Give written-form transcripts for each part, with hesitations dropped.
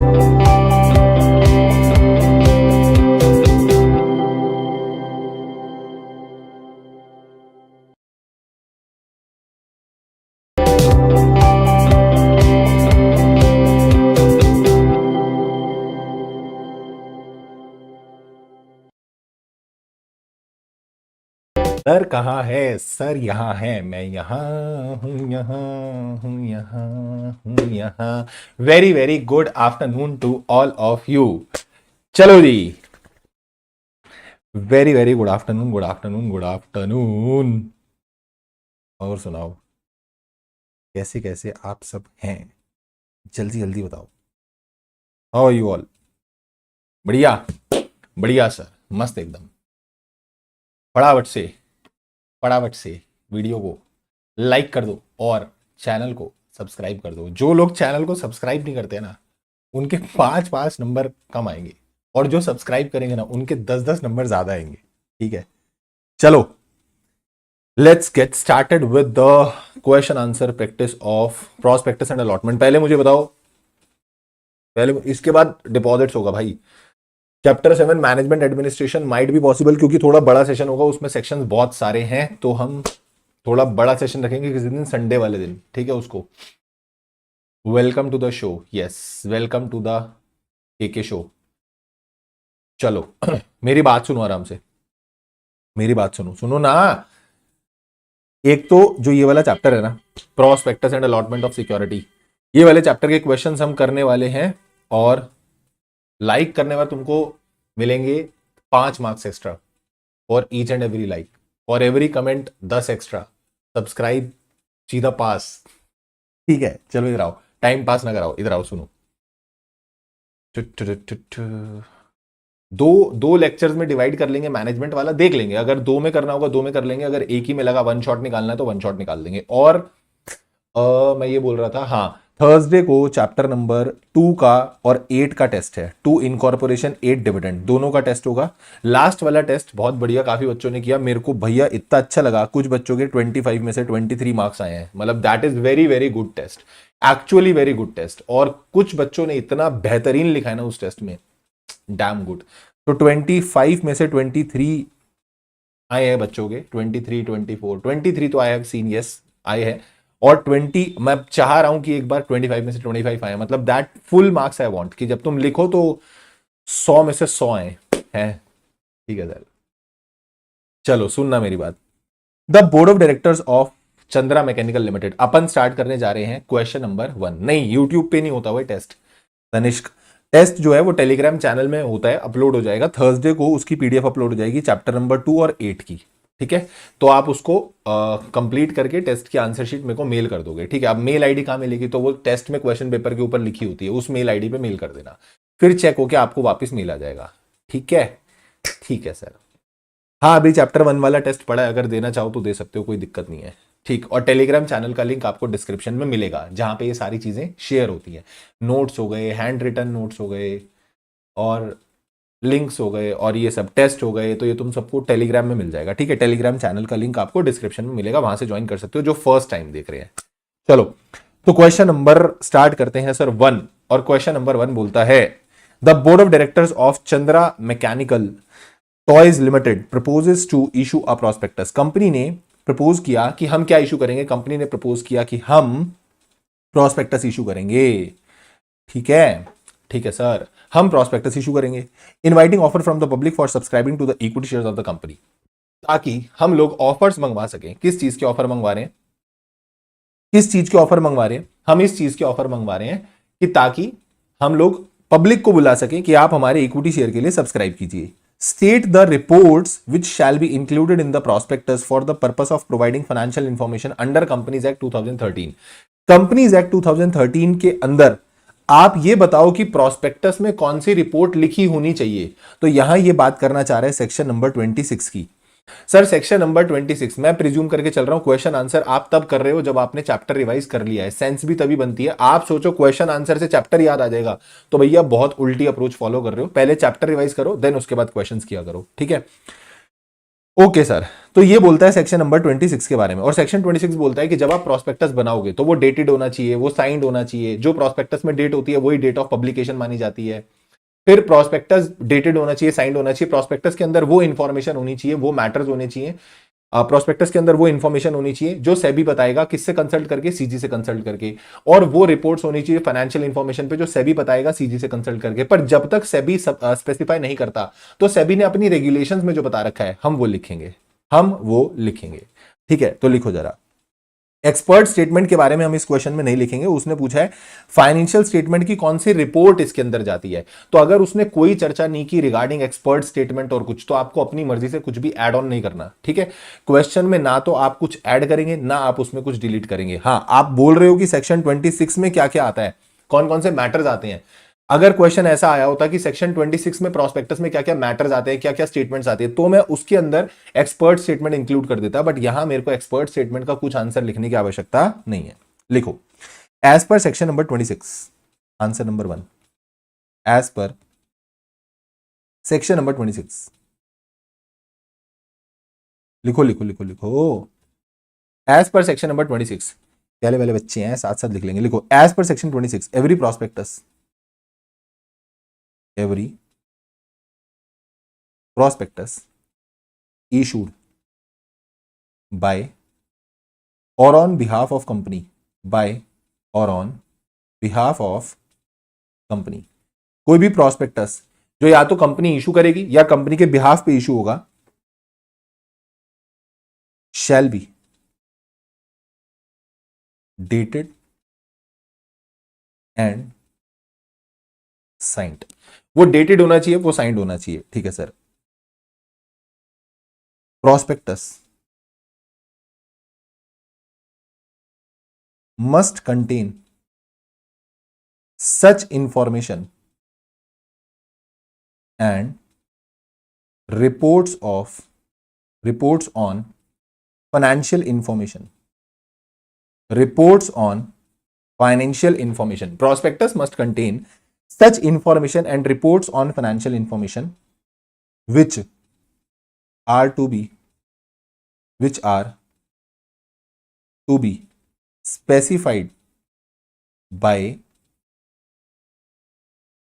Sir कहाँ है? Sir यहाँ है, मैं यहाँ हूँ, यहाँ हूँ, यहाँ हूँ, यहाँ। Very very good afternoon to all of you. चलो जी, very very good afternoon, good afternoon, good afternoon. और सुनाओ, कैसे कैसे आप सब हैं? जल्दी जल्दी बताओ। How are you all? बढ़िया, बढ़िया सर, मस्त एकदम। फटाफट से, फटाफट से वीडियो को लाइक कर दो और चैनल को सब्सक्राइब कर दो। जो लोग चैनल को सब्सक्राइब नहीं करते ना, उनके 5-5 नंबर कम आएंगे, और जो सब्सक्राइब करेंगे ना, उनके 10-10 नंबर ज्यादा आएंगे। ठीक है, चलो let's get started with the question answer practice of prospectus and allotment. पहले मुझे बताओ, पहले इसके बाद डिपॉजिट्स होगा भाई। Chapter 7 management administration might be possible, क्योंकि थोड़ा बड़ा सेशन होगा, उसमें सेक्शंस बहुत सारे हैं, तो हम थोड़ा बड़ा सेशन रखेंगे किसी दिन, संडे वाले दिन। ठीक है, उसको welcome to the show. Yes, welcome to the के शो। चलो मेरी बात सुनो आराम से, मेरी बात सुनो, सुनो ना। एक तो जो ये वाला चैप्टर है ना, prospectus and allotment of security, ये वाले चैप्टर के क्वेश्चंस हम करने वाले हैं, और लाइक करने पर तुमको मिलेंगे 5 marks extra for each and every like, for every comment 10 extra, subscribe सीधा पास। ठीक है, चलो इधर आओ, टाइम पास ना कराओ, इधर आओ, सुनो। दो दो लेक्चर्स में डिवाइड कर लेंगे, मैनेजमेंट वाला देख लेंगे, अगर 2 में करना होगा 2 में कर लेंगे, अगर एक ही में लगा वन शॉट निकालना है तो वन शॉट निकाल देंगे। और मैं ये बोल रहा था, हाँ, थर्सडे को चैप्टर नंबर 2 का और 8 का टेस्ट है, 2 इनकॉर्पोरेशन 8 डिविडेंड, दोनों का टेस्ट होगा। लास्ट वाला टेस्ट बहुत बढ़िया, काफी बच्चों ने किया, मेरे को भैया इतना अच्छा लगा, कुछ बच्चों के 25 में से 23 मार्क्स आए हैं, मतलब that is very very good test, actually very good test. और कुछ बच्चों ने इतना बेहतरीन लिखा है ना उस टेस्ट में, डैम गुड। तो 25 में से 23 आए हैं बच्चों के, 23, 24, 23 तो आई हैव सीन, यस आए हैं, और 20 मैं चाह रहा हूं कि एक बार 25 में से 25 आए, मतलब that full marks I want, कि जब तुम लिखो तो 100 में से 100 आए हैं। ठीक है सर, चलो सुनना मेरी बात। The board of directors of Chandra mechanical limited, upon start करने जा रहे हैं क्वेश्चन नंबर 1। नहीं, यूट्यूब पे नहीं होता हुआ टेस्ट तनिष्क, टेस्ट जो है वो टेलीग्राम चैनल में होता है, अपलोड हो जाएगा थर्सडे को, उसकी पीडीएफ अपलोड हो जाएगी चैप्टर नंबर 2 और 8 की। ठीक है, तो आप उसको कंप्लीट करके टेस्ट की आंसर शीट मेरे को मेल कर दोगे। ठीक है, अब मेल आईडी कहां मिलेगी? तो वो टेस्ट में क्वेश्चन पेपर के ऊपर लिखी होती है, उस मेल आईडी पे मेल कर देना, फिर चेक होके आपको वापस मेल आ जाएगा। ठीक है, ठीक है सर। हाँ, अभी चैप्टर 1 वाला टेस्ट पड़ा है, अगर देना चाहो तो दे सकते हो, कोई दिक्कत नहीं है। ठीक, और टेलीग्राम चैनल का लिंक आपको डिस्क्रिप्शन में मिलेगा, जहां पे ये सारी चीजें शेयर होती हैं, नोट्स हो गए, हैंड रिटन नोट्स हो गए, और लिंक्स हो गए, और ये सब टेस्ट हो गए, तो ये तुम सबको टेलीग्राम में मिल जाएगा। ठीक है, टेलीग्राम चैनल का लिंक आपको डिस्क्रिप्शन में मिलेगा, वहां से ज्वाइन कर सकते हो जो फर्स्ट टाइम देख रहे हैं। चलो, तो क्वेश्चन नंबर स्टार्ट करते हैं सर 1, और क्वेश्चन नंबर 1 बोलता है, the board of directors of Chandra mechanical toys limited proposes to issue a prospectus. Company ने प्रपोज किया कि हम क्या इशू करेंगे, कंपनी ने प्रपोज किया कि हम प्रॉस्पेक्टस इशू करेंगे। ठीक है, ठीक है सर, हम प्रॉस्पेक्टस इशू करेंगे, inviting offer from the public for subscribing to the equity shares of the company, ताकि हम लोग ऑफर्स मंगवा सकें। किस चीज के ऑफर मंगवा रहे हैं? किस चीज के ऑफर मंगवा रहे हैं? हम इस चीज के ऑफर मंगवा रहे हैं कि ताकि हम लोग पब्लिक को बुला सकें कि आप हमारे इक्विटी शेयर के लिए सब्सक्राइब कीजिए। State the reports which shall be included in the prospectus for the purpose of providing financial information under Companies Act 2013। Companies Act 2013 के अंदर आप ये बताओ कि प्रोस्पेक्टस में कौन सी रिपोर्ट लिखी होनी चाहिए। तो यहां ये बात करना चाह रहे हैं सेक्शन नंबर 26 की। सर सेक्शन नंबर 26 मैं प्रिज्यूम करके चल रहा हूं क्वेश्चन आंसर आप तब कर रहे हो जब आपने चैप्टर रिवाइज कर लिया है, सेंस भी तभी बनती है। आप सोचो क्वेश्चन आंसर से चैप्टर याद आ जाएगा, तो भैया बहुत उल्टी अप्रोच फॉलो कर रहे हो। पहले चैप्टर रिवाइज करो, देन उसके बाद क्वेश्चंस किया करो। ठीक है, ओके सर, तो ये बोलता है सेक्शन नंबर 26 के बारे में, और सेक्शन 26 बोलता है कि जब आप प्रोस्पेक्टस बनाओगे तो वो डेटेड होना चाहिए, वो साइंड होना चाहिए, जो प्रोस्पेक्टस में डेट होती है वही डेट ऑफ पब्लिकेशन मानी जाती है। फिर प्रोस्पेक्टस डेटेड होना चाहिए, साइंड होना चाहिए, प्रोस्पेक्टस के अंदर वो इंफॉर्मेशन होनी चाहिए, वो मैटर्स होने चाहिए, प्रोस्पेक्टस के अंदर वो इंफॉर्मेशन होनी चाहिए जो सेबी बताएगा, किससे कंसल्ट करके, सीजी से कंसल्ट करके, और वो रिपोर्ट्स होनी चाहिए फाइनेंशियल इंफॉर्मेशन पे जो सेबी बताएगा सीजी से कंसल्ट करके। पर जब तक सेबी स्पेसिफाई नहीं करता तो सेबी ने अपनी रेगुलेशंस में जो बता रखा है हम वो लिखेंगे, हम वो लिखेंगे। ठीक है, तो लिखो जरा। एक्सपर्ट स्टेटमेंट के बारे में हम इस क्वेश्चन में नहीं लिखेंगे, उसने पूछा है फाइनेंशियल स्टेटमेंट की कौन सी रिपोर्ट इसके अंदर जाती है। तो अगर उसने कोई चर्चा नहीं की रिगार्डिंग एक्सपर्ट स्टेटमेंट और कुछ, तो आपको अपनी मर्जी से कुछ भी ऐड ऑन नहीं करना। ठीक है, क्वेश्चन में ना तो आप कुछ ऐड करेंगे ना आप उसमें कुछ डिलीट करेंगे। हाँ, आप बोल रहे हो कि सेक्शन 26 में क्या क्या आता है, कौन कौन से मैटर्स आते हैं। अगर क्वेश्चन ऐसा आया होता कि सेक्शन 26 में प्रोस्पेक्टस में क्या क्या मैटर्स आते हैं, क्या क्या स्टेटमेंट्स आते हैं, तो मैं उसके अंदर एक्सपर्ट स्टेटमेंट इंक्लूड कर देता, बट यहां मेरे को एक्सपर्ट स्टेटमेंट का कुछ आंसर लिखने की आवश्यकता नहीं है। लिखो, as per section number 26, answer number 1, as per section number 26, लिखो लिखो लिखो लिखो, एज पर सेक्शन नंबर 26, पहले वाले बच्चे हैं साथ साथ लिख लेंगे। लिखो, as per section 26 every prospectus, every prospectus issued by or on behalf of company, by or on behalf of company, कोई भी प्रोस्पेक्टस जो या तो कंपनी इशू करेगी या कंपनी के बिहाफ पे इशू होगा, shall be dated and signed, वो डेटेड होना चाहिए, वो साइंड होना चाहिए। ठीक है sir, prospectus must contain such information and reports on financial information, reports on financial information, prospectus must contain such information and reports on financial information which are to be specified by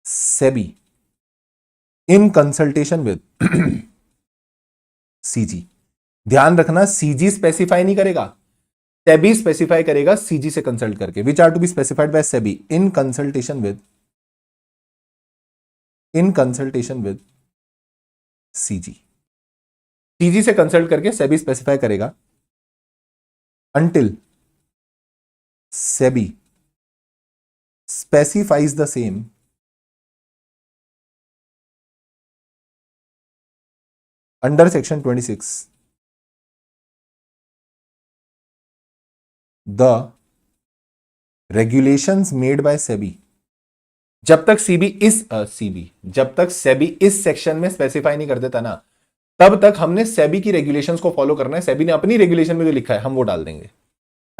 SEBI in consultation with CG। ध्यान रखना, CG specify नहीं करेगा, SEBI specify करेगा CG से consult करके। Which are to be specified by SEBI in consultation with CG. CG से consult करके SEBI specify करेगा until SEBI specifies the same under section 26, the regulations made by SEBI। जब तक जब तक सेबी इस सेक्शन में स्पेसिफाई नहीं कर देता ना, तब तक हमने सेबी की रेगुलेशंस को फॉलो करना है। सेबी ने अपनी रेगुलेशन में जो लिखा है हम वो डाल देंगे।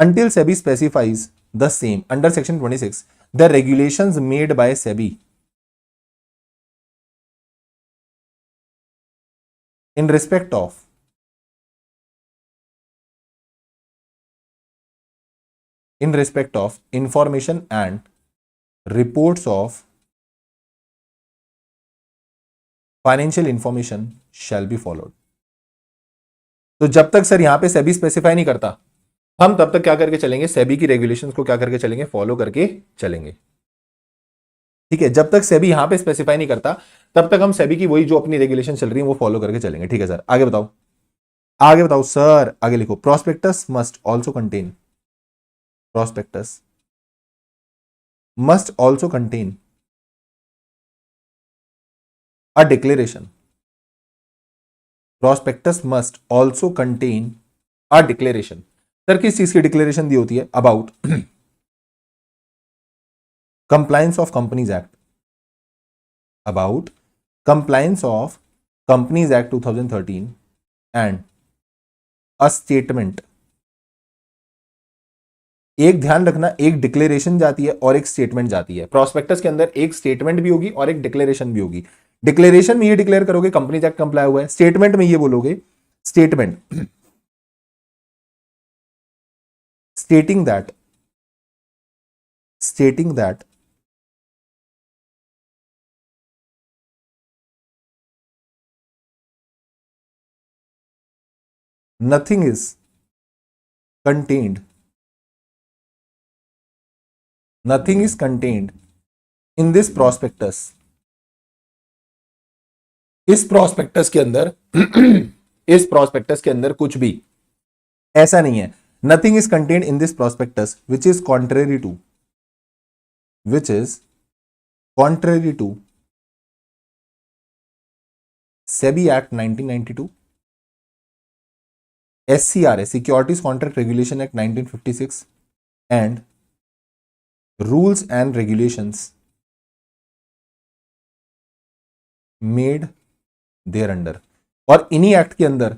Until SEBI specifies the same under section 26, the regulations made by SEBI in respect of information and reports of financial information shall be followed. तो जब तक सर यहां पे सेबी स्पेसिफाई नहीं करता, हम तब तक क्या करके चलेंगे, सेबी की रेगुलेशंस को क्या करके चलेंगे, फॉलो करके चलेंगे। ठीक है, जब तक सेबी यहां पे स्पेसिफाई नहीं करता तब तक हम सेबी की वही जो अपनी रेगुलेशन चल रही है वो फॉलो करके चलेंगे। ठीक है सर, आगे बताओ, आगे बताओ सर, आगे लिखो। Prospectus must also contain a declaration। prospectus must also contain a declaration। Sir किस चीज की डिक्लेरेशन दी होती है, about compliance of companies act, about compliance of companies act 2013 and a statement. एक ध्यान रखना, एक डिक्लेरेशन जाती है और एक स्टेटमेंट जाती है। प्रोस्पेक्टस के अंदर एक स्टेटमेंट भी होगी और एक डिक्लेरेशन भी होगी। डिक्लेरेशन में ये डिक्लेयर करोगे कंपनीज एक्ट कंप्लाई हुआ है, स्टेटमेंट में ये बोलोगे statement stating that nothing is contained in this prospectus. इस prospectus के अंदर इस prospectus के अंदर कुछ भी ऐसा नहीं है. Nothing is contained in this prospectus which is contrary to SEBI Act 1992, SCRA Securities Contract Regulation Act 1956 and rules and regulations made thereunder. और इन्हीं एक्ट के अंदर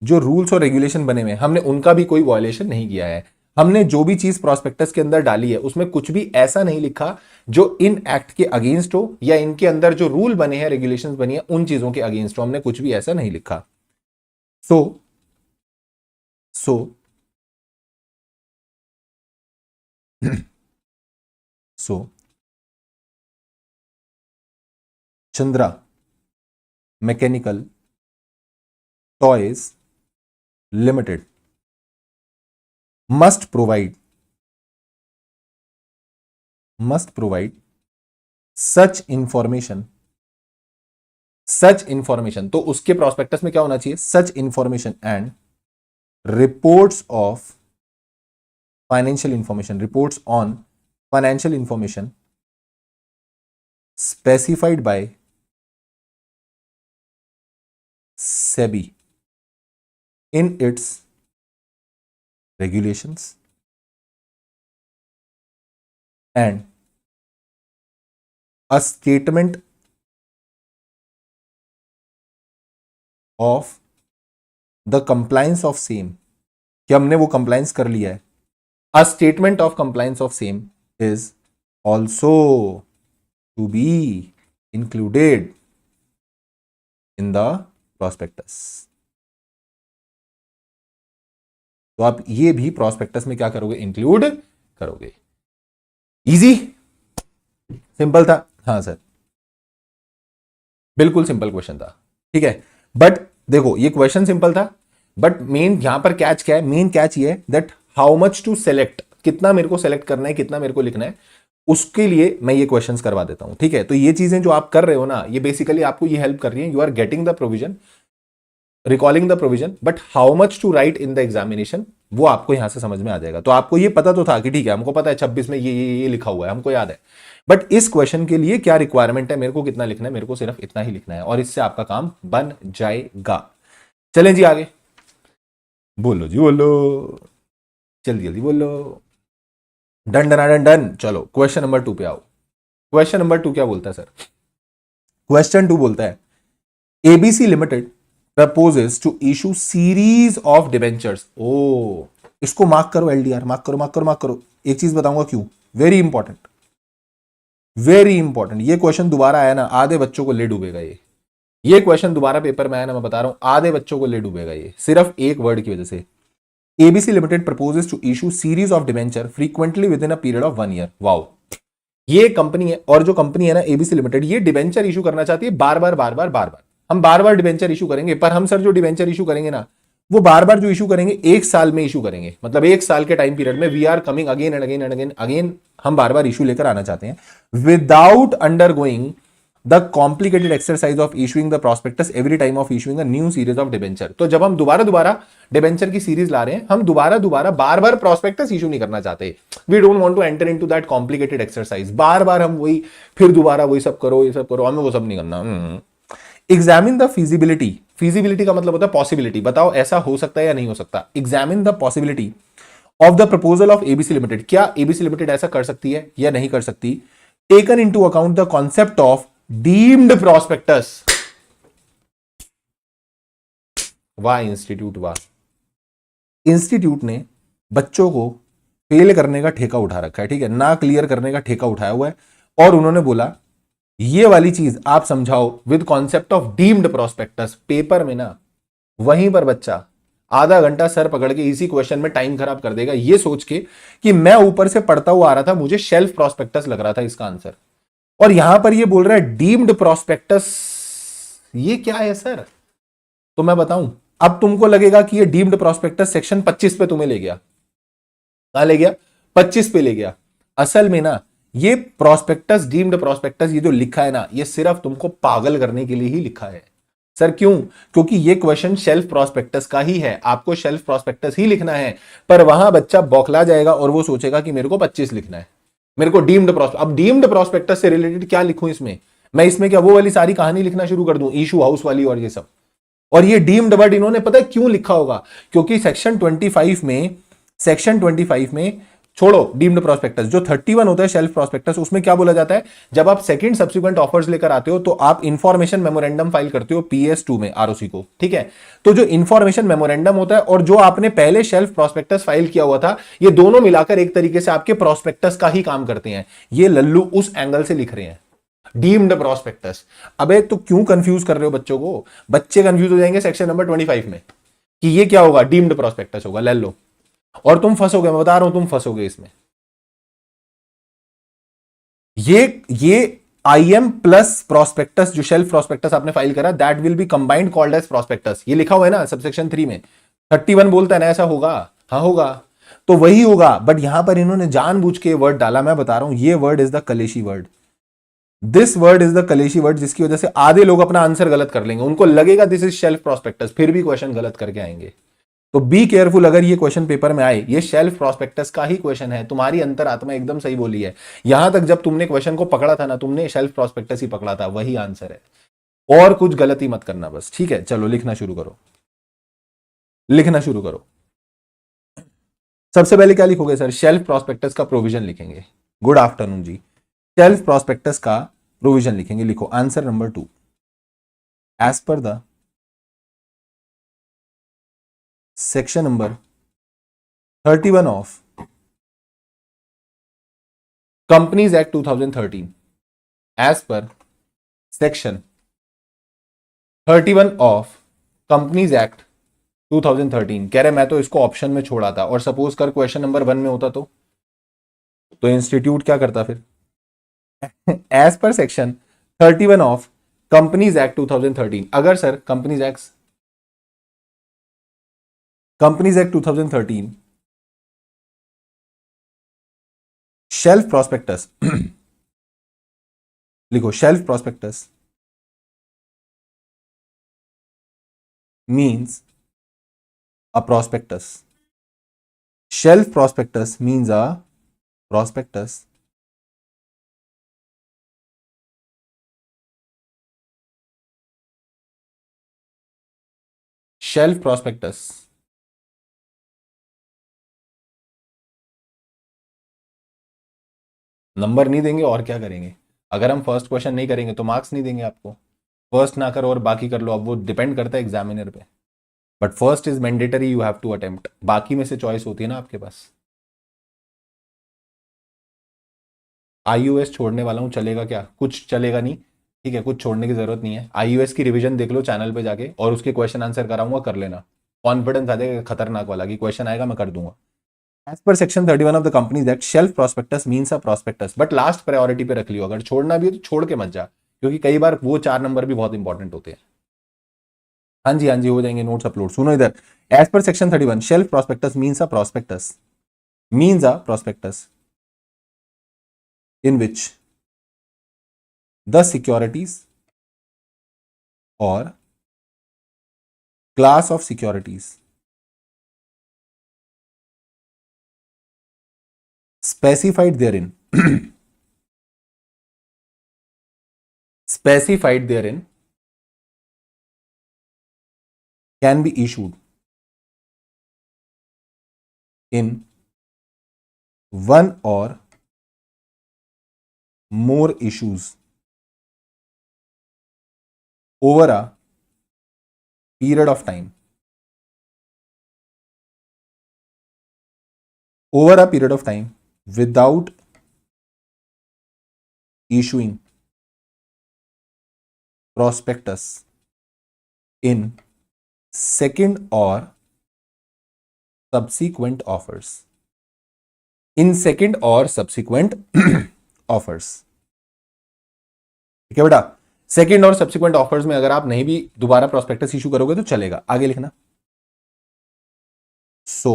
जो रूल्स और रेगुलेशन बने हुए हमने उनका भी कोई वायलेशन नहीं किया है. हमने जो भी चीज प्रोस्पेक्टस के अंदर डाली है उसमें कुछ भी ऐसा नहीं लिखा जो इन एक्ट के अगेंस्ट हो या इनके अंदर जो रूल बने हैं रेगुलेशंस बनी है उन चीजों के अगेंस्ट हो. हमने कुछ भी ऐसा नहीं लिखा. So Chandra mechanical toys limited must provide such information. तो उसके प्रोस्पेक्टस में क्या होना चाहिए? such information and reports on financial information specified by SEBI in its regulations and a statement of the compliance of same कि हमने वो compliance कर लिया है. A statement of compliance of same is also to be included in the prospectus. तो आप ये भी प्रोस्पेक्टस में क्या करोगे? इंक्लूड करोगे. इजी, सिंपल था. हाँ सर, बिल्कुल सिंपल क्वेश्चन था. ठीक है, बट देखो ये क्वेश्चन सिंपल था बट मेन यहां पर कैच क्या है? मेन कैच ये है that how much to select, कितना मेरे को सेलेक्ट करना है, कितना मेरे को लिखना है, उसके लिए मैं ये क्वेश्चंस करवा देता हूं. ठीक है, तो ये चीजें जो आप कर रहे हो ना ये बेसिकली आपको ये हेल्प कर रही है. You are getting the provision, recalling the provision, but how much to write in the examination वो आपको यहां से समझ में आ जाएगा. तो आपको ये पता तो था कि ठीक है हमको पता है 26 में ये लिखा हुआ है, हमको याद है, बट इस क्वेश्चन के लिए क्या रिक्वायरमेंट है, मेरे को कितना लिखना है, मेरे को सिर्फ इतना ही लिखना है और इससे आपका काम बन जाएगा. चलें जी आगे, बोलो जी बोलो, जल्दी जल्दी बोलो. Done done done done. चलो क्वेश्चन नंबर 2 पे आओ. क्वेश्चन नंबर 2 क्या बोलता है सर? क्वेश्चन 2 बोलता है ABC limited proposes to issue series of debentures. ओ इसको मार्क करो, एलडीआर मार्क करो. एक चीज बताऊंगा क्यों, वेरी इंपॉर्टेंट. ये क्वेश्चन दोबारा आया ना आधे बच्चों को ले डूबेगा. ये क्वेश्चन दोबारा पेपर में आया ना, मैं बता रहा हूं आधे बच्चों को ले डूबेगा ये, सिर्फ एक वर्ड की वजह से. ABC limited proposes to issue series of debenture frequently within a period of 1 year. Wow, ये कंपनी है और जो कंपनी है ना एबीसी लिमिटेड, ये डिबेंचर इशू करना चाहती है बार बार. हम बार बार डिबेंचर इशू करेंगे, पर हम सर जो डिबेंचर इशू करेंगे ना वो बार बार जो इशू करेंगे 1 साल में इशू करेंगे. मतलब 1 साल के टाइम पीरियड में we are coming again and again हम बार बार इशू लेकर आना चाहते हैं without undergoing the complicated exercise of issuing the prospectus every time of issuing a new series of debenture. तो जब हम दोबारा डिबेंचर की सीरीज ला रहे हैं, हम दोबारा बार प्रॉस्पेक्टस इशू नहीं करना चाहते. We don't want to enter into that complicated exercise. बार हम वही फिर दोबारा वही सब करो, ये सब करो, हमें वो सब नहीं करना. एग्जामिन द फिजिबिलिटी का मतलब होता है पॉसिबिलिटी. बताओ ऐसा हो सकता है या नहीं हो सकता. Examine the possibility of the proposal of ABC limited. क्या एबीसी लिमिटेड ऐसा कर सकती है या नहीं कर सकती? Taken into account the concept of deemed prospectus. वाह इंस्टीट्यूट, वाह. इंस्टीट्यूट ने बच्चों को फेल करने का ठेका उठा रखा है. ठीक है, ना क्लियर करने का ठेका उठाया हुआ है और उन्होंने बोला ये वाली चीज आप समझाओ with concept of deemed prospectus. Paper में ना वहीं पर बच्चा आधा घंटा सर पकड़ के इसी क्वेश्चन में टाइम खराब कर देगा, ये सोच के कि मैं ऊपर से पढ़ता हुआ आ रहा था, मुझे शेल्फ प्रोस्पेक्टस लग रहा था इसका आंसर, और यहां पर ये बोल रहा है डीम्ड प्रोस्पेक्टस। ये क्या है सर? तो मैं बताऊं, अब तुमको लगेगा कि ये डीम्ड प्रोस्पेक्टस सेक्शन 25 पे तुम्हें ले गया, कहां ले गया? 25 पे ले गया। असल में ना, ये प्रोस्पेक्टस, डीम्ड प्रोस्पेक्टस, ये जो लिखा है ना, ये सिर्फ तुमको पागल करने के लिए ही लिखा है। सर क्यों? क्योंकि ये क्वेश्चन शेल्फ प्रोस्पेक्टस का ही है, आपको शेल्फ प्रोस्पेक्टस ही लिखना है, पर वहां बच्चा बौखला जाएगा और वो सोचेगा कि मेरे को 25 लिखना है, मेरे को डीम्ड प्रोस्पेक्ट। अब डीम्ड प्रोस्पेक्टस से रिलेटेड क्या लिखूं इसमें? मैं इसमें क्या वो वाली सारी कहानी लिखना शुरू कर दूं, इशू हाउस वाली और ये सब? और ये डीम्ड वर्ड इन्होंने पता है क्यों लिखा होगा? क्योंकि सेक्शन 25 में छोड़ो डीम्ड प्रोस्पेक्टस, जो 31 होता है शेल्फ प्रोस्पेक्टस, उसमें क्या बोला जाता है? जब आप सेकंड सब्सिक्वेंट ऑफर्स लेकर आते हो तो आप इंफॉर्मेशन मेमोरेंडम फाइल करते हो PS2 में आरओसी को, ठीक है? तो जो इंफॉर्मेशन मेमोरेंडम होता है और जो आपने पहले शेल्फ प्रोस्पेक्टस फाइल किया हुआ था, ये दोनों मिलाकर एक तरीके से आपके प्रोस्पेक्टस का ही काम करते हैं। ये लल्लू उस एंगल से लिख रहे हैं डीम्ड प्रोस्पेक्टस। अबे तो क्यों कंफ्यूज कर रहे हो बच्चों को? बच्चे कंफ्यूज हो जाएंगे सेक्शन नंबर 25 में कि ये क्या होगा, डीम्ड प्रोस्पेक्टस होगा, ले लो, और तुम फंसोगे, मैं बता रहा हूं तुम फंसोगे इसमें। ये IM प्लस प्रोस्पेक्टस, जो शेल्फ प्रोस्पेक्टस आपने फाइल करा, that will be combined called as prospectus. ये लिखा हुआ है ना सबसेक्शन 3 में, 31 बोलता है ना, ऐसा होगा? हाँ होगा, तो वही होगा, बट यहां पर इन्होंने जानबूझ के वर्ड डाला, मैं बता रहा हूं, ये वर्ड इज द कलेशी word. This word is the कलेशी वर्ड, जिसकी वजह से आधे लोग अपना आंसर गलत कर लेंगे, उनको लगेगा दिस इज शेल्फ प्रोस्पेक्टस, फिर भी क्वेश्चन गलत करके आएंगे। तो बी केयरफुल, अगर ये क्वेश्चन पेपर में आए, ये शेल्फ प्रोस्पेक्टस का ही क्वेश्चन है। तुम्हारी अंतरात्मा एकदम सही बोली है, यहां तक जब तुमने क्वेश्चन को पकड़ा था ना, तुमने शेल्फ प्रोस्पेक्टस ही पकड़ा था, वही आंसर है, और कुछ गलती मत करना बस, ठीक है? चलो लिखना शुरू करो, लिखना शुरू करो। सबसे पहले क्या लिखोगे सर? शेल्फ प्रोस्पेक्टस का प्रोविजन लिखेंगे। Good afternoon ji. Shelf prospectus का प्रोविजन लिखेंगे, लिखो answer number 2, as per the section number 31 of companies act 2013, as per section 31 of companies act 2013। कह रहे मैं तो इसको ऑप्शन में छोड़ा था, और सपोज कर क्वेश्चन नंबर 1 में होता तो इंस्टीट्यूट क्या करता फिर? As per section 31 of companies act 2013, अगर sir companies act 2013 shelf prospectus लिखो, shelf prospectus means a prospectus. Shelf prospectus means a prospectus shelf prospectus number नहीं देंगे और क्या करेंगे? अगर हम फर्स्ट क्वेश्चन नहीं करेंगे तो मार्क्स नहीं देंगे आपको। फर्स्ट ना करो और बाकी कर लो, अब वो डिपेंड करता है एग्जामिनर पे, but first is mandatory, you have to attempt, बाकी में से चॉइस होती है ना आपके पास। IUS छोड़ने वाला हूं, चलेगा क्या? कुछ चलेगा नहीं, ठीक है, कुछ छोड़ने की जरूरत नहीं है। IUS की रिवीजन देख लो चैनल पे जाके, और उसके क्वेश्चन आंसर कराऊंगा, कर लेना, कॉन्फिडेंस आ जाएगा खतरनाक वाला कि क्वेश्चन आएगा मैं कर दूंगा। As per section 31 of the companies act shelf prospectus means a prospectus, but last priority पे रख लियो, अगर छोड़ना भी हो तो छोड़ के मत जा, क्योंकि कई बार वो 4 नंबर भी बहुत इंपॉर्टेंट होते हैं। हाँ जी हाँ जी, हो जाएंगे नोट्स अपलोड। सुनो इधर, as per section 31 shelf prospectus means a prospectus in which the securities or class of securities specified therein specified therein can be issued in one or more issues over a period of time, over a period of time without issuing prospectus in second or subsequent offers. In second or subsequent offers. ठीक है बेटा, second और subsequent offers में अगर आप नहीं भी दोबारा प्रोस्पेक्टस इशू करोगे तो चलेगा. आगे लिखना. सो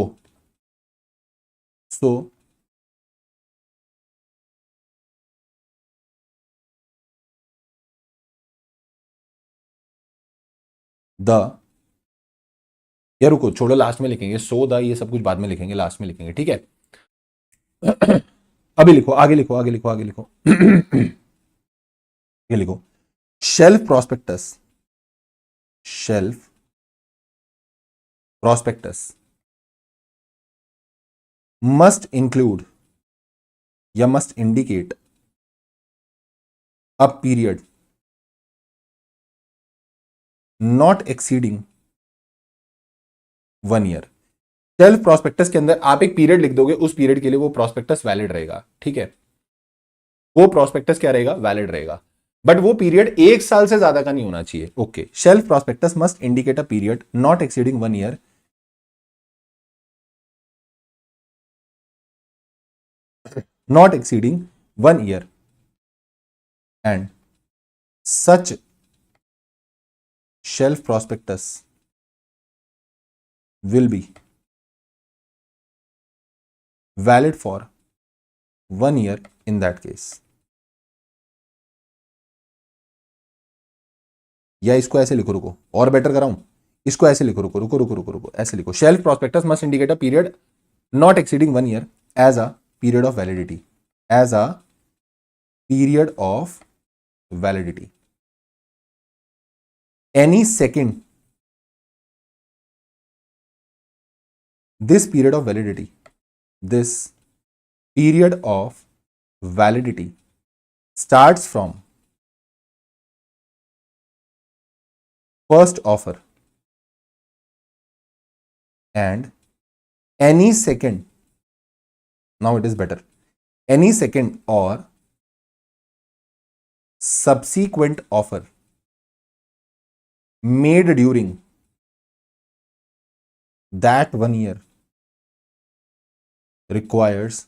द, या रुको छोड़ो, लास्ट में लिखेंगे. सो द, ये सब कुछ बाद में लिखेंगे, लास्ट में लिखेंगे. ठीक है. अभी लिखो, आगे लिखो, आगे लिखो, आगे लिखो. ये लिखो. Shelf prospectus, shelf prospectus must include या must indicate a period not exceeding 1 year. Self prospectus के अंदर आप एक पीरियड लिख दोगे, उस पीरियड के लिए वो प्रोस्पेक्टस वैलिड रहेगा. ठीक है, वो प्रोस्पेक्टस क्या रहेगा, वैलिड रहेगा. बट वो पीरियड 1 साल से ज्यादा का नहीं होना चाहिए. Okay. Shelf prospectus must indicate a period not exceeding 1 year not exceeding 1 year, and such shelf prospectus will be valid for 1 year in that case. या इसको ऐसे लिखो, रुको और बेटर कराऊं, इसको ऐसे लिखो, रुको रुको रुको रुको रुको, ऐसे लिखो. Shelf prospectus must indicate a period not exceeding 1 year as a period of validity, as a period of validity. Any second, this period of validity, this period of validity starts from first offer, and any second, now it is better, any second or subsequent offer made during that 1 year requires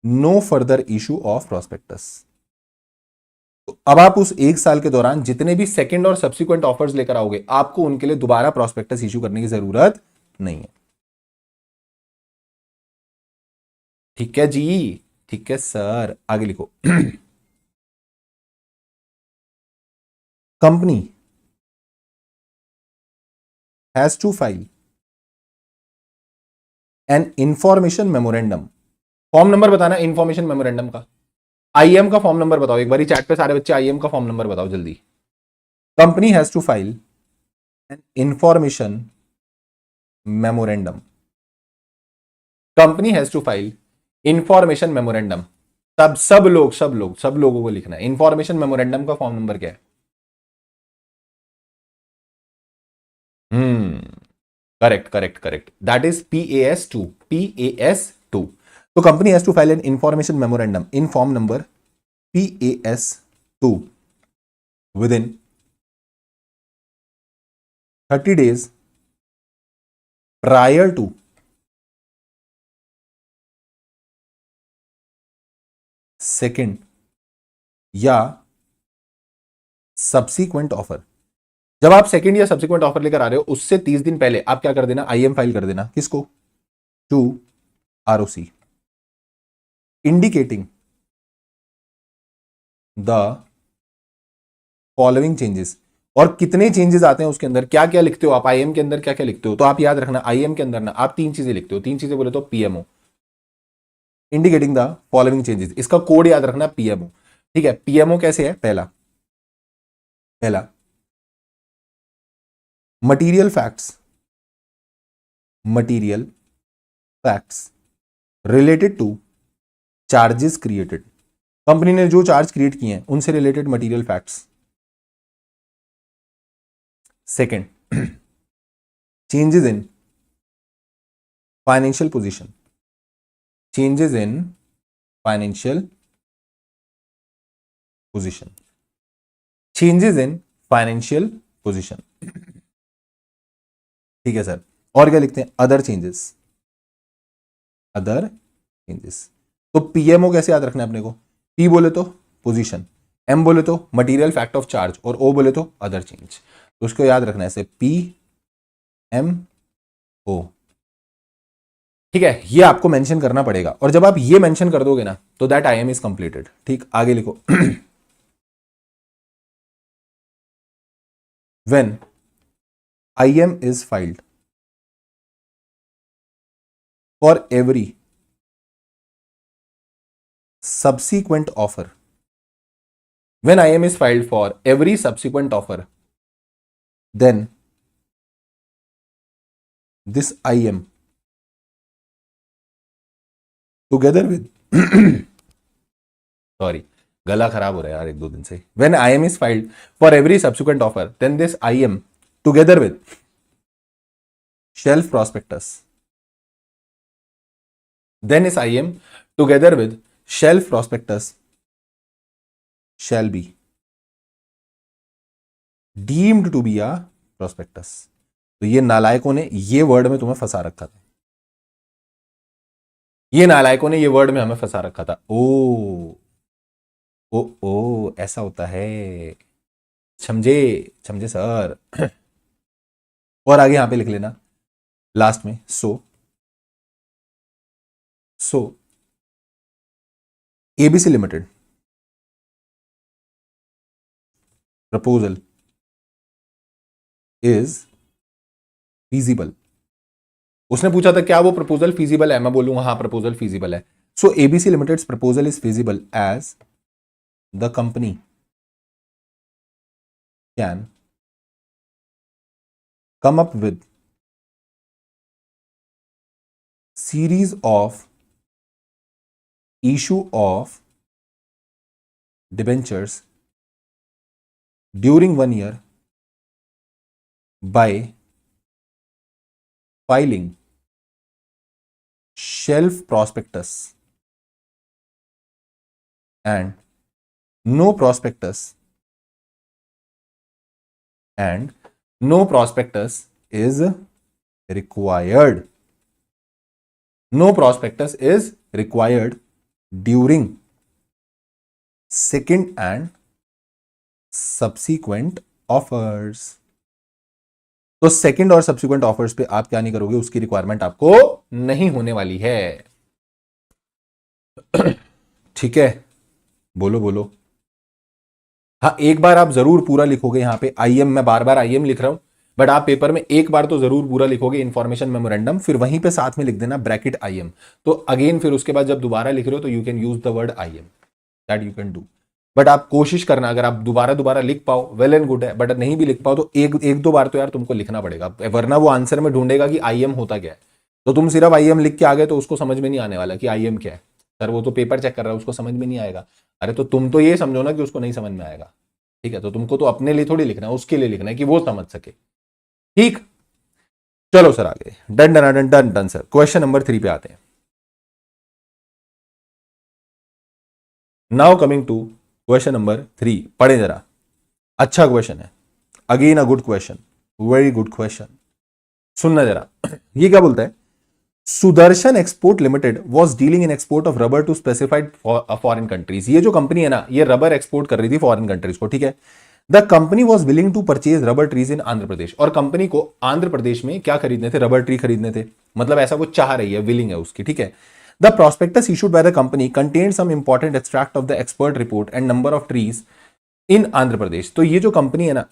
no further issue of prospectus. तो अब आप उस 1 साल के दौरान जितने भी second और सब्सिक्वेंट ऑफर्स लेकर आओगे, आपको उनके लिए दोबारा प्रोस्पेक्टस इशू करने की जरूरत नहीं है. ठीक है जी, ठीक है सर. आगे लिखो. Company has to file an information memorandum. Form number बताना इंफॉर्मेशन मेमोरेंडम का. आईएम का फॉर्म नंबर बताओ एक बारी चैट पे सारे बच्चे. आईएम का फॉर्म नंबर बताओ जल्दी. Company has to file an information memorandum. Company has to file information memorandum. सब लोगों को लिखना है. इंफॉर्मेशन मेमोरेंडम का फॉर्म नंबर क्या है? Correct correct correct. That is PAS2. PAS2. तो company has to file an information memorandum in form number PAS2 within 30 days prior to second या सब्सिक्वेंट ऑफर. जब आप सेकेंड या subsequent offer लेकर आ रहे हो, उससे 30 दिन पहले आप क्या कर देना, IM फाइल कर देना. किसको? To ROC, indicating the following changes. और कितने चेंजेस आते हैं उसके अंदर, क्या क्या लिखते हो आप IM के अंदर, क्या क्या लिखते हो? तो आप याद रखना, IM के अंदर ना आप 3 चीजें लिखते हो. 3 चीजें बोले तो PMO, indicating the following changes. इसका कोड याद रखना PMO. ठीक है. PMO कैसे है? पहला material facts related two charges created. Company ने जो चार्ज क्रिएट किए हैं उनसे related material facts. Second, changes in financial position. changes in financial position. Changes in financial position. ठीक है सर, और क्या लिखते हैं, अदर चेंजेस, अदर चेंजेस। तो पीएमओ कैसे याद रखना है अपने को, पी बोले तो पोजीशन, एम बोले तो मटेरियल फैक्ट ऑफ चार्ज, और ओ बोले तो अदर चेंज। तो उसको याद रखना है ऐसे, पी एम ओ। ठीक है, ये आपको मेंशन करना पड़ेगा, और जब आप ये मेंशन कर दोगे ना तो that I M is completed. ठीक, आगे लिखो। When I am is filed for every subsequent offer, when IM is filed for every subsequent offer, then this IM together with sorry, गला खराब हो रहा है यार एक दो दिन से। when IM is filed for every subsequent offer, then this IM together with shelf prospectus, then is IM together with shelf prospectus shall be deemed to be a prospectus। तो ये नालायकों ने ये वर्ड में तुम्हें फंसा रखा था, ये नालायकों ने ये वर्ड में हमें फंसा रखा था। ओ ओ ओ, ऐसा होता है, समझे, समझे सर। और आगे यहां पे लिख लेना लास्ट में, so ABC limited proposal is feasible. उसने पूछा था क्या वो प्रपोजल फीजिबल है, मैं बोलूंगा हाँ प्रपोजल फीजिबल है। So ABC limited proposal is feasible as the company can come up with series of issue of debentures during 1 year by filing shelf prospectus and no prospectus is required. No prospectus is required during second and subsequent offers. तो second और subsequent offers पे आप क्या नहीं करोगे, उसकी requirement आपको नहीं होने वाली है। ठीक है, बोलो बोलो। हाँ, एक बार आप जरूर पूरा लिखोगे यहां पे आईएम, मैं बार बार आईएम लिख रहा हूं, बट आप पेपर में एक बार तो जरूर पूरा लिखोगे इंफॉर्मेशन मेमोरेंडम, फिर वहीं पे साथ में लिख देना ब्रैकेट आईएम। तो अगेन फिर उसके बाद जब दोबारा लिख रहे हो तो you can use the word IM, that you can do. But आप कोशिश करना, अगर आप दोबारा दोबारा लिख पाओ वेल एंड गुड है, बट नहीं भी लिख पाओ तो एक दो बार तो यार तुमको लिखना पड़ेगा, वरना वो आंसर में ढूंढेगा कि आईएम होता क्या है। तो तुम सिर्फ आईएम लिख के आ गए तो उसको समझ में नहीं आने वाला कि आईएम क्या है। सर वो तो पेपर चेक कर रहा है, उसको समझ में नहीं आएगा। अरे तो तुम तो ये समझो ना कि उसको नहीं समझ में आएगा। ठीक है, तो तुमको तो अपने लिए थोड़ी लिखना है, उसके लिए लिखना है कि वो समझ सके। ठीक, चलो सर आगे, done done done done done. Sir question number 3 पे आते हैं। Now coming to question number 3, पढ़े जरा, अच्छा क्वेश्चन है, again a good question, very good question. सुनना जरा, ये क्या बोलता है, Sudarshan export limited was dealing in export of rubber to specified foreign countries. ये जो कंपनी है ना, ये रबर एक्सपोर्ट कर रही थी फॉरेन कंट्रीज को। ठीक है, the company was willing to purchase rubber trees in Andhra Pradesh, और कंपनी को आंध्र प्रदेश में क्या खरीदने थे, रबर ट्री खरीदने थे, मतलब ऐसा वो चाह रही है, विलिंग है उसकी। ठीक है, the prospectus issued by the company contain some important extract of the expert report and number of trees in Andhra Pradesh. तो ये जो कंपनी है ना,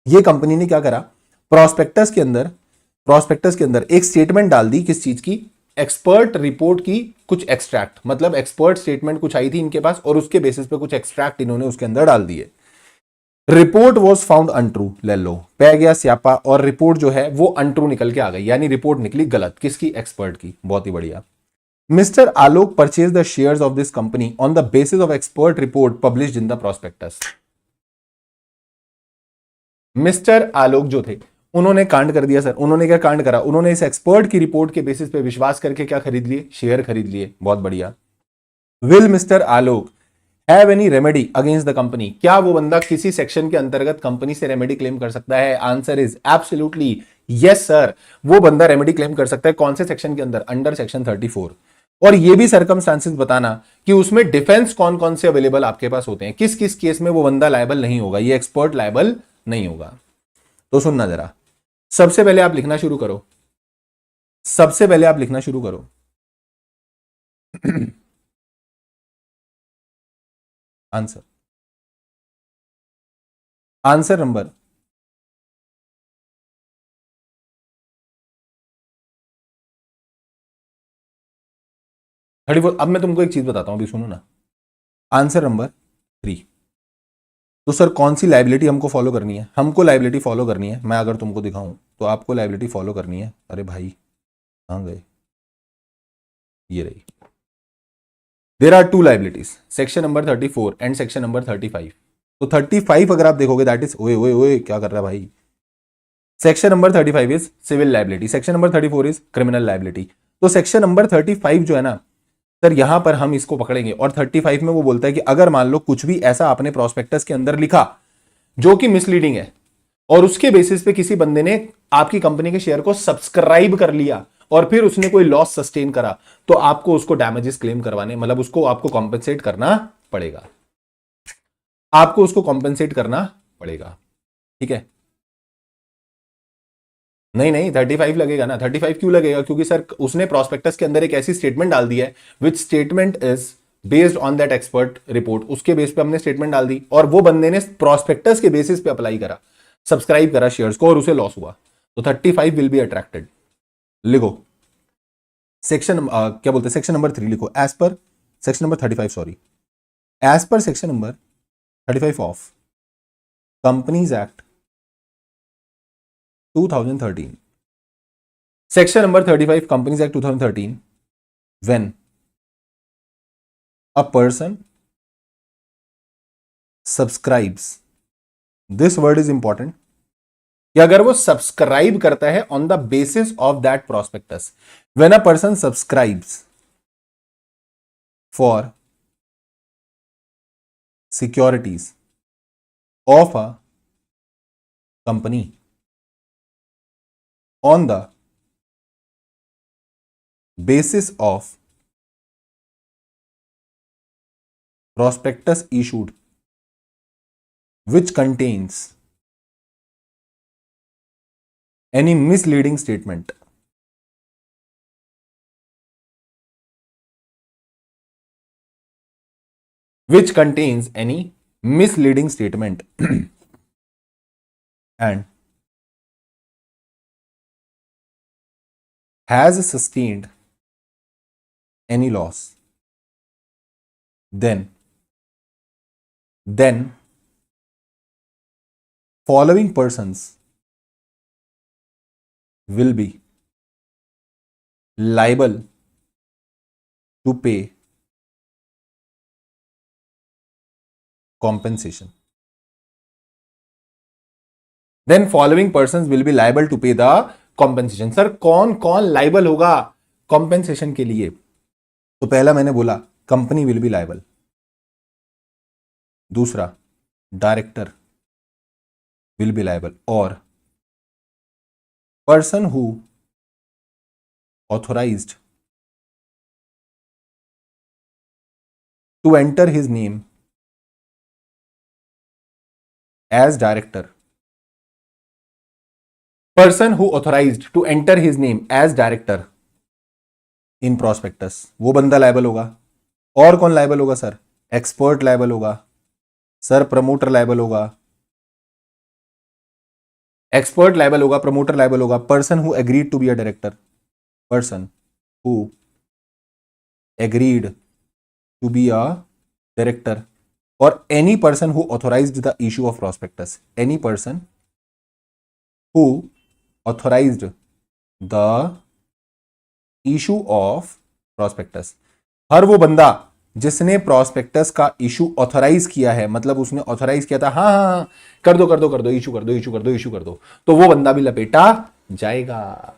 ये कंपनी ने क्या करा, प्रोस्पेक्टस के अंदर एक स्टेटमेंट डाल दी, किस चीज की, एक्सपर्ट रिपोर्ट की कुछ एक्सट्रैक्ट, मतलब एक्सपर्ट स्टेटमेंट कुछ आई थी इनके पास और उसके बेसिस पे कुछ एक्सट्रैक्ट इन्होंने उसके अंदर डाल दिए। रिपोर्ट वॉज फाउंड अनट्रू, ले लो, पै गया स्यापा, और रिपोर्ट जो है वो अनट्रू निकल के आ गई, यानी रिपोर्ट निकली गलत, किसकी, एक्सपर्ट की। बहुत ही बढ़िया। Mister Alok purchase the shares of this company on the basis of expert report published in the prospectus. Mister Alok जो थे उन्होंने कांड कर दिया सर। उन्होंने क्या कांड करा, उन्होंने इस एक्सपर्ट की रिपोर्ट के बेसिस पे विश्वास करके क्या खरीद लिए, शेयर खरीद लिए। बहुत बढ़िया। Will mister Alok have any remedy against the company, क्या वो बंदा किसी सेक्शन के अंतर्गत कंपनी से रेमेडी क्लेम कर सकता है? Answer is absolutely yes sir, वो बंदा रेमेडी क्लेम कर सकता है। कौन से सेक्शन के अंदर? Under section 34। और ये भी सर्कमस्टांसेस बताना कि उसमें डिफेंस कौन कौन से अवेलेबल आपके पास होते हैं, किस किस केस में वो बंदा लायबल नहीं होगा, ये एक्सपर्ट लायबल नहीं होगा। तो सुनना जरा, सबसे पहले आप लिखना शुरू करो, सबसे पहले आप लिखना शुरू करो। Answer, answer number 34। अब मैं तुमको एक चीज बताता हूं, अभी सुनो ना। Answer number 3। तो सर कौन सी लाइबिलिटी हमको फॉलो करनी है? हमको लाइबिलिटी फॉलो करनी है, मैं अगर तुमको दिखाऊं तो आपको लाइबिलिटी फॉलो करनी है। अरे भाई कहां गए, ये रही। There are two liabilities, section number 34 and section number 35। तो 35 अगर आप देखोगे दैट इज, ओए ओए ओए क्या कर रहा है भाई, section number 35 is civil liability, section number 34 is criminal liability. तो सेक्शन नंबर 35 जो है ना सर, यहां पर हम इसको पकड़ेंगे। और 35 में वो बोलता है कि अगर मान लो कुछ भी ऐसा आपने प्रोस्पेक्टस के अंदर लिखा जो कि मिसलीडिंग है, और उसके बेसिस पे किसी बंदे ने आपकी कंपनी के शेयर को सब्सक्राइब कर लिया और फिर उसने कोई लॉस सस्टेन करा, तो आपको उसको डैमेजेस क्लेम करवाने, मतलब उसको आपको कॉम्पेंसेट करना पड़ेगा, आपको उसको कॉम्पेंसेट करना पड़ेगा। ठीक है? नहीं नहीं 35 लगेगा ना। 35 क्यों लगेगा? क्योंकि सर उसने प्रोस्पेक्टस के अंदर एक ऐसी स्टेटमेंट डाल दी है which statement is based on that expert report, उसके बेस पे हमने स्टेटमेंट डाल दी और वो बंदे ने प्रोस्पेक्टस के बेसिस पे अप्लाई करा, सब्सक्राइब करा शेयर्स को और उसे लॉस हुआ, तो 35 विल बी अट्रैक्टेड। लिखो सेक्शन क्या बोलते हैं, सेक्शन नंबर 3 लिखो, as per section number 35, sorry, as per section number 35 of companies act 2013, section number 35 companies act 2013, when a person subscribes, this word is important, कि अगर वो सब्सक्राइब करता है on the basis of that prospectus, when a person subscribes for securities of a company on the basis of prospectus issued which contains any misleading statement, which contains any misleading statement and has sustained any loss, then following persons will be liable to pay compensation. Then following persons will be liable to pay the compensation. Sir कौन कौन liable होगा compensation के लिए? तो पहला मैंने बोला company will be liable, दूसरा डायरेक्टर विल बी लाइबल, और person who authorised to enter his name as director, person who authorised to enter his name as director in prospectus, वो बंदा लायबल होगा। और कौन लायबल होगा सर? एक्सपर्ट लायबल होगा sir, promoter liable होगा, expert liable होगा, प्रमोटर लायबल होगा, person who agreed to be a director, person who agreed to be a director, और any person who authorised the issue of prospectus, any person who authorised the issue of prospectus. हर वो बंदा जिसने prospectus का issue authorise किया है, मतलब उसने ऑथराइज किया था, हाँ हाँ हाँ कर दो कर दो कर दो, इशू कर दो इशू कर दो इशू कर दो, तो वो बंदा भी लपेटा जाएगा,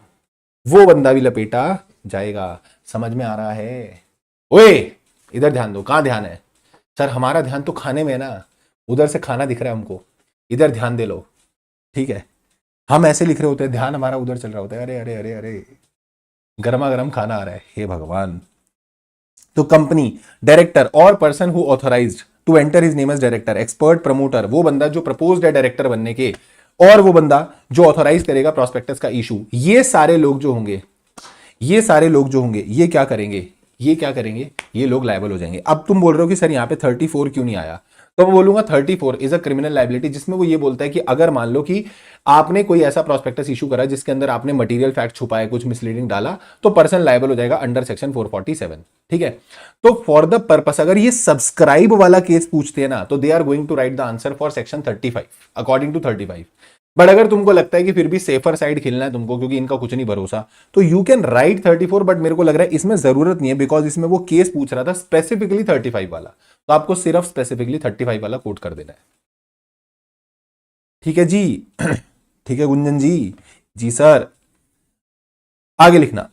वो बंदा भी लपेटा जाएगा। समझ में आ रहा है? ओए इधर ध्यान दो। कहां ध्यान है सर? हमारा ध्यान तो खाने में है ना, उधर से खाना दिख रहा है हमको, इधर ध्यान दे लो। ठीक है? हम ऐसे लिख रहे होते हैं, ध्यान हमारा उधर चल रहा होता है, अरे अरे अरे अरे गर्मा गर्म खाना आ रहा है, हे भगवान। तो कंपनी, डायरेक्टर और person who authorised to enter his name as director, expert, promoter, वो बंदा जो प्रपोज्ड है डायरेक्टर बनने के, और वो बंदा जो ऑथराइज करेगा प्रोस्पेक्टस का इशू, ये सारे लोग जो होंगे, ये सारे लोग जो होंगे ये क्या करेंगे, ये क्या करेंगे, ये लोग लायबल हो जाएंगे। अब तुम बोल रहे हो कि सर यहां पे 34 क्यों नहीं आया, तो मैं बोलूंगा 34 इज अ क्रिमिनल लाइबिलिटी, जिसमें वो ये बोलता है कि अगर मान लो कि आपने कोई ऐसा प्रोस्पेक्टस इशू करा जिसके अंदर आपने मटेरियल फैक्ट छुपाए, कुछ मिसलीडिंग डाला, तो पर्सन लायबल हो जाएगा अंडर सेक्शन 447। ठीक है, तो फॉर द पर्पस, अगर ये सब्सक्राइब वाला केस पूछते हैं ना, तो they are going to write the answer for section 35 according to 35। But अगर तुमको लगता है कि फिर भी सेफर साइड खेलना है तुमको, क्योंकि इनका कुछ नहीं भरोसा, तो यू कैन राइट 34, बट मेरे को लग रहा है इसमें जरूरत नहीं है, बिकॉज इसमें वो केस पूछ रहा था स्पेसिफिकली 35 वाला, तो आपको सिर्फ स्पेसिफिकली 35 वाला कोट कर देना है। ठीक है जी। ठीक है गुंजन जी। जी सर। आगे लिखना।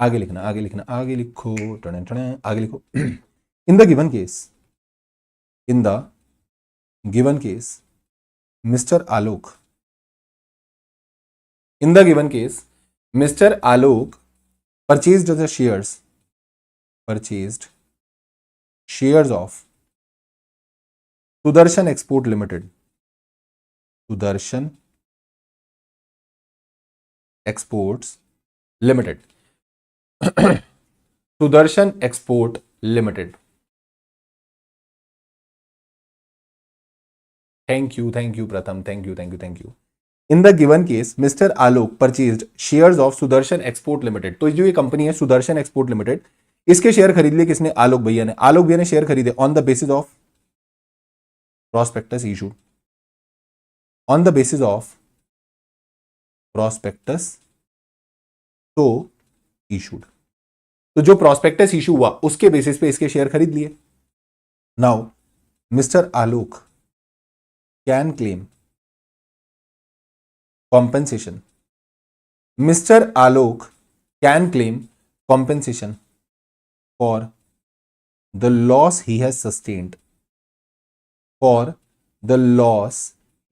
आगे लिखना, आगे लिखना, आगे लिखो, टने टने, आगे लिखो। In the given case, in the given case mister Alok, in the given case mister Alok purchased the shares, purchased shares of Sudarshan Export Limited, Sudarshan Exports Limited, Sudarshan Export Limited. Thank you, Pratham. Thank you, thank you, thank you. In the given case, Mr. Alok purchased shares of Sudarshan Export Limited. तो जो ये company है Sudarshan export limited, इसके share खरीद लिए किसने, आलोक भैया ने। आलोक भैया ने शेयर खरीदे on the basis of prospectus issue, on the basis of prospectus तो इशूड, तो जो प्रोस्पेक्टस इशू हुआ उसके बेसिस पे इसके शेयर खरीद लिए। Now mister Alok can claim compensation, mister Alok can claim compensation for the loss he has sustained, for the loss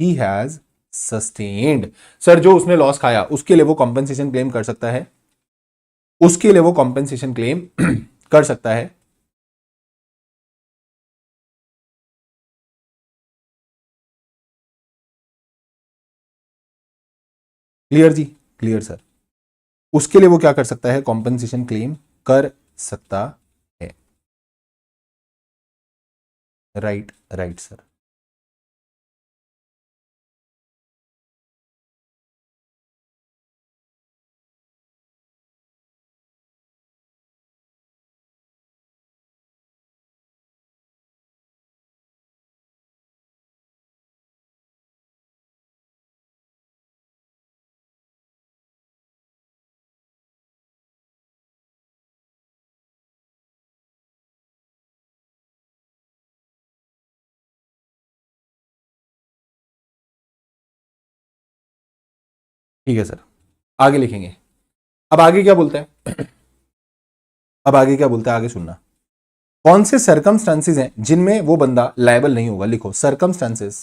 he has sustained. Sir जो उसने लॉस खाया उसके लिए वो कॉम्पेंसेशन क्लेम कर सकता है, उसके लिए वो कॉम्पेंसेशन क्लेम कर सकता है। क्लियर जी, क्लियर सर। उसके लिए वो क्या कर सकता है, कॉम्पेंसेशन क्लेम कर सकता है। Right right sir. ठीक है सर, आगे लिखेंगे। अब आगे क्या बोलता है, अब आगे क्या बोलता है, आगे सुनना। कौन से सरकमस्टांसेस हैं जिनमें वो बंदा लायबल नहीं होगा, लिखो circumstances,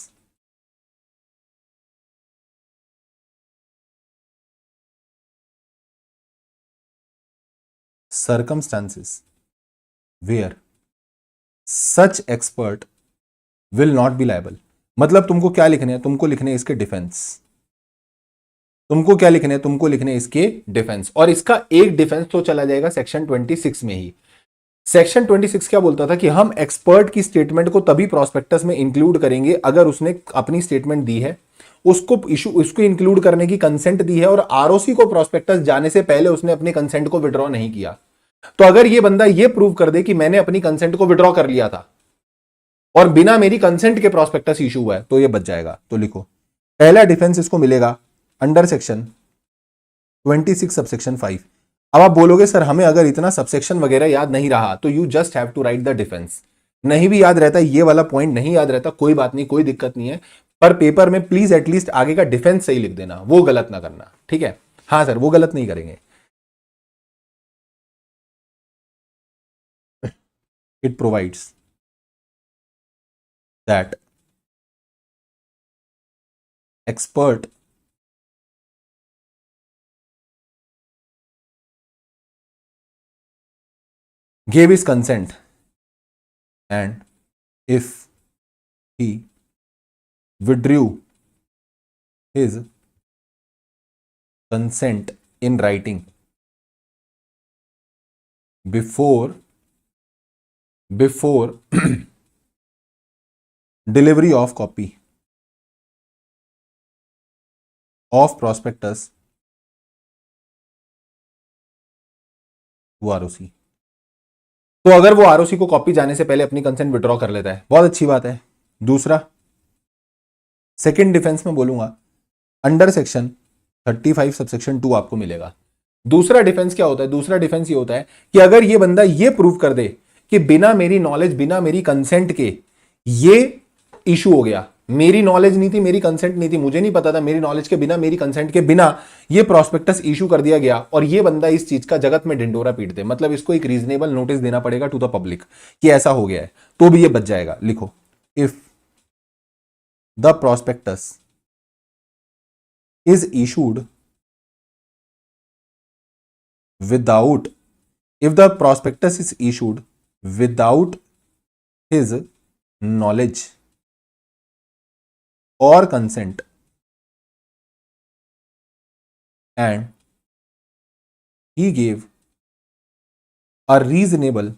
circumstances where such expert will not be liable। मतलब तुमको क्या लिखने हैं, तुमको लिखने हैं इसके डिफेंस, तुमको क्या लिखने हैं, तुमको लिखने हैं इसके डिफेंस। और इसका एक डिफेंस तो चला जाएगा सेक्शन 26 में ही। सेक्शन 26 क्या बोलता था कि हम एक्सपर्ट की स्टेटमेंट को तभी प्रोस्पेक्टस में इंक्लूड करेंगे अगर उसने अपनी स्टेटमेंट दी है, उसको इशू, उसको इंक्लूड करने की कंसेंट दी है, और आरओसी को प्रोस्पेक्टस जाने से पहले उसने अपने कंसेंट को विड्रॉ नहीं किया। तो अगर ये बंदा ये प्रूव कर दे कि मैंने अपनी कंसेंट को विड्रॉ कर लिया था और बिना मेरी कंसेंट के प्रोस्पेक्टस इशू हुआ है, तो ये बच जाएगा। तो लिखो पहला डिफेंस इसको मिलेगा अंडर सेक्शन 26 सबसेक्शन 5। अब आप बोलोगे सर हमें अगर इतना सबसेक्शन वगैरह याद नहीं रहा, तो you just have to write the defence. नहीं भी याद रहता, ये वाला पॉइंट नहीं याद रहता, कोई बात नहीं, कोई दिक्कत नहीं है, पर पेपर में प्लीज एटलीस्ट आगे का डिफेंस सही लिख देना, वो गलत ना करना, ठीक है। हाँ सर, वो गलत नहीं करेंगे। It provides that expert gave his consent, and if he withdrew his consent in writing before delivery of copy of prospectus to ROC, तो अगर वो आरओसी को कॉपी जाने से पहले अपनी कंसेंट विड्रॉ कर लेता है, बहुत अच्छी बात है। दूसरा, सेकंड डिफेंस में बोलूंगा अंडर सेक्शन 35 सबसेक्शन 2 आपको मिलेगा। दूसरा डिफेंस क्या होता है? दूसरा डिफेंस ये होता है कि अगर ये बंदा ये प्रूव कर दे कि बिना मेरी नॉलेज, बिना मेरी कंसेंट के ये इशू हो गया, मेरी नॉलेज नहीं थी, मेरी कंसेंट नहीं थी, मुझे नहीं पता था, मेरी नॉलेज के बिना, मेरी कंसेंट के बिना ये प्रोस्पेक्टस इशू कर दिया गया, और ये बंदा इस चीज का जगत में ढिंडोरा पीट दे, मतलब इसको एक रीजनेबल नोटिस देना पड़ेगा टू द पब्लिक कि ऐसा हो गया है, तो भी ये बच जाएगा। लिखो, if the prospectus is issued without if the prospectus is issued without his knowledge or consent and he gave a reasonable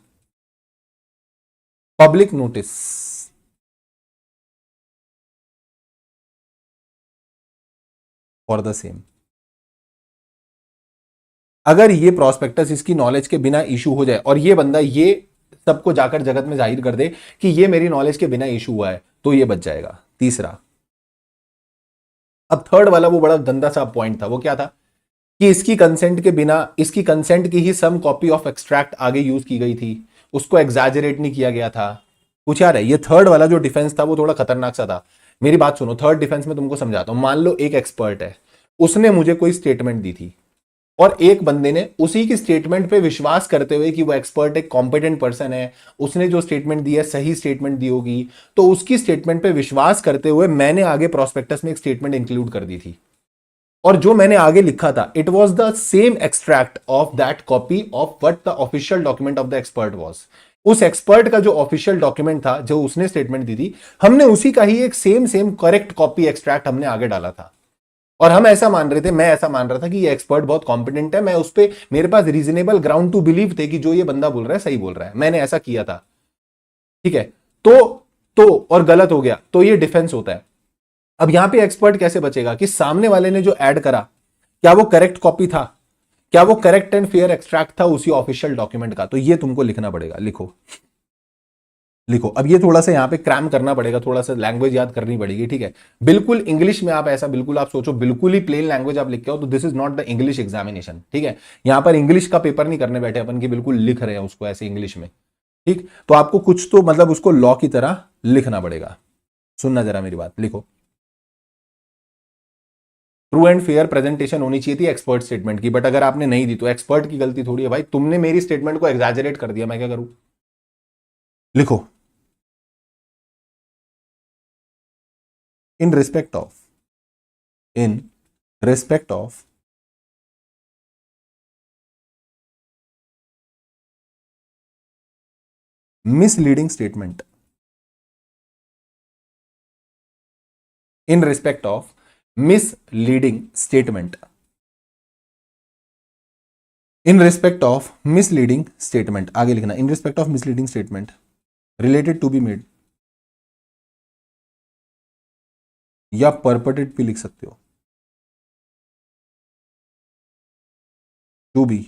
public notice for the same, अगर ये प्रोस्पेक्टस इसकी नॉलेज के बिना इशू हो जाए और ये बंदा ये सबको जाकर जगत में जाहिर कर दे कि ये मेरी नॉलेज के बिना इशू हुआ है, तो ये बच जाएगा। तीसरा, अब थर्ड वाला वो बड़ा गंदा सा पॉइंट था, वो क्या था कि इसकी कंसेंट के बिना, इसकी कंसेंट की ही सम कॉपी ऑफ एक्सट्रैक्ट आगे यूज की गई थी, उसको एग्जैजरेट नहीं किया गया था। कुछ यार है, ये थर्ड वाला जो डिफेंस था वो थोड़ा खतरनाक सा था। मेरी बात सुनो, थर्ड डिफेंस में तुमको समझाता हूं। मान लो एक एक्सपर्ट है, उसने मुझे कोई स्टेटमेंट दी थी और एक बंदे ने उसी की स्टेटमेंट पे विश्वास करते हुए कि वो एक्सपर्ट एक कॉम्पिटेंट पर्सन है, उसने जो स्टेटमेंट दी है सही स्टेटमेंट दी होगी, तो उसकी स्टेटमेंट पे विश्वास करते हुए मैंने आगे प्रोस्पेक्टस में एक स्टेटमेंट इंक्लूड कर दी थी, और जो मैंने आगे लिखा था it was the same extract of that copy of what the official document of the expert was. उस एक्सपर्ट का जो ऑफिशियल डॉक्यूमेंट था, जो उसने स्टेटमेंट दी थी, हमने उसी का ही एक same same correct copy extract हमने आगे डाला था, और हम ऐसा मान रहे थे, मैं ऐसा मान रहा था कि ये एक्सपर्ट बहुत कॉम्पिटेंट है, मैं उस पर, मेरे पास रीजनेबल ग्राउंड टू बिलीव थे कि जो ये बंदा बोल रहा है सही बोल रहा है, मैंने ऐसा किया था। ठीक है, तो और गलत हो गया, तो ये डिफेंस होता है। अब यहां पे एक्सपर्ट कैसे बचेगा कि सामने वाले ने जो ऐड करा, क्या वो करेक्ट कॉपी था, क्या वो करेक्ट एंड फेयर एक्सट्रैक्ट था उसी ऑफिशियल डॉक्यूमेंट का, तो ये तुमको लिखना पड़ेगा। लिखो लिखो, अब ये थोड़ा सा यहां पे क्रैम करना पड़ेगा, थोड़ा सा लैंग्वेज याद करनी पड़ेगी। ठीक है, बिल्कुल इंग्लिश में आप ऐसा, बिल्कुल आप सोचो बिल्कुल ही प्लेन लैंग्वेज आप लिख के हो, तो this is not the English examination. ठीक है, यहां पर इंग्लिश का पेपर नहीं करने बैठे अपन की, बिल्कुल लिख रहे हैं उसको ऐसे इंग्लिश में। ठीक, तो आपको कुछ तो मतलब उसको लॉ की तरह लिखना पड़ेगा। सुनना जरा मेरी बात, लिखो, ट्रू एंड फेयर प्रेजेंटेशन होनी चाहिए थी एक्सपर्ट स्टेटमेंट की, बट अगर आपने नहीं दी तो एक्सपर्ट की गलती थोड़ी है भाई, तुमने मेरी स्टेटमेंट को एग्जैजरेट कर दिया, मैं क्या करूं। लिखो, in respect of, in respect of misleading statement, in respect of misleading statement, in respect of misleading statement, आगे लिखना, in respect of misleading statement related to be made, या परपटेड भी लिख सकते हो, to be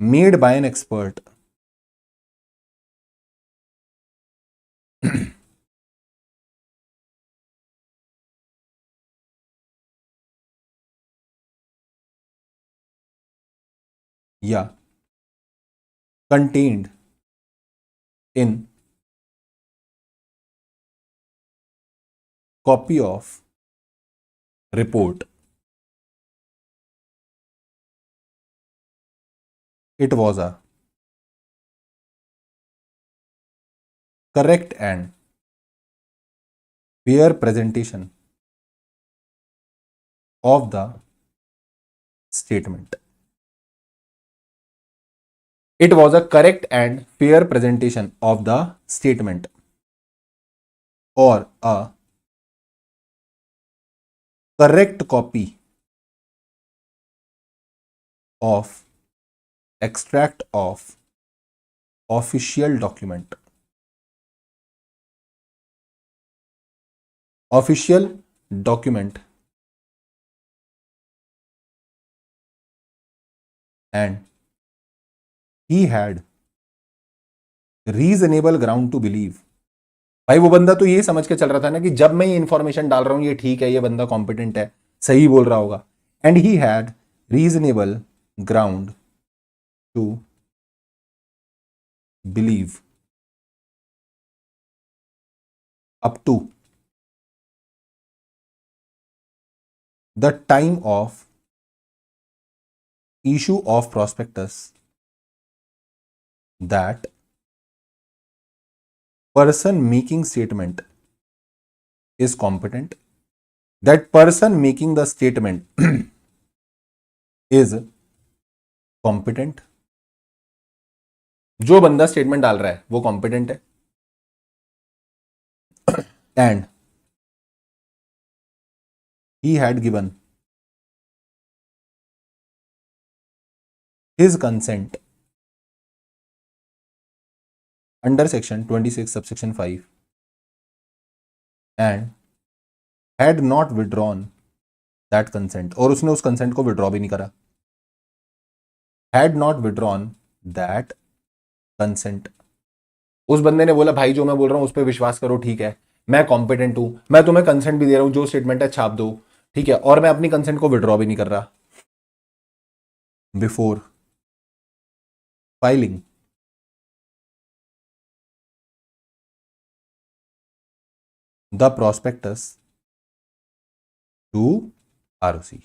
made by an expert या contained in copy of report, it was a correct and fair presentation of the statement. It was a correct and fair presentation of the statement or a correct copy of extract of official document. Official document and he had reasonable ground to believe. भाई वो बंदा तो ये समझ के चल रहा था ना कि जब मैं ये इंफॉर्मेशन डाल रहा हूं ये ठीक है, ये बंदा कॉम्पिटेंट है, सही बोल रहा होगा. And he had reasonable ground to believe up to the time of issue of prospectus that person making statement is competent. That person making the statement is competent. जो बंदा स्टेटमेंट डाल रहा है वो कॉम्पिटेंट है. And he had given his consent under section 26 subsection 5 and had not withdrawn that consent. और उसने उस कंसेंट को विड्रॉ भी नहीं करा. had not withdrawn that consent. उस बंदे ने बोला भाई जो मैं बोल रहा हूं उस पर विश्वास करो, ठीक है, मैं कॉम्पिटेंट हूं, मैं तुम्हें कंसेंट भी दे रहा हूं, जो स्टेटमेंट है छाप दो, ठीक है, और मैं अपनी कंसेंट को विड्रॉ भी नहीं कर रहा. Before filing the prospectus to ROC.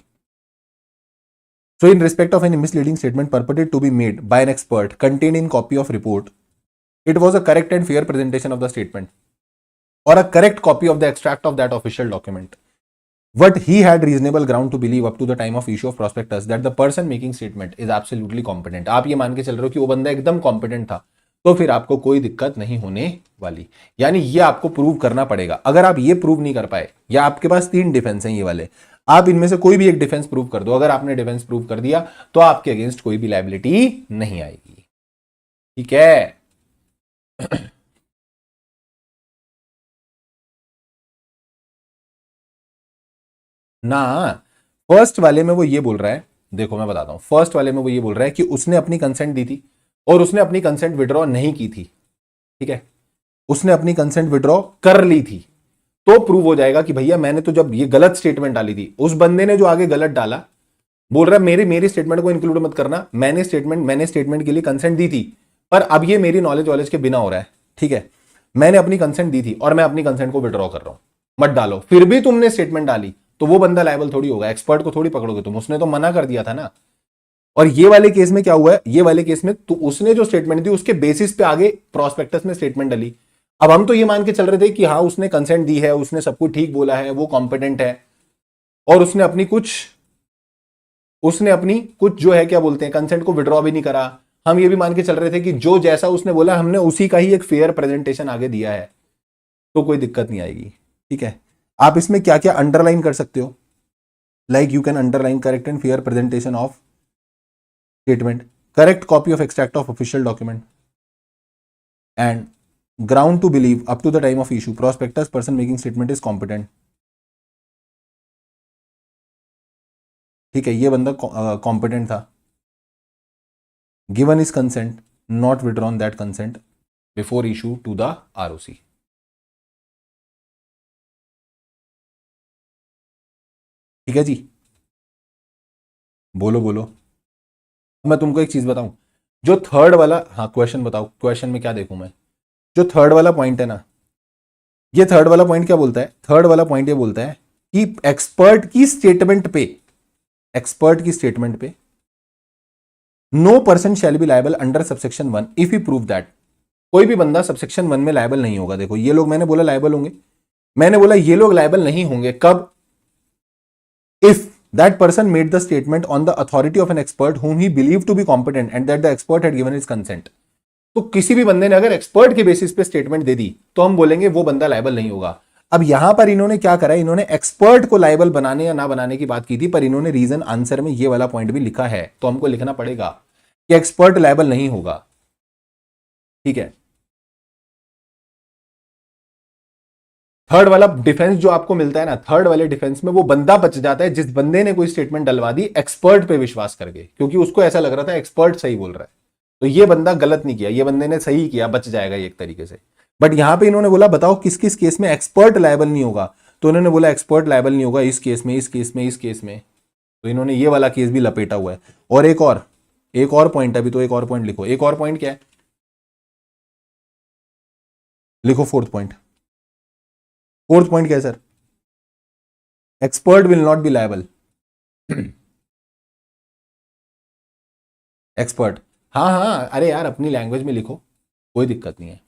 So in respect of any misleading statement purported to be made by an expert contained in copy of report, it was a correct and fair presentation of the statement or a correct copy of the extract of that official document. But he had reasonable ground to believe up to the time of issue of prospectus that the person making statement is absolutely competent. आप ये मान के चल रहे हो कि वो बंदा एकदम competent था, तो फिर आपको कोई दिक्कत नहीं होने वाली. यानी ये आपको प्रूव करना पड़ेगा. अगर आप ये प्रूव नहीं कर पाए, या आपके पास 3 डिफेंस हैं ये वाले, आप इनमें से कोई भी एक डिफेंस प्रूव कर दो. अगर आपने डिफेंस प्रूव कर दिया तो आपके अगेंस्ट कोई भी लायबिलिटी नहीं आएगी. ठीक है. ना फर्स्ट वाले में वो ये बोल रहा है, देखो मैं बताता हूं, फर्स्ट वाले में वो ये बोल रहा है कि उसने अपनी कंसेंट दी थी और उसने अपनी कंसेंट विड्रॉ नहीं की थी. ठीक है, उसने अपनी कंसेंट विड्रॉ कर ली थी, तो प्रूव हो जाएगा कि भैया मैंने तो जब ये गलत स्टेटमेंट डाली थी, उस बंदे ने जो आगे गलत डाला बोल रहा है मेरी स्टेटमेंट को इंक्लूड मत करना, मैंने स्टेटमेंट के लिए कंसेंट दी थी, पर अब ये मेरी नॉलेज के बिना हो रहा है. ठीक है, मैंने अपनी कंसेंट दी थी और मैं अपनी कंसेंट को विड्रॉ कर रहा हूं, मत डालो. फिर भी तुमने स्टेटमेंट डाली तो वो बंदा लायबल थोड़ी होगा, एक्सपर्ट को थोड़ी पकड़ोगे तुम, उसने तो मना कर दिया था ना. और ये वाले केस में क्या हुआ है, ये वाले केस में तो उसने जो स्टेटमेंट दी उसके बेसिस पे आगे प्रोस्पेक्टस में स्टेटमेंट डाली. अब हम तो ये मान के चल रहे थे कि हाँ उसने कंसेंट दी है, उसने सब कुछ ठीक बोला है, वो कॉम्पिटेंट है, और उसने अपनी कुछ जो है क्या बोलते हैं कंसेंट को विड्रॉ भी नहीं करा. हम ये भी मान के चल रहे थे कि जो जैसा उसने बोला हमने उसी का ही एक फेयर प्रेजेंटेशन आगे दिया है, तो कोई दिक्कत नहीं आएगी. ठीक है, आप इसमें क्या क्या अंडरलाइन कर सकते हो, like you can underline correct and fair presentation of statement, correct copy of extract of official document, and ground to believe up to the time of issue prospectus person making statement is competent. ठीक है, ये बंदा competent था. given his consent, not withdrawn that consent before issue to the ROC. ठीक है जी, बोलो. मैं तुमको एक चीज बताऊं, जो थर्ड वाला, हाँ क्वेश्चन बताओ, क्वेश्चन में क्या देखूं मैं. जो थर्ड वाला पॉइंट है ना, ये थर्ड वाला पॉइंट क्या बोलता है, थर्ड वाला पॉइंट ये बोलता है कि एक्सपर्ट की स्टेटमेंट पे no person shall be liable under subsection 1 if you prove that. कोई भी बंदा सबसेक्शन 1 में लायबल नहीं होगा. देखो ये लोग मैंने बोला लायबल होंगे, मैंने बोला ये लोग लायबल नहीं होंगे कब, if that person made the statement on the authority of an expert whom he believed to be competent and that the expert had given his consent. तो किसी भी बंदे ने अगर एक्सपर्ट के बेसिस पे स्टेटमेंट दे दी तो हम बोलेंगे वो बंदा लायबल नहीं होगा। अब यहां पर इन्होंने क्या करा, इन्होंने एक्सपर्ट को लायबल बनाने या ना बनाने की बात की थी, पर इन्होंने रीजन आंसर में ये वाला पॉइंट भी लिखा है, तो हमको लिखना पड़ेगा कि एक्सपर्ट लायबल नहीं होगा। ठीक है, थर्ड वाला डिफेंस जो आपको मिलता है ना, थर्ड वाले डिफेंस में वो बंदा बच जाता है जिस बंदे ने कोई स्टेटमेंट डलवा दी एक्सपर्ट पे विश्वास करके, क्योंकि उसको ऐसा लग रहा था एक्सपर्ट सही बोल रहा है, तो ये बंदा गलत नहीं किया, ये बंदे ने सही किया, बच जाएगा ये एक तरीके से। बट यहां पे इन्होंने बोला बताओ किस किस केस में एक्सपर्ट लायबल नहीं होगा, तो इन्होंने बोला एक्सपर्ट लायबल नहीं होगा इस केस में, इस केस में, इस केस में, तो इन्होंने ये वाला केस भी लपेटा हुआ है। और एक और पॉइंट, अभी तो एक और पॉइंट लिखो। एक और पॉइंट क्या है, लिखो फोर्थ पॉइंट। फोर्थ पॉइंट क्या है sir, expert will not be liable. Expert, हाँ हाँ, अरे यार अपनी लैंग्वेज में लिखो, कोई दिक्कत नहीं है।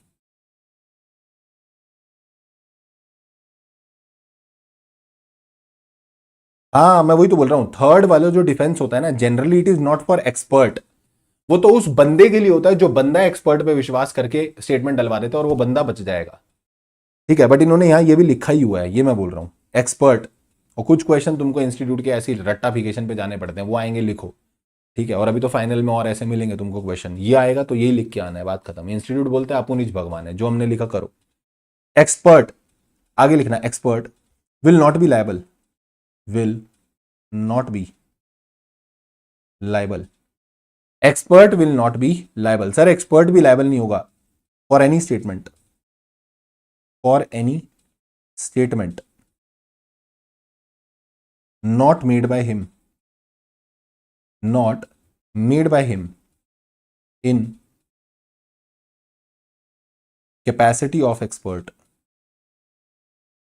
हाँ मैं वही तो बोल रहा हूं, थर्ड वाला जो डिफेंस होता है ना, generally it is not for expert, वो तो उस बंदे के लिए होता है जो बंदा एक्सपर्ट पे विश्वास करके स्टेटमेंट डलवा देता है और वो बंदा बच जाएगा। ठीक है, बट इन्होंने यहां ये भी लिखा ही हुआ है, ये मैं बोल रहा हूं एक्सपर्ट। और कुछ क्वेश्चन तुमको इंस्टीट्यूट के ऐसी रट्टाफिकेशन पे जाने पड़ते हैं, वो आएंगे लिखो। ठीक है, और अभी तो फाइनल में और ऐसे मिलेंगे तुमको क्वेश्चन, ये आएगा तो यही लिख के आना है, बात खत्म। इंस्टीट्यूट बोलते हैं अपुनिज भगवान है, जो हमने लिखा करो। एक्सपर्ट, आगे लिखना, expert will not be liable, will not be liable, expert will not be liable. Sir expert भी लायबल नहीं होगा for any statement, for any statement not made by him, not made by him in capacity of expert,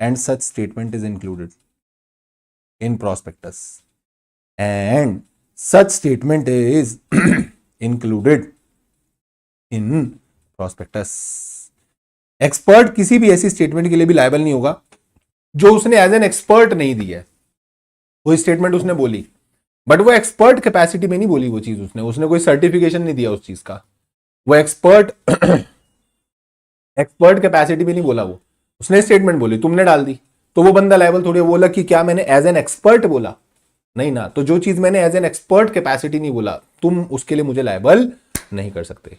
and such statement is included in prospectus, and such statement is included in prospectus। Expert किसी भी ऐसी statement के लिए भी liable नहीं होगा जो उसने एज एन एक्सपर्ट नहीं दी है। वो स्टेटमेंट उसने बोली, बट वो एक्सपर्ट कैपेसिटी में नहीं बोली वो चीज, उसने कोई सर्टिफिकेशन नहीं दिया उस चीज का, वो एक्सपर्ट कैपेसिटी में नहीं बोला, वो उसने स्टेटमेंट बोली, तुमने डाल दी, तो वो बंदा लायबल थोड़ी बोला कि क्या मैंने एज एन एक्सपर्ट बोला, नहीं ना। तो जो चीज मैंने एज एन एक्सपर्ट कैपेसिटी नहीं बोला, तुम उसके लिए मुझे लायबल नहीं कर सकते,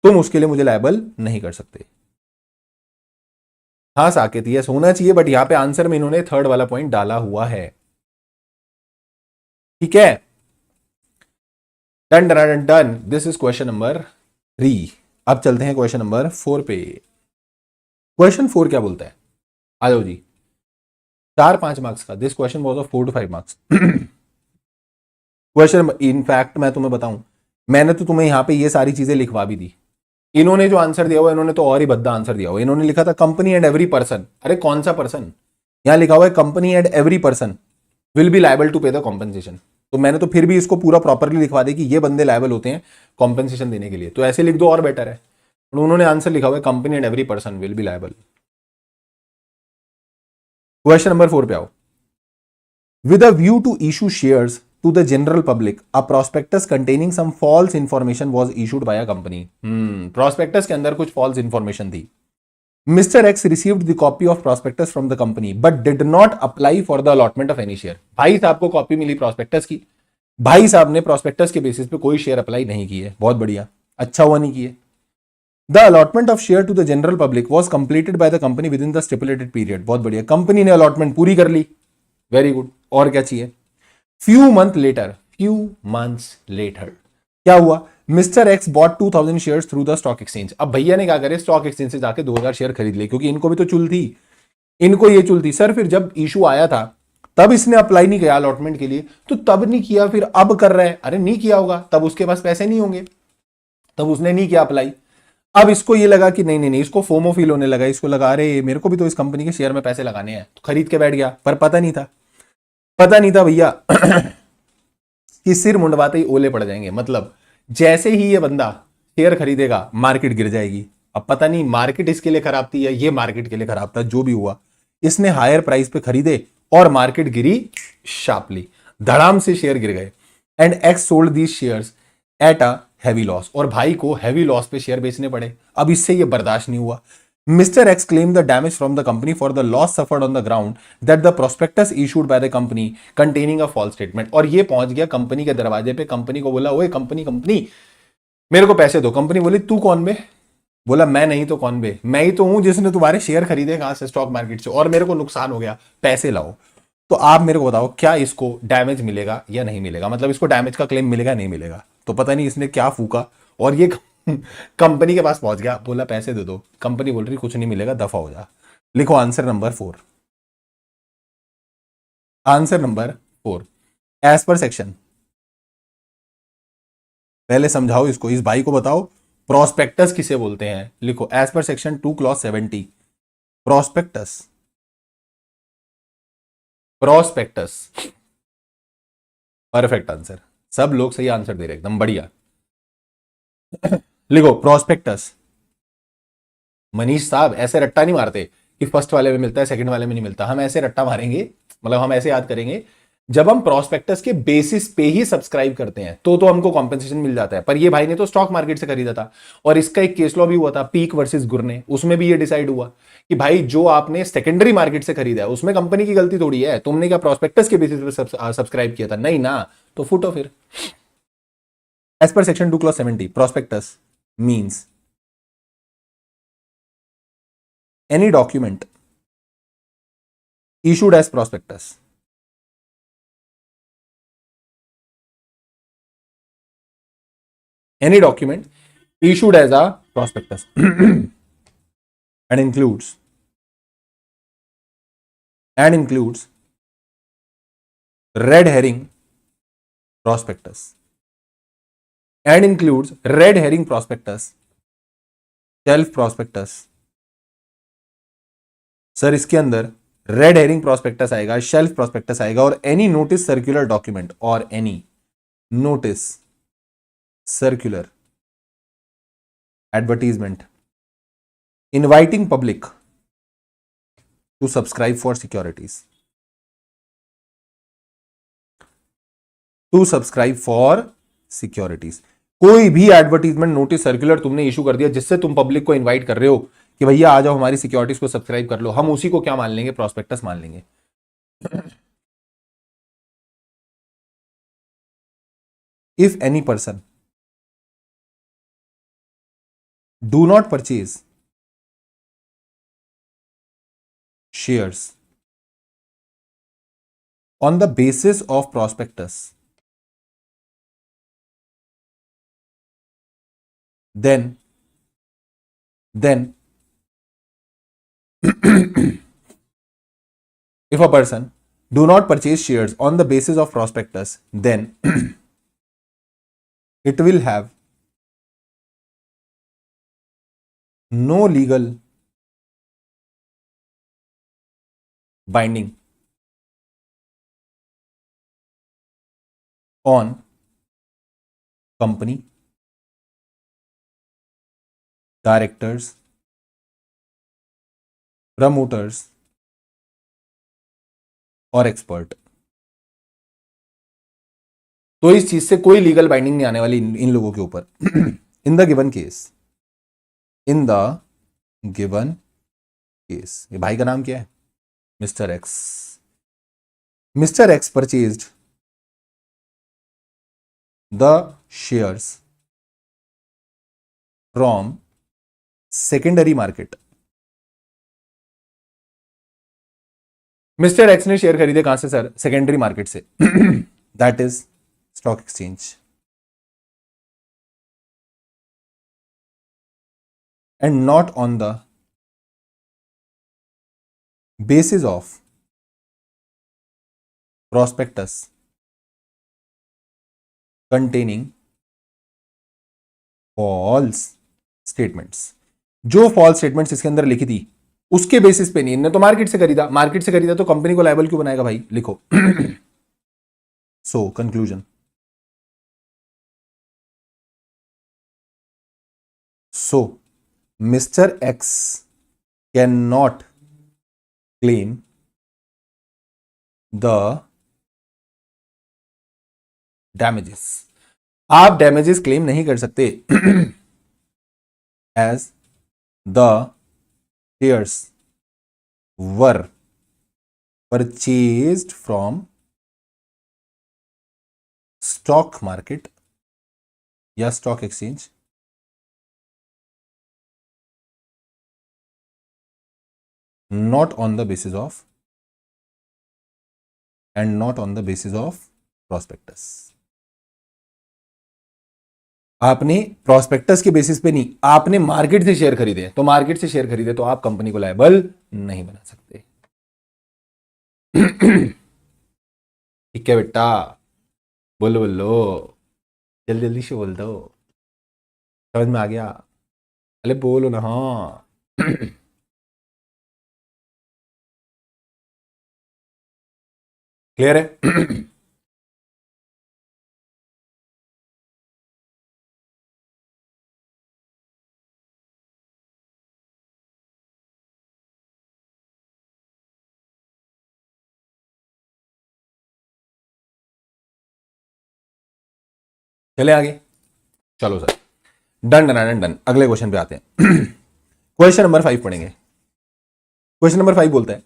तुम उसके लिए मुझे लायबल नहीं कर सकते। हाँ साकेत, यस होना चाहिए, बट यहां पे आंसर में इन्होंने थर्ड वाला पॉइंट डाला हुआ है। ठीक है, done done done, this is question number 3। अब चलते हैं क्वेश्चन नंबर 4 पे। क्वेश्चन 4 क्या बोलता है, आ जाओ जी। 4-5 मार्क्स का, this question was of 4 to 5 marks. Question, in fact मैं तुम्हें बताऊं, मैंने तो तुम्हें यहां पे ये सारी चीजें लिखवा भी दी, इन्होंने जो आंसर दिया हुआ, इन्होंने तो और ही भद्दा आंसर दिया हुआ। इन्होंने लिखा था कंपनी एंड एवरी पर्सन, अरे कौन सा पर्सन, यहां लिखा हुआ है company and every person will be liable to pay the compensation. तो मैंने तो फिर भी इसको पूरा प्रॉपरली लिखवा दिया कि ये बंदे लायबल होते हैं कॉम्पेंसेशन देने के लिए, तो ऐसे लिख दो और बेटर है। उन्होंने आंसर लिखा हुआ है company and every person will be liable. Question number 4 पे आओ। With a view to issue shares to the general public, a prospectus containing some false information was issued by a company। prospectus के अंदर कुछ false information थी। Mr. X received the copy of prospectus from the company but did not apply for the allotment of any share। भाई साहब को copy मिली prospectus की, भाई साहब ने prospectus के बेसिस पे कोई शेयर अप्लाई नहीं किए, बहुत बढ़िया, अच्छा हुआ नहीं किए। The allotment of share to the general public was completed by the company within the stipulated period। बहुत बढ़िया, कंपनी ने अलॉटमेंट पूरी कर ली, वेरी गुड, और क्या चाहिए। few months later क्या हुआ, mister X bought 2000 shares through the stock exchange. अब भैया ने क्या करे, स्टॉक एक्सचेंज से जाके 2000 शेयर खरीद ले, क्योंकि इनको भी तो चुल थी, इनको ये चुल थी। सर फिर जब इशू आया था तब इसने अप्लाई नहीं किया अलॉटमेंट के लिए, तो तब नहीं किया, फिर अब कर रहा है। अरे नहीं किया होगा, तब उसके पास पैसे नहीं होंगे, तब उसने नहीं किया अप्लाई। अब इसको ये लगा कि नहीं नहीं नहीं, इसको फोमो फील होने लगा, इसको लगा अरे मेरे को भी तो इस कंपनी के शेयर में पैसे लगाने हैं, तो खरीद के बैठ गया। पर पता नहीं था भैया कि सिर मुंडवाते ही ओले पड़ जाएंगे। मतलब जैसे ही ये बंदा शेयर खरीदेगा मार्केट गिर जाएगी, अब पता नहीं मार्केट इसके लिए खराब थी या ये मार्केट के लिए खराब था, जो भी हुआ इसने हायर प्राइस पे खरीदे और मार्केट गिरी शार्पली, धड़ाम से शेयर गिर गए। And x sold these shares at a heavy loss, और भाई को हैवी लॉस पे शेयर बेचने पड़े। अब इससे ये बर्दाश्त नहीं हुआ। Mister X claim the damage from the company for the loss suffered on the ground that the prospectus issued by the company containing a false statement. और ये पहुंच गया कंपनी के दरवाजे पे, कंपनी को बोला ओए कंपनी कंपनी मेरे को पैसे दो। कंपनी बोली तू कौन बे? बोला मैं नहीं तो कौन बे, मैं ही तो हूं जिसने तुम्हारे शेयर खरीदे कहां से, स्टॉक मार्केट से, और मेरे को नुकसान हो गया, पैसे लाओ। तो आप मेरे को बताओ क्या इसको डैमेज मिलेगा या नहीं मिलेगा, मतलब इसको डैमेज का क्लेम मिलेगा नहीं मिलेगा? तो पता नहीं इसने क्या फूका और ये कंपनी के पास पहुंच गया, बोला पैसे दे दो। कंपनी बोल रही कुछ नहीं मिलेगा, दफा हो जा। लिखो answer number 4। Answer number 4, as per section, पहले समझाओ इसको, इस भाई को बताओ प्रोस्पेक्टस किसे बोलते हैं। लिखो as per section 2 clause 70, prospectus, prospectus. Perfect answer, सब लोग सही आंसर दे रहे, एकदम बढ़िया। लिखो प्रोस्पेक्टस। मनीष साहब ऐसे रट्टा नहीं मारते कि फर्स्ट वाले में मिलता है सेकंड वाले में नहीं मिलता, हम ऐसे रट्टा मारेंगे, मतलब हम ऐसे याद करेंगे, जब हम प्रोस्पेक्टस के बेसिस पे ही सब्सक्राइब करते हैं तो हमको कॉम्पेंसेशन मिल जाता है। पर ये भाई ने तो स्टॉक मार्केट से खरीदा था, और इसका एक केस लॉ भी हुआ था पीक वर्सेस गुरने, उसमें भी ये डिसाइड हुआ कि भाई जो आपने सेकेंडरी मार्केट से खरीदा है उसमें कंपनी की गलती थोड़ी है, तुमने क्या प्रोस्पेक्टस के बेसिस पे सब्सक्राइब किया था? नहीं ना, तो फुटो फिर। As per section 2 clause 70, prospectus means any document issued as prospectus, any document issued as a prospectus and includes red herring prospectus, and includes red herring prospectus, shelf prospectus। Sir इसके अंदर red herring prospectus आएगा, shelf prospectus आएगा, और any notice circular document, और any notice circular advertisement inviting public to subscribe for securities, to subscribe for securities. कोई भी advertisement notice circular तुमने issue कर दिया जिससे तुम पब्लिक को इनवाइट कर रहे हो कि भैया आ जाओ हमारी सिक्योरिटीज को सब्सक्राइब कर लो, हम उसी को क्या मान लेंगे? प्रोस्पेक्टस मान लेंगे। If any person do not purchase shares on the basis of prospectus, then if a person do not purchase shares on the basis of prospectus, then it will have no legal binding on company, directors, promoters और expert. तो इस चीज से कोई legal binding नहीं आने वाली इन लोगों के ऊपर। इन the given case, in the given case, ये भाई का नाम क्या है? Mister x. Mister x purchased the shares from secondary market. Mister x ने शेयर खरीदे कहां से सर? सेकेंडरी मार्केट से, that is stock exchange, and not on the basis of prospectus containing false statements। जो फॉल्स स्टेटमेंट्स इसके अंदर लिखी थी उसके बेसिस पे नहीं, इनने तो मार्केट से खरीदा, मार्केट से खरीदा तो कंपनी को लायबल क्यों बनाएगा भाई? लिखो so conclusion, so mister X can not claim the damages, आप डैमेजेस क्लेम नहीं कर सकते as the shares were purchased from stock market या stock exchange not on the basis of and not on the basis of prospectus। आपने prospectus के basis पे नहीं, आपने मार्केट से शेयर खरीदे, तो मार्केट से शेयर खरीदे तो आप कंपनी को लायबल नहीं बना सकते। ठीक है बेटा, बोलो बोलो, जल्दी जल्दी से बोल दो, समझ में आ गया? अरे बोलो ना, हाँ। क्लियर है? चले आगे, चलो sir, done done done done. अगले क्वेश्चन पे आते हैं। क्वेश्चन नंबर 5 पढ़ेंगे। क्वेश्चन नंबर 5 बोलता है,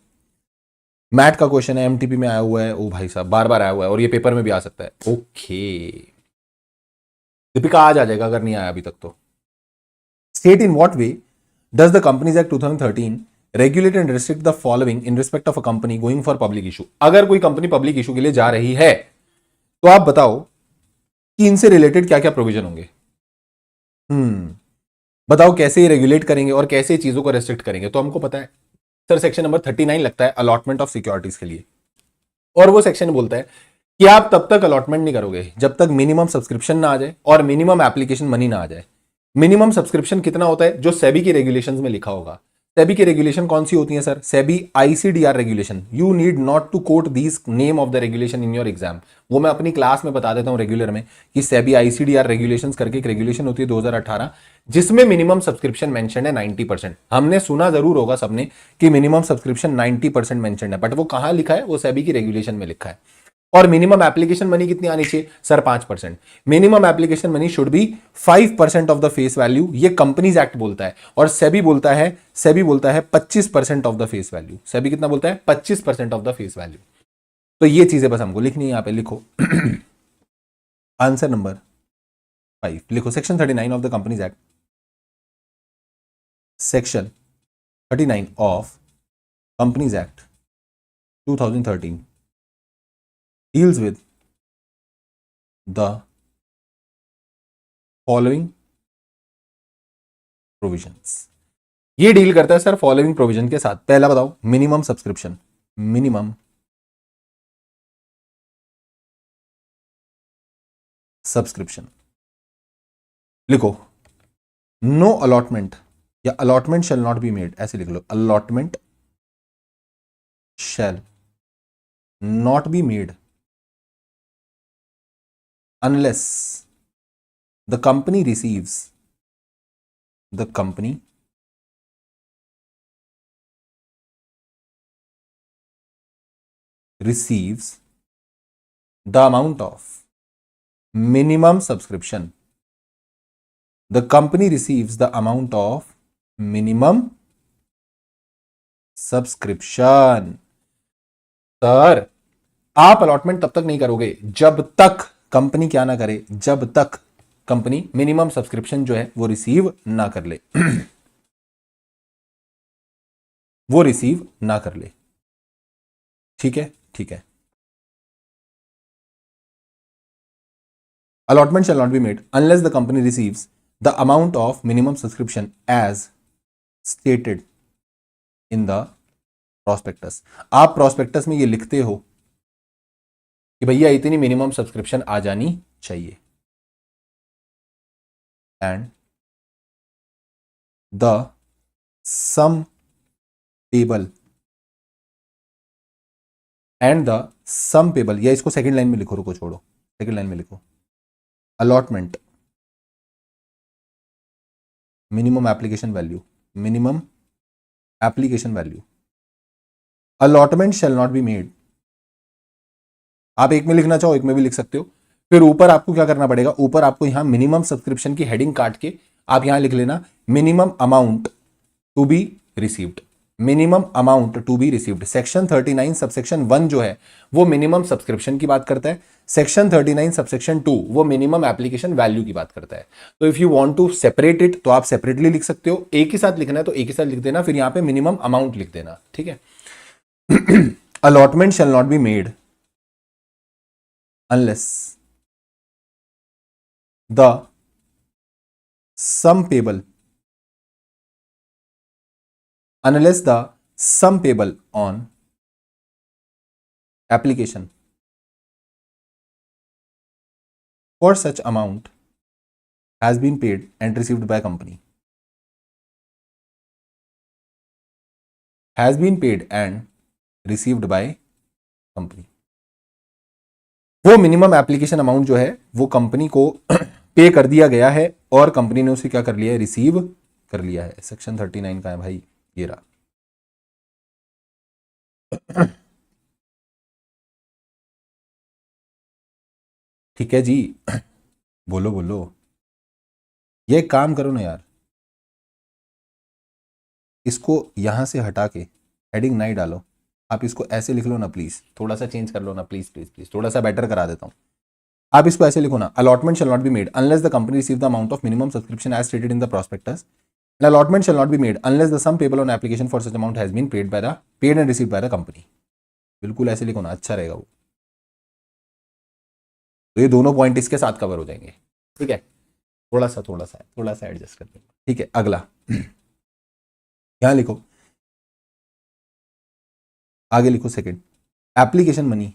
मैट का क्वेश्चन है, एमटीपी में आया हुआ है, ओ भाई साहब बार बार आया हुआ है और ये पेपर में भी आ सकता है। ओके, दीपिका आज आ जाएगा अगर नहीं आया अभी तक तो। State in what way does the companies act 2013 regulate and restrict the following in respect of a company going for public issue. अगर कोई कंपनी पब्लिक इशू के लिए जा रही है तो आप बताओ कि इनसे रिलेटेड क्या क्या प्रोविजन होंगे। बताओ कैसे ये रेगुलेट करेंगे और कैसे चीजों को रेस्ट्रिक्ट करेंगे। तो हमको पता है सर, सेक्शन नंबर 39 लगता है अलॉटमेंट ऑफ सिक्योरिटीज के लिए, और वो सेक्शन बोलता है कि आप तब तक अलॉटमेंट नहीं करोगे जब तक मिनिमम सब्सक्रिप्शन ना आ जाए और मिनिमम एप्लीकेशन मनी ना आ जाए। मिनिमम सब्सक्रिप्शन कितना होता है, जो सेबी की रेगुलेशंस में लिखा होगा। सेबी की रेगुलेशन कौन सी होती है sir? SEBI ICDR regulation. You need not to quote these name of the regulation in your exam, वो मैं अपनी क्लास में बता देता हूं रेगुलर में कि सेबी आईसीडीआर रेगुलेशंस करके एक रेगुलेशन होती है 2018, जिसमें मिनिमम सब्सक्रिप्शन मेंशन है 90%। हमने सुना जरूर होगा सबने कि मिनिमम सब्सक्रिप्शन 90% मेंशन है, बट वो कहां लिखा है? वो सेबी की रेगुलेशन में लिखा है। और मिनिमम एप्लीकेशन मनी कितनी आनी चाहिए sir? 5%। Minimum application money should be 5% of the face value, ये कंपनीज एक्ट बोलता है। और सेबी बोलता है 25% of the face value. SEBI कितना बोलता है? 25% ऑफ द फेस वैल्यू। तो ये चीजें बस हमको लिखनी है, यहां पे लिखो। आंसर नंबर 5 लिखो, section 39 of the companies act, section 39 of companies act 2013 deals with the following provisions। ये डील करता है सर फॉलोइंग प्रोविजन के साथ। पहला बताओ, मिनिमम सब्सक्रिप्शन। मिनिमम सब्सक्रिप्शन लिखो, नो अलॉटमेंट या allotment shall not be made, ऐसे लिख लो, allotment shall not be made unless the company receives the company receives the amount of minimum subscription, the company receives the amount of minimum subscription। Sir आप allotment तब तक नहीं करोगे जब तक कंपनी क्या ना करे, जब तक कंपनी मिनिमम सब्सक्रिप्शन जो है वो रिसीव ना कर ले। वो रिसीव ना कर ले, ठीक है? ठीक है। Allotment shall not be made unless the company receives the amount of minimum subscription as stated in the prospectus। आप prospectus में ये लिखते हो कि भैया इतनी मिनिमम सब्सक्रिप्शन आ जानी चाहिए, एंड द सम पेबल या इसको सेकंड लाइन में लिखो, रुको छोड़ो, सेकंड लाइन में लिखो, allotment minimum application value, minimum application value, allotment shall not be made. आप एक में लिखना चाहो एक में भी लिख सकते हो। फिर ऊपर आपको क्या करना पड़ेगा, ऊपर आपको यहां मिनिमम सब्सक्रिप्शन की हेडिंग काट के आप यहां लिख लेना minimum amount to be received, minimum amount to be received. Section 39 subsection 1 जो है वो मिनिमम सब्सक्रिप्शन की बात करता है, सेक्शन 39 सबसेक्शन 2 वो मिनिमम एप्लीकेशन वैल्यू की बात करता है। तो if you want to separate it तो आप सेपरेटली लिख सकते हो, एक ही साथ लिखना है तो एक ही साथ लिख देना, फिर यहां पे मिनिमम अमाउंट लिख देना, ठीक है। Allotment shall not be made unless the sum payable unless the sum payable on application for such amount has been paid and received by company, has been paid and received by company। वो minimum application amount जो है वो company को पे कर दिया गया है और कंपनी ने उसे क्या कर लिया है, रिसीव कर लिया है। सेक्शन 39 का है भाई ये रहा। ठीक है जी। बोलो बोलो, ये काम करो ना यार, इसको यहां से हटा के हेडिंग नहीं डालो, आप इसको ऐसे लिख लो ना प्लीज, थोड़ा सा चेंज कर लो ना प्लीज प्लीज प्लीज, थोड़ा सा बेटर करा देता हूं। आप इसको ऐसे लिखो ना, allotment shall not be made unless the company receive the amount of minimum subscription as stated in the prospectus, an allotment shall not be made unless the sum payable on application for such amount has been paid and received by the company. बिल्कुल ऐसे लिखो ना, अच्छा रहेगा वो। तो ये दोनों पॉइंट इसके साथ कवर हो जाएंगे, ठीक है। थोड़ा सा एडजस्ट कर देंगे, ठीक है। अगला यहां लिखो, आगे लिखो second, application money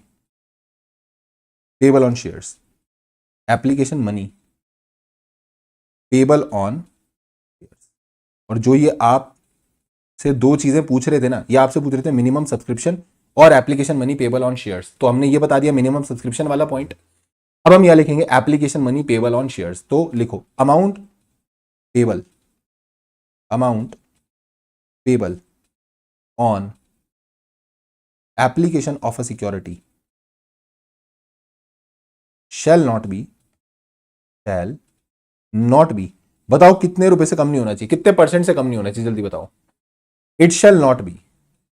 payable on shares, application money payable on shares. और जो ये आप से दो चीजें पूछ रहे थे ना, ये आपसे पूछ रहे थे मिनिमम सब्सक्रिप्शन और application money payable on shares, तो हमने ये बता दिया मिनिमम सब्सक्रिप्शन वाला पॉइंट। अब हम यहां लिखेंगे application money payable on shares, तो लिखो amount payable, amount payable on application of a security shell not B, shell not B, बताओ कितने रुपए से कम नहीं होना चाहिए, कितने परसेंट से कम नहीं होना चाहिए, जल्दी बताओ। इट शैल नॉट बी,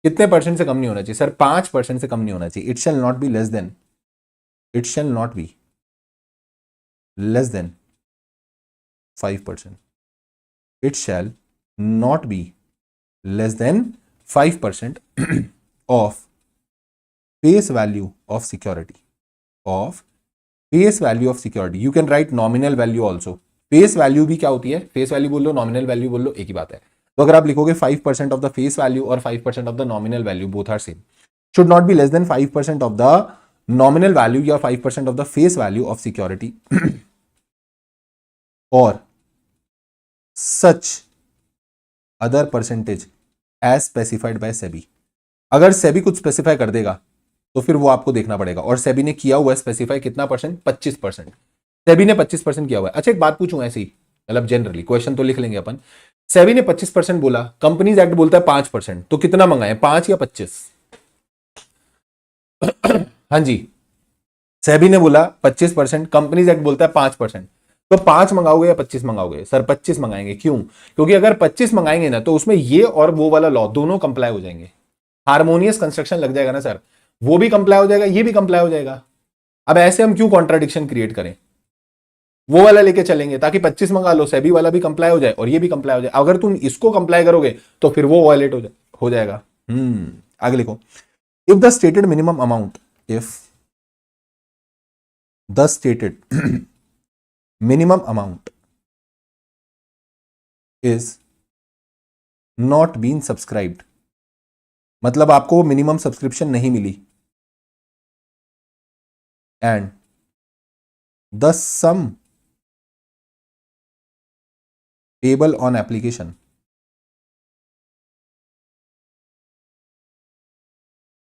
कितने परसेंट से कम नहीं होना चाहिए सर, 5% से कम नहीं होना चाहिए। It shall not be less then, it shall not be less than 5%, it shall not be less than 5% of face value of security, of face value of security. You can write nominal value also. Face value भी क्या होती है, face value बोल low nominal value बोल लो, एक ही बात है। तो अगर आप लिखोगे 5% ऑफ द फेस वैल्यू और 5% of the nominal value, both are same, should not be less than 5% of the nominal value या 5% of the face value of security और such other percentage as specified by SEBI. अगर सेबी कुछ specify कर देगा तो फिर वो आपको देखना पड़ेगा, और सेबी ने किया हुआ है स्पेसिफाई कितना परसेंट, 25%। सेबी ने 25% किया हुआ है। अच्छा एक बात पूछूं ऐसी, मतलब जनरली क्वेश्चन तो लिख लेंगे अपन, सेबी ने 25% बोला, कंपनीज एक्ट बोलता है 5%, तो कितना मंगाए, 5 या 25? हाँ जी, सेबी ने बोला 25%, कंपनीज एक्ट बोलता है 5%, तो 5 मंगाओगे या 25 मंगाओगे? सर 25 मंगाएंगे। क्यों? क्योंकि अगर 25 मंगाएंगे ना तो उसमें ये और वो वाला लॉ दोनों कंप्लाई हो जाएंगे, हार्मोनियस कंस्ट्रक्शन लग जाएगा ना सर, वो भी कंप्लाई हो जाएगा ये भी कंप्लाई हो जाएगा। अब ऐसे हम क्यों कॉन्ट्राडिक्शन क्रिएट करें, वो वाला लेके चलेंगे ताकि 25 मंगा लो, सेबी वाला भी कंप्लाई हो जाए और ये भी कंप्लाई हो जाए। अगर तुम इसको कंप्लाई करोगे तो फिर वो वायलेट हो जाएगा। आगे लिखो, if the stated minimum amount, if the stated minimum amount is not been subscribed, मतलब आपको मिनिमम सब्सक्रिप्शन नहीं मिली, and the sum payable on application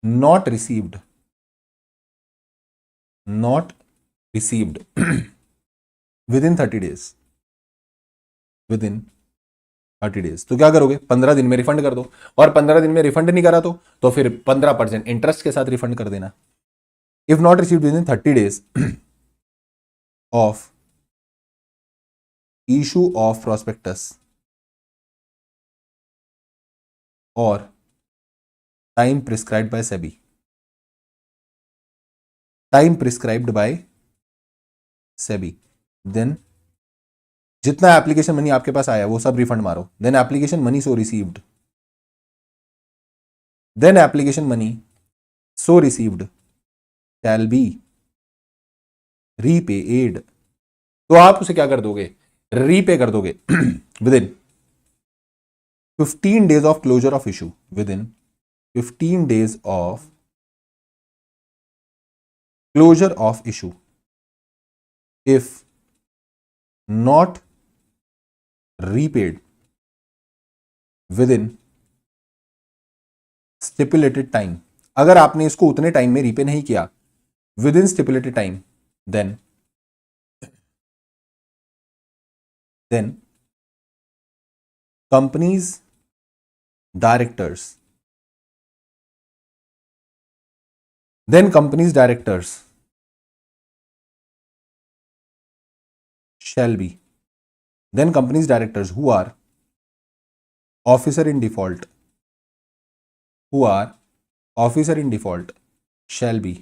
not received, not received within 30 days, within 30 days। तो क्या करोगे, 15 दिन में रिफंड कर दो, और 15 दिन में रिफंड नहीं करा तो फिर 15% इंटरेस्ट के साथ रिफंड कर देना। If not received within 30 days of issue of prospectus और time prescribed by SEBI, time prescribed by SEBI, then जितना एप्लीकेशन मनी आपके पास आया वो सब रिफंड मारो। Then application money so received, then application money so received shall be repaid. तो आप उसे क्या कर दोगे, रीपे कर दोगे within 15 days of closure of issue, within 15 days of closure of issue, if not repaid within stipulated time, अगर आपने इसको उतने टाइम में रीपे नहीं किया within stipulated time, then companies directors shall be, then companies directors who are officer in default shall be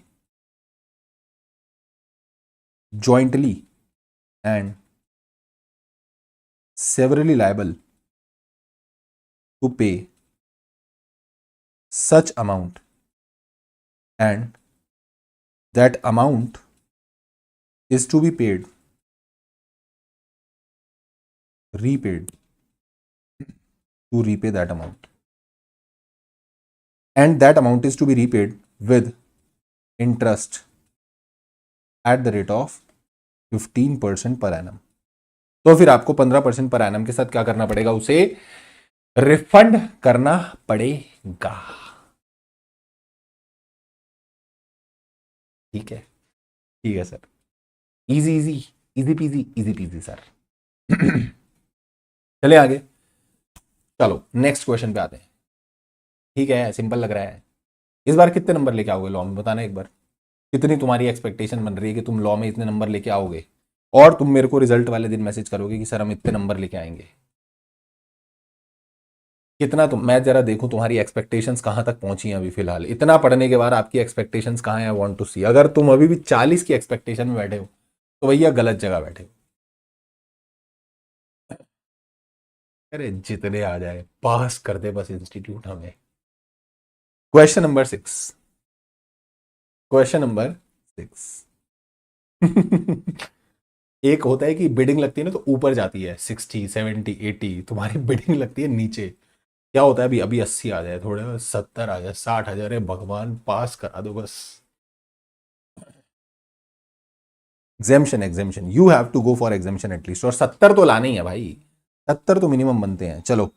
jointly and severally liable to pay such amount, and that amount is to be repaid to repay that amount, and that amount is to be repaid with interest at the rate of 15% per annum। तो फिर आपको 15% per annum के साथ क्या करना पड़ेगा, उसे refund करना पड़ेगा। ठीक है sir, easy easy easy PG easy PG sir. चले आगे, चलो नेक्स्ट क्वेश्चन पे आते हैं। ठीक है, सिंपल लग रहा है। इस बार कितने नंबर लेके आओगे लॉ में, बताना एक बार। कितनी तुम्हारी एक्सपेक्टेशन बन रही है कि तुम लॉ में इतने नंबर लेके आओगे, और तुम मेरे को रिजल्ट वाले दिन मैसेज करोगे कि सर हम इतने नंबर लेके आएंगे। कितना तुम, मैं जरा देखूं तुम्हारी एक्सपेक्टेशंस कहां तक पहुंची हैं अभी फिलहाल। इतना पढ़ने के बाद आपकी एक्सपेक्टेशंस कहां है, आई वांट टू सी। अगर तुम अभी भी 40 की एक्सपेक्टेशन में बैठे हो तो भैया गलत जगह बैठे हो। अरे जितने आ जाए पास कर दे बस इंस्टीट्यूट हमें। क्वेश्चन नंबर 6, एक होता है कि बिडिंग लगती है ना तो ऊपर जाती है 60 70 80, तुम्हारी बिडिंग लगती है नीचे। क्या होता है, अभी 80 आ जाए, थोड़े 70 आ जाए, 60 आ जाए, अरे भगवान पास करा दो बस। Exemption you have to go for exemption at least, और 70 तो लाना ही है भाई, 70 तो मिनिमम बनते हैं। चलो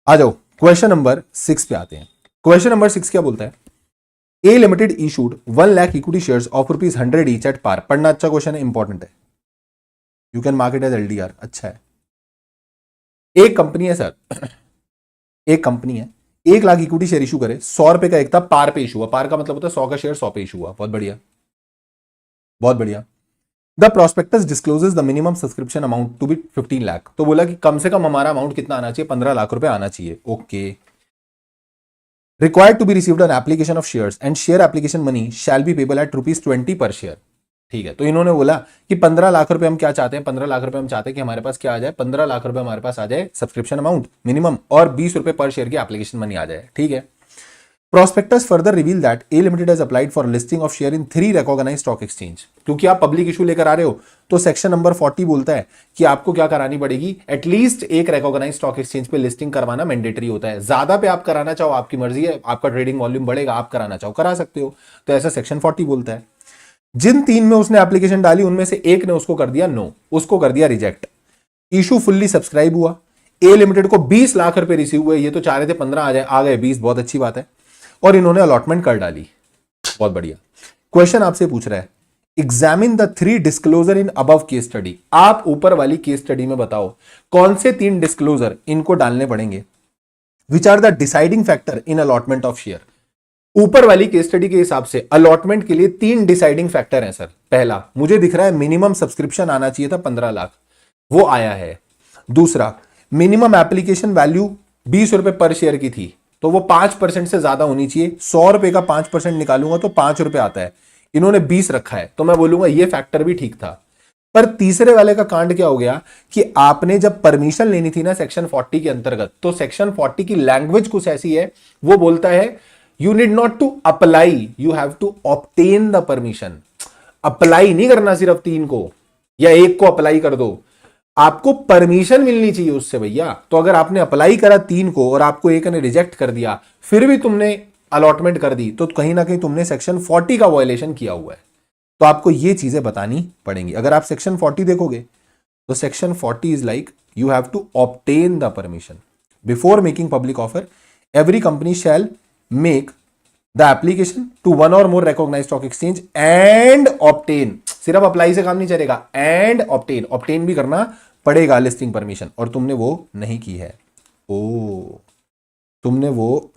आ जाओ, क्वेश्चन नंबर 6 पे आते हैं। क्वेश्चन नंबर 6 क्या बोलता है, A limited issued 1 lakh equity shares of ₹100 each at par. पढ़ना अच्छा क्वेश्चन है, इंपॉर्टेंट है, you can mark it as LDR, अच्छा है। एक कंपनी है सर, एक कंपनी है 1 लाख इक्विटी शेयर इशू करे, 100 रुपए का एक था, पार पे इशू हुआ। पार का मतलब होता है 100 का शेयर 100 पे इशू हुआ। बहुत बढ़िया, बहुत बढ़िया। The prospectus discloses the minimum subscription amount to be 15 lakh. तो बोला कि कम से कम हमारा अमाउंट कितना आना चाहिए, 15 लाख रुपए आना चाहिए। Okay, required to be received an application of shares and share application money shall be payable at ₹20 per share. ठीक है, तो इन्होंने बोला कि 15 लाख रुपए हम क्या चाहते हैं, 15 लाख रुपए हम चाहते हैं कि हमारे पास क्या आ जाए, 15 लाख रुपए हमारे पास आ जाए सब्सक्रिप्शन अमाउंट मिनिमम, और ₹20 पर शेयर की एप्लीकेशन मनी आ जाए। ठीक है, prospectus further reveal that A limited has applied for listing of share in 3 recognised stock exchange. क्योंकि आप पब्लिक इशू लेकर आ रहे हो तो सेक्शन नंबर 40 बोलता है कि आपको क्या करानी पड़ेगी, एटलीस्ट एक रिकॉग्नाइज्ड स्टॉक एक्सचेंज पे लिस्टिंग करवाना मैंडेटरी होता है। ज्यादा पे आप कराना चाहो आपकी मर्जी है, आपका ट्रेडिंग वॉल्यूम बढ़ेगा, आप कराना चाहो करा सकते हो, तो ऐसा सेक्शन 40 बोलता है। जिन 3 में उसने एप्लीकेशन डाली उनमें से एक ने उसको कर दिया नो, उसको कर दिया रिजेक्ट। इशू फुल्ली सब्सक्राइब हुआ, ए लिमिटेड को 20 लाख रुपए रिसीव हुए, ये तो चाह रहे थे 15 आ जाए, आ गए 20, बहुत अच्छी बात है, और इन्होंने अलॉटमेंट कर डाली। बहुत बढ़िया। क्वेश्चन आपसे पूछ रहा है, examine the 3 disclosure in above case study. आप ऊपर वाली केस स्टडी में बताओ कौन से 3 डिस्क्लोजर इनको डालने पड़ेंगे। Which are the deciding factor in allotment of share. ऊपर वाली केस स्टडी के हिसाब से अलॉटमेंट के लिए 3 डिसाइडिंग फैक्टर हैं सर। पहला, मुझे दिख रहा है मिनिमम सब्सक्रिप्शन आना चाहिए था 15 लाख, वो आया है। दूसरा, मिनिमम एप्लीकेशन वैल्यू 20 रुपए पर शेयर की थी, तो वो 5% से ज्यादा होनी चाहिए। 100 रुपए का 5% निकालूंगा तो 5 रुपए आता है, इन्होंने 20 रखा है, तो मैं बोलूंगा ये फैक्टर भी ठीक था। पर तीसरे वाले का कांड क्या हो गया कि आपने जब परमिशन लेनी थी ना सेक्शन 40 के अंतर्गत, तो सेक्शन 40 की लैंग्वेज कुछ ऐसी है, वो बोलता है you need not to apply, you have to obtain the permission. Apply नहीं करना सिर्फ 3 को या 1 को अप्लाई कर दो, आपको परमिशन मिलनी चाहिए उससे भैया। तो अगर आपने अप्लाई करा 3 को और आपको एक ने रिजेक्ट कर दिया, फिर भी तुमने अलॉटमेंट कर दी, तो कहीं ना कहीं तुमने सेक्शन 40 का वायलेशन किया हुआ है। तो आपको ये चीजें बतानी पड़ेंगी। अगर आप सेक्शन 40 देखोगे तो section 40 is like you have to obtain the permission before making public offer. Every company shall make the application to one or more recognised stock exchange and obtain. सिर्फ अप्लाई से काम नहीं चलेगा, एंड ऑब्टेन, ऑब्टेन भी करना पड़ेगा listing permission, और तुमने वो नहीं की है। ओ, तुमने वो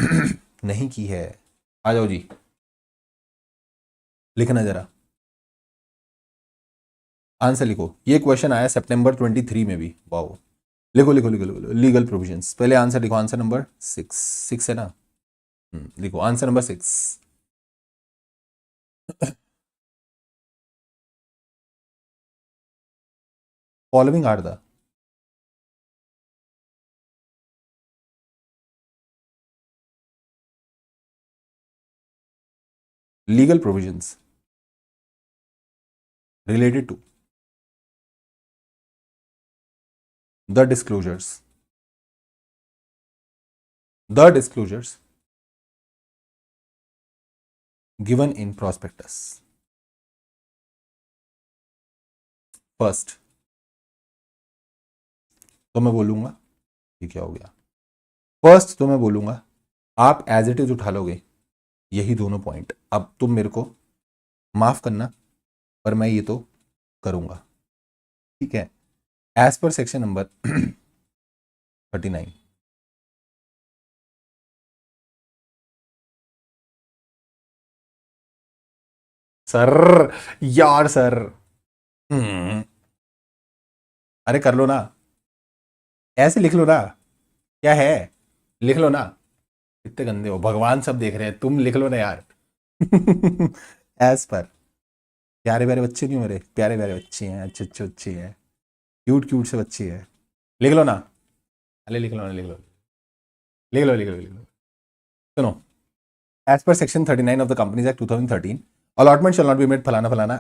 नहीं की है। आ जाओ जी, लिखना जरा, आंसर लिखो। ये क्वेश्चन आया सितंबर 23 में भी। वाओ, लिखो लिखो लिखो लिखो। लीगल प्रोविजंस, पहले आंसर लिखो। आंसर नंबर 6, 6 है ना? लिखो answer number 6। Following are the legal provisions related to the disclosures given in prospectus। First तो मैं बोलूंगा, ये क्या हो गया, फर्स्ट तो मैं बोलूंगा आप एज इट इज उठा लोगे यही दोनों पॉइंट। अब तुम मेरे को माफ करना, पर मैं ये तो करूंगा, ठीक है। As per section number 39, sir, यार सर, अरे कर लो ना, ऐसे लिख लो ना, क्या है, लिख लो ना। इतने गंदे हो, भगवान सब देख रहे हैं, तुम लिख लो ना यार। एज पर, प्यारे प्यारे बच्चे नहीं हो रहे, प्यारे प्यारे बच्चे हैं, अच्छे अच्छे बच्चे हैं, क्यूट क्यूट से बच्चे हैं, लिख लो ना। अरे लिख लो ना, लिख लो, लिख लो, लिख लो, लिख लो। सुनो, as per section 39 of the companies act 2013 allotment shall not be made फलाना फलाना।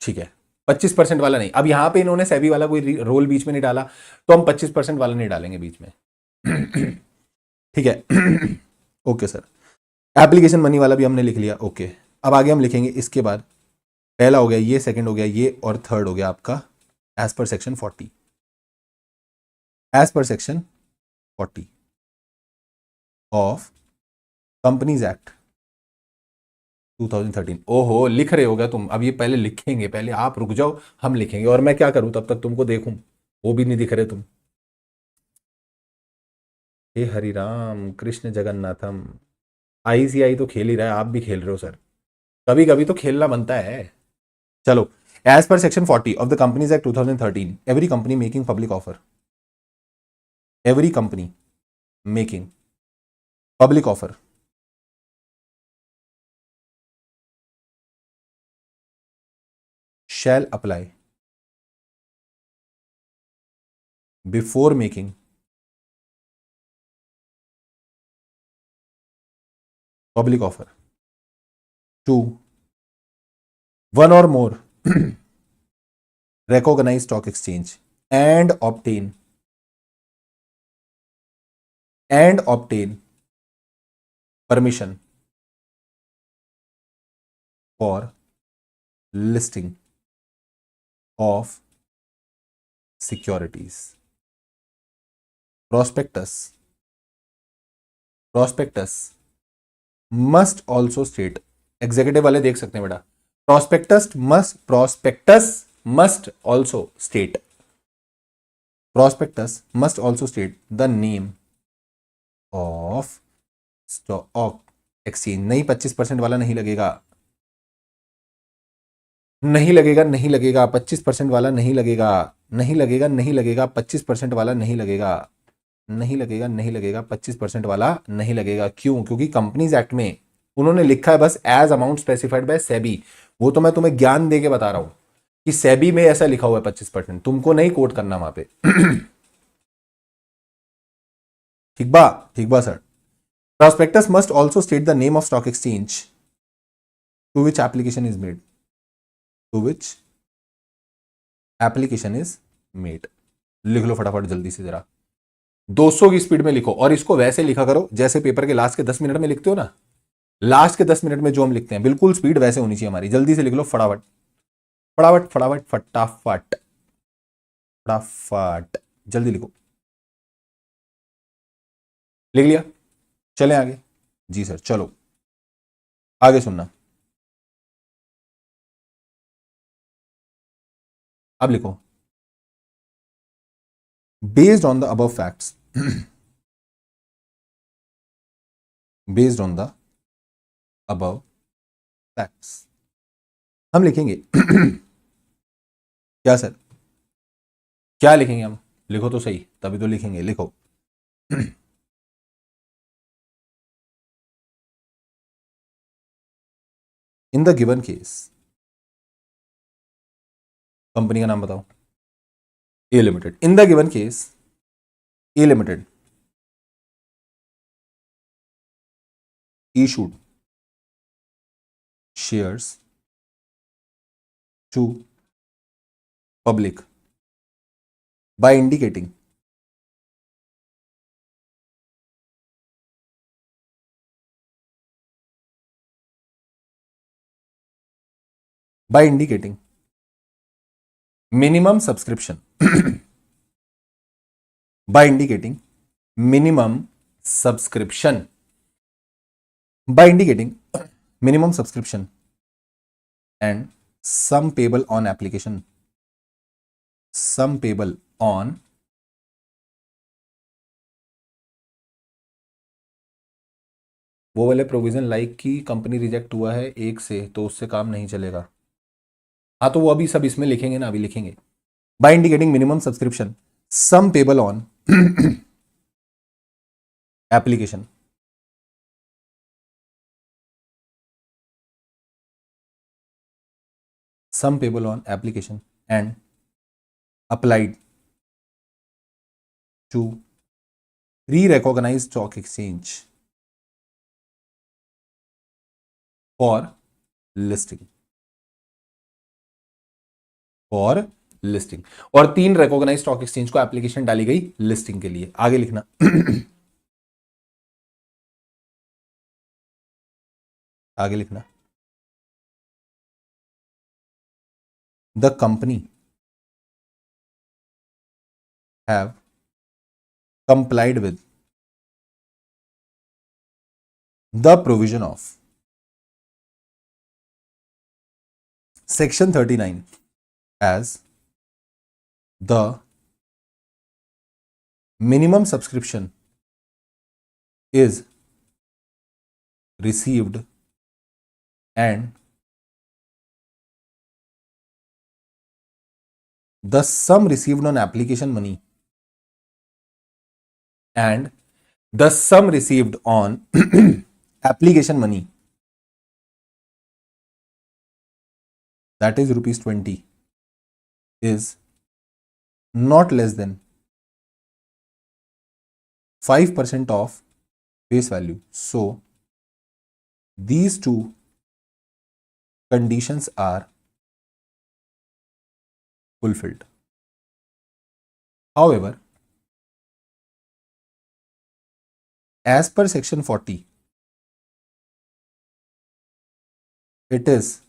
ठीक है, 25% वाला नहीं। अब यहाँ पे इन्होंने सेबी वाला कोई रोल बीच में नहीं डाला, तो हम 25% वाला नहीं डालेंगे बीच में। ठीक है। ओके सर, एप्लीकेशन मनी वाला भी हमने लिख लिया। ओके, अब आगे हम लिखेंगे इसके बाद, पहला हो गया ये, सेकंड हो गया ये, और थर्ड हो गया आपका as per section 40। As per section 40 of companies act 2013। ओहो, लिख रहे हो गया तुम? अब ये पहले लिखेंगे, पहले आप रुक जाओ, हम लिखेंगे। और मैं क्या करूं तब तक, तुमको देखूं, वो भी नहीं दिख रहे तुम। हे हरिराम कृष्ण जगन्नाथम। आईसीआई तो खेल ही रहा है, आप भी खेल रहे हो सर, कभी कभी तो खेलना बनता है। चलो, as per section 40 of the companies act 2013 every company making public offer, every company making public offer shall apply before making public offer to one or more recognized stock exchange and obtain permission for listing of securities। prospectus must also state, executive वाले देख सकते हैं बेटा, prospectus must also state the name of stock exchange. नहीं, 25% वाला नहीं लगेगा, 25% वाला नहीं लगेगा, 25% वाला नहीं लगेगा, 25% वाला नहीं लगेगा। क्यों? क्योंकि कंपनीज एक्ट में उन्होंने लिखा है बस as amount specified by SEBI. वो तो मैं तुम्हें ज्ञान दे के बता रहा हूं कि सेबी में ऐसा लिखा हुआ है 25%, तुमको नहीं कोट करना वहां पे। ठीक बा sir. Prospectus must also state the name of stock exchange to which application is made. लिख लो फटाफट जल्दी से जरा, 200 की स्पीड में लिखो, और इसको वैसे लिखा करो जैसे पेपर के लास्ट के 10 मिनट में लिखते हो ना, लास्ट के 10 मिनट में जो हम लिखते हैं बिल्कुल स्पीड वैसे होनी चाहिए हमारी। जल्दी से लिख लो फटाफट फटाफट फटाफट फटाफट फटाफट, जल्दी लिखो। लिख लिया? चलें आगे? जी सर, चलो आगे सुनना। अब लिखो, based on the above facts, based on the above facts, हम लिखेंगे क्या सर? क्या लिखेंगे हम? लिखो तो सही, तभी तो लिखेंगे, लिखो। In the given case, company का नाम बताओ, A limited. In the given case, A limited issued shares to public by indicating minimum subscription by indicating minimum subscription and sum payable on application, वो वाले प्रोविजन लाइक की company reject हुआ है एक से तो उससे काम नहीं चलेगा। हाँ तो वो अभी सब इसमें लिखेंगे ना, अभी लिखेंगे। By indicating minimum subscription, sum payable on application, sum payable on application and applied to pre-recognized stock exchange for listing, और 3 रिकॉग्नाइज स्टॉक एक्सचेंज को एप्लीकेशन डाली गई लिस्टिंग के लिए। आगे लिखना आगे लिखना, the company have complied with the provision of section 39 as the minimum subscription is received and the sum received on application money and the sum received on application money, that is rupees 20, is not less than 5% of face value. So these two conditions are fulfilled. However, as per section 40, it is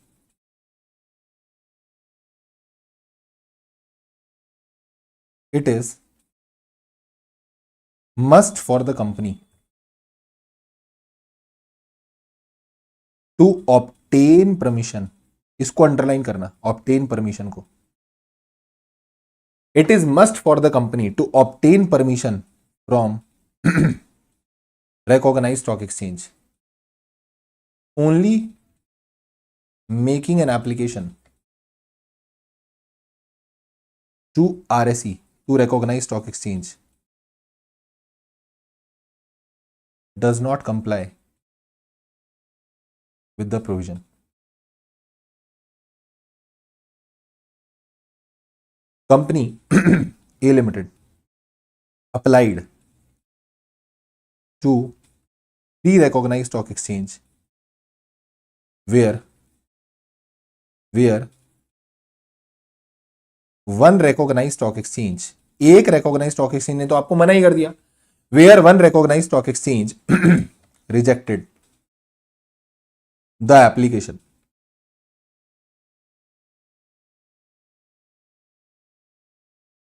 must for the company to obtain permission इसको underline करना, obtain permission को। It is must for the company to obtain permission from recognized stock exchange only making an application to RSE, to recognized stock exchange, does not comply with the provision. Company A Limited applied to pre-recognized stock exchange where one recognized stock exchange, एक recognized stock exchange ने तो आपको मना ही कर दिया, where one recognized stock exchange rejected the application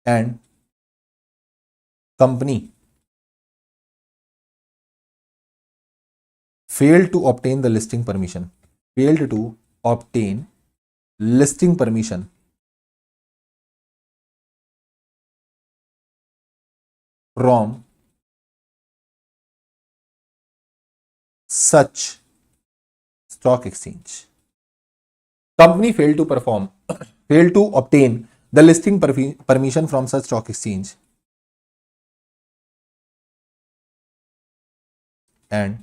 and company failed to obtain the listing permission, failed to obtain listing permission from such stock exchange. Company failed to obtain the listing permission from such stock exchange and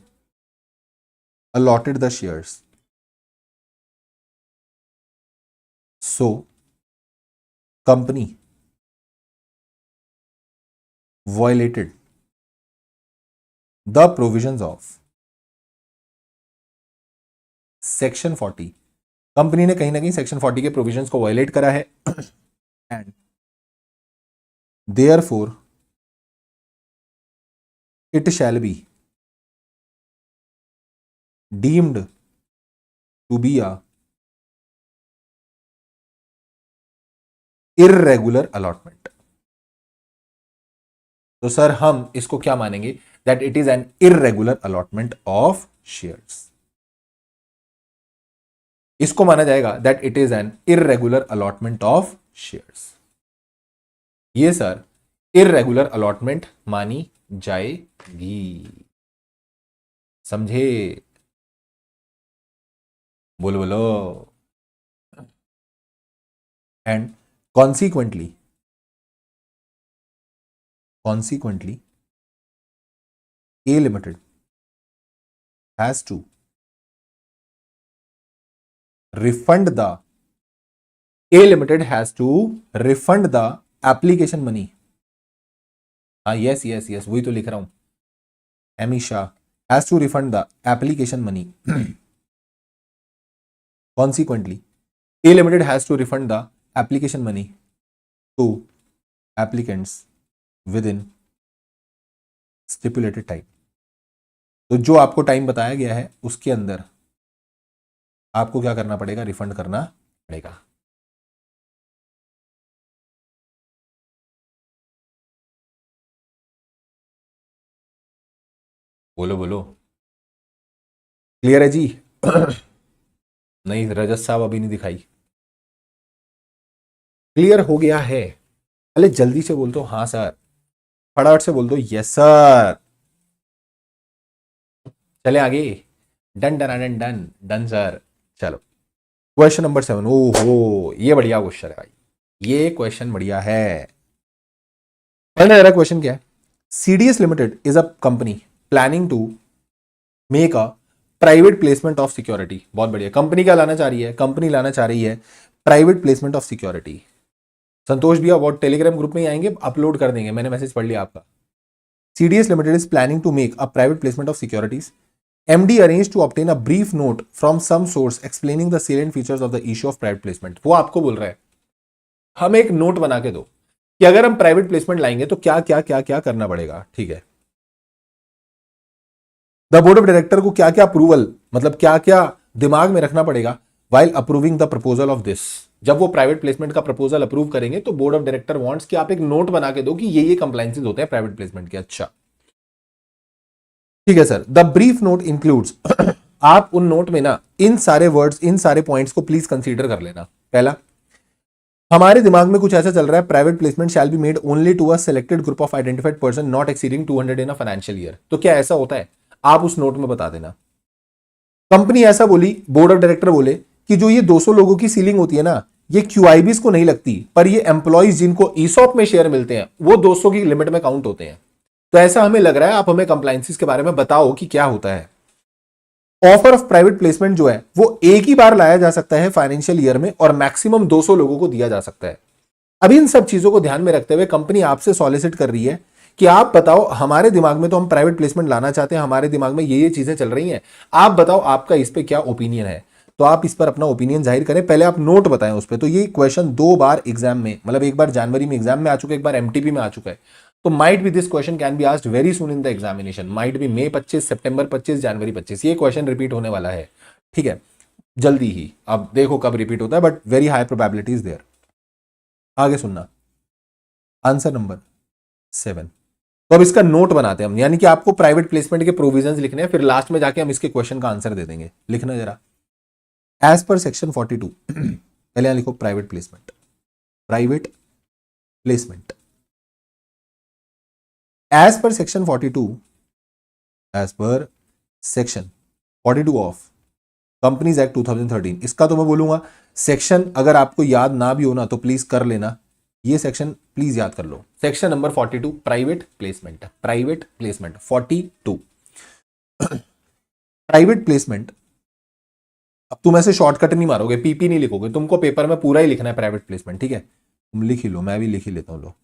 allotted the shares. So, company violated the provisions of section 40। Company ने कहीं ना कहीं section 40 के provisions को violate करा है and therefore it shall be deemed to be a irregular allotment. तो sir हम इसको क्या मानेंगे? That it is an irregular allotment of shares. इसको माना जाएगा that it is an irregular allotment of shares. ये सर इर्रेगुलर अलॉटमेंट मानी जाएगी। समझे? बोलो बोलो। And consequently A Limited has to refund the application money। हाँ यस वही तो लिख रहा हूं। Amisha has to refund the application money। Consequently A Limited has to refund the application money to applicants within stipulated time। तो जो आपको time बताया गया है उसके अंदर आपको क्या करना पड़ेगा? रिफंड करना पड़ेगा। बोलो बोलो। क्लियर है जी? नहीं रजत साहब अभी नहीं दिखाई। क्लियर हो गया है? अरे जल्दी से बोल दो हाँ सर, फटाफट से बोल दो यस सर। चले आगे। Done done done done done sir. चलो क्वेश्चन नंबर 7। ओहो ये बढ़िया क्वेश्चन है भाई, ये क्वेश्चन बढ़िया है। पढ़ना जरा क्वेश्चन क्या है। CDS limited is a company planning to make a private placement of security. बहुत बढ़िया। कंपनी क्या लाना चाह रही है? कंपनी लाना चाह रही है प्राइवेट प्लेसमेंट ऑफ सिक्योरिटी। संतोष भैया वो टेलीग्राम ग्रुप में ही आएंगे, अपलोड कर देंगे, मैंने मैसेज पढ़ लिया आपका। CDS Limited is planning to make a private placement of securities. MD arranged to obtain a brief note from some source explaining the salient features of the issue of private placement। वो आपको बोल रहा है हमें एक note बना के दो कि अगर हम प्राइवेट प्लेसमेंट लाएंगे तो क्या क्या क्या क्या करना पड़ेगा। ठीक है, द बोर्ड ऑफ डायरेक्टर को क्या क्या अप्रूवल, मतलब क्या क्या दिमाग में रखना पड़ेगा while approving the proposal of this। जब वो प्राइवेट प्लेसमेंट का प्रपोजल अप्रूव करेंगे तो बोर्ड ऑफ डायरेक्टर वांट्स कि आप एक नोट बना के दो कि ये कंप्लायंसेस होते हैं प्राइवेट प्लेसमेंट के। अच्छा ठीक है sir. The brief note includes आप उन नोट में ना इन सारे वर्ड्स, इन सारे पॉइंट्स को प्लीज कंसीडर कर लेना। पहला, हमारे दिमाग में कुछ ऐसा चल रहा है, private placement shall be made only to a selected group of identified person not exceeding 200 in a financial year. तो क्या ऐसा होता है? आप उस नोट में बता देना। कंपनी ऐसा बोली, बोर्ड ऑफ डायरेक्टर बोले कि जो ये 200 लोगों की सीलिंग होती है ना, ये क्यूआईबीज को नहीं लगती, पर ये एम्प्लॉइज जिनको ईसॉप में शेयर मिलते हैं वो 200 की लिमिट में काउंट होते हैं। तो ऐसा हमें लग रहा है, आप हमें कंप्लायंसेस के बारे में बताओ कि क्या होता है। ऑफर ऑफ प्राइवेट प्लेसमेंट जो है वो एक ही बार लाया जा सकता है फाइनेंशियल ईयर में और मैक्सिमम 200 लोगों को दिया जा सकता है। अब इन सब चीजों को ध्यान में रखते हुए कंपनी आपसे सॉलिसिट कर रही है कि आप बताओ, हमारे दिमाग में तो हम प्राइवेट प्लेसमेंट लाना चाहते हैं, हमारे दिमाग में ये चीजें चल रही हैं, आप बताओ आपका इस पे क्या ओपिनियन है। तो आप इस पर अपना ओपिनियन जाहिर करें, पहले आप नोट बताएं उस पर। तो ये क्वेश्चन 2 बार एग्जाम में, मतलब एक बार जनवरी में एग्जाम में आ चुका है, एक बार एमटीपी में आ चुका है। तो might be this question can be asked very soon in the examination, might be मई 25, सितंबर 25, जनवरी 25, ये क्वेश्चन रिपीट होने वाला है। ठीक है, जल्दी ही, अब देखो कब रिपीट होता है, but very high probability is there. आगे सुनना, आंसर नंबर 7। तो अब इसका नोट बनाते हैं हम, यानी कि आपको प्राइवेट प्लेसमेंट के प्रोविजंस लिखने हैं, फिर लास्ट में जाके हम इसके क्वेश्चन का आंसर दे देंगे। लिखना जरा, एज पर सेक्शन 42 पहले यहां लिखो private placement, private placement as per section 42, as per section 42 of companies act 2013। इसका तो मैं बोलूंगा सेक्शन अगर आपको याद ना भी हो ना तो प्लीज कर लेना, ये सेक्शन प्लीज याद कर लो। Section number 42 private placement, private placement 42। Private placement, अब तुम ऐसे शॉर्टकट नहीं मारोगे, पीपी नहीं लिखोगे, तुमको पेपर में पूरा ही लिखना है प्राइवेट प्लेसमेंट। ठीक है, तुम लिख ही लो, मैं भी लिख ही लेता हूं। लो,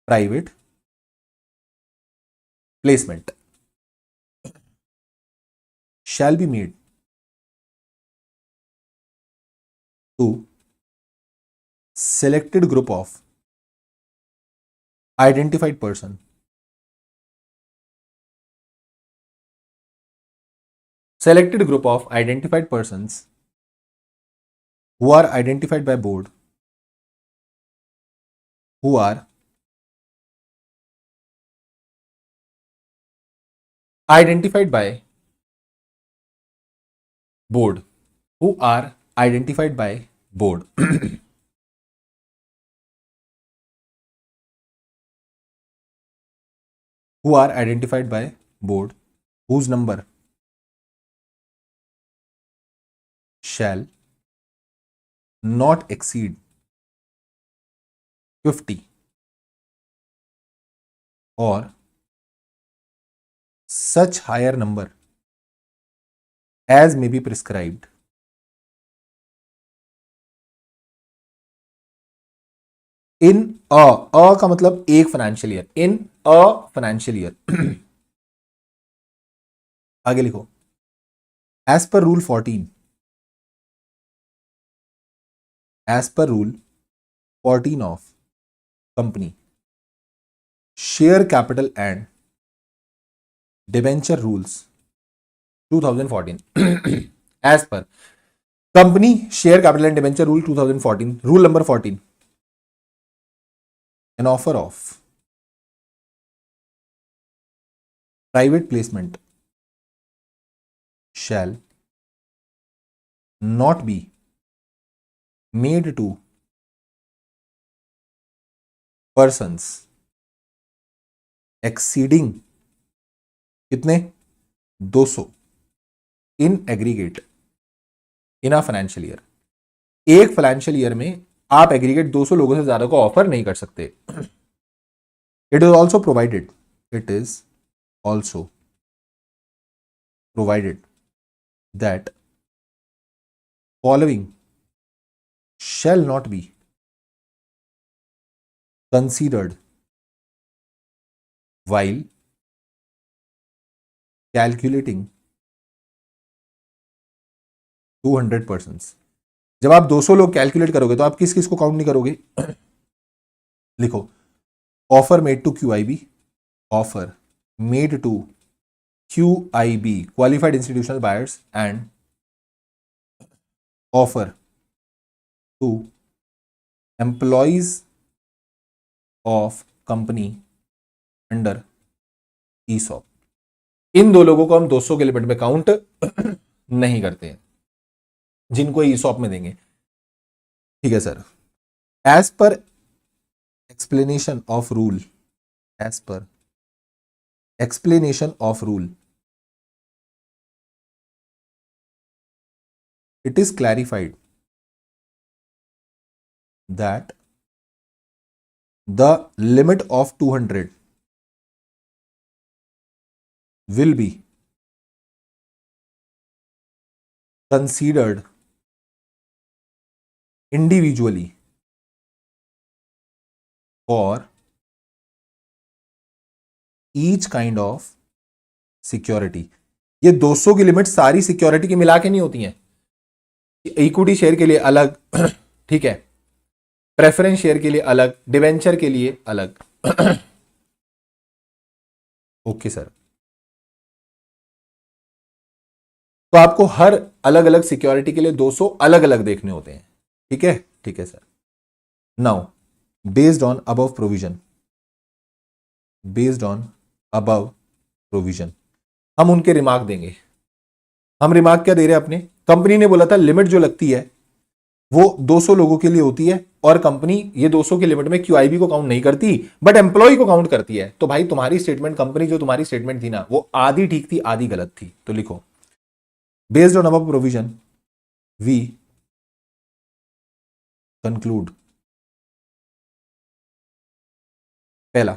private placement shall be made to selected group of identified person selected group of identified persons who are identified by board, who are identified by board, who are identified by board who are identified by board, whose number shall not exceed 50 or such higher number as may be prescribed in a का मतलब एक financial year, in a financial year. आगे लिखो, as per rule 14, as per rule 14 of company share capital and debenture rules 2014 as per company share capital and debenture rule 2014, rule number 14, an offer of private placement shall not be made to persons exceeding कितने 200 in aggregate in a financial year. एक financial year में आप aggregate 200 लोगों से ज्यादा को offer नहीं कर सकते। It is also provided, it is also provided that following shall not be considered while calculating 200 persons। जब आप 200 लोग कैलकुलेट करोगे तो आप किस किस को काउंट नहीं करोगे? लिखो, offer made to QIB, offer made to QIB qualified institutional buyers and offer to employees of company under ESOP. इन दो लोगों को हम 200 के लिमिट में काउंट नहीं करते हैं, जिनको ईसॉप में देंगे। ठीक है sir. As per explanation of rule, as per explanation of rule, it is clarified that the limit of 200 will be considered individually for each kind of security। ये 200 की लिमिट सारी सिक्योरिटी की मिला के नहीं होती हैं, इक्विटी शेयर के लिए अलग ठीक है, प्रेफरेंस शेयर के लिए अलग, डिवेंचर के लिए अलग। Okay sir. तो आपको हर अलग अलग सिक्योरिटी के लिए 200 अलग अलग देखने होते हैं। ठीक है, ठीक है sir. Now based on above provision, based on above provision हम उनके रिमार्क देंगे। हम रिमार्क क्या दे रहे हैं अपने, कंपनी ने बोला था लिमिट जो लगती है वो 200 लोगों के लिए होती है, और कंपनी ये 200 की लिमिट में क्यूआईबी को काउंट नहीं करती बट एम्प्लॉय को काउंट करती है। तो भाई तुम्हारी स्टेटमेंट, कंपनी जो तुम्हारी स्टेटमेंट थी ना, वो आधी ठीक थी आधी गलत थी। तो लिखो based on above provision we conclude, पहला,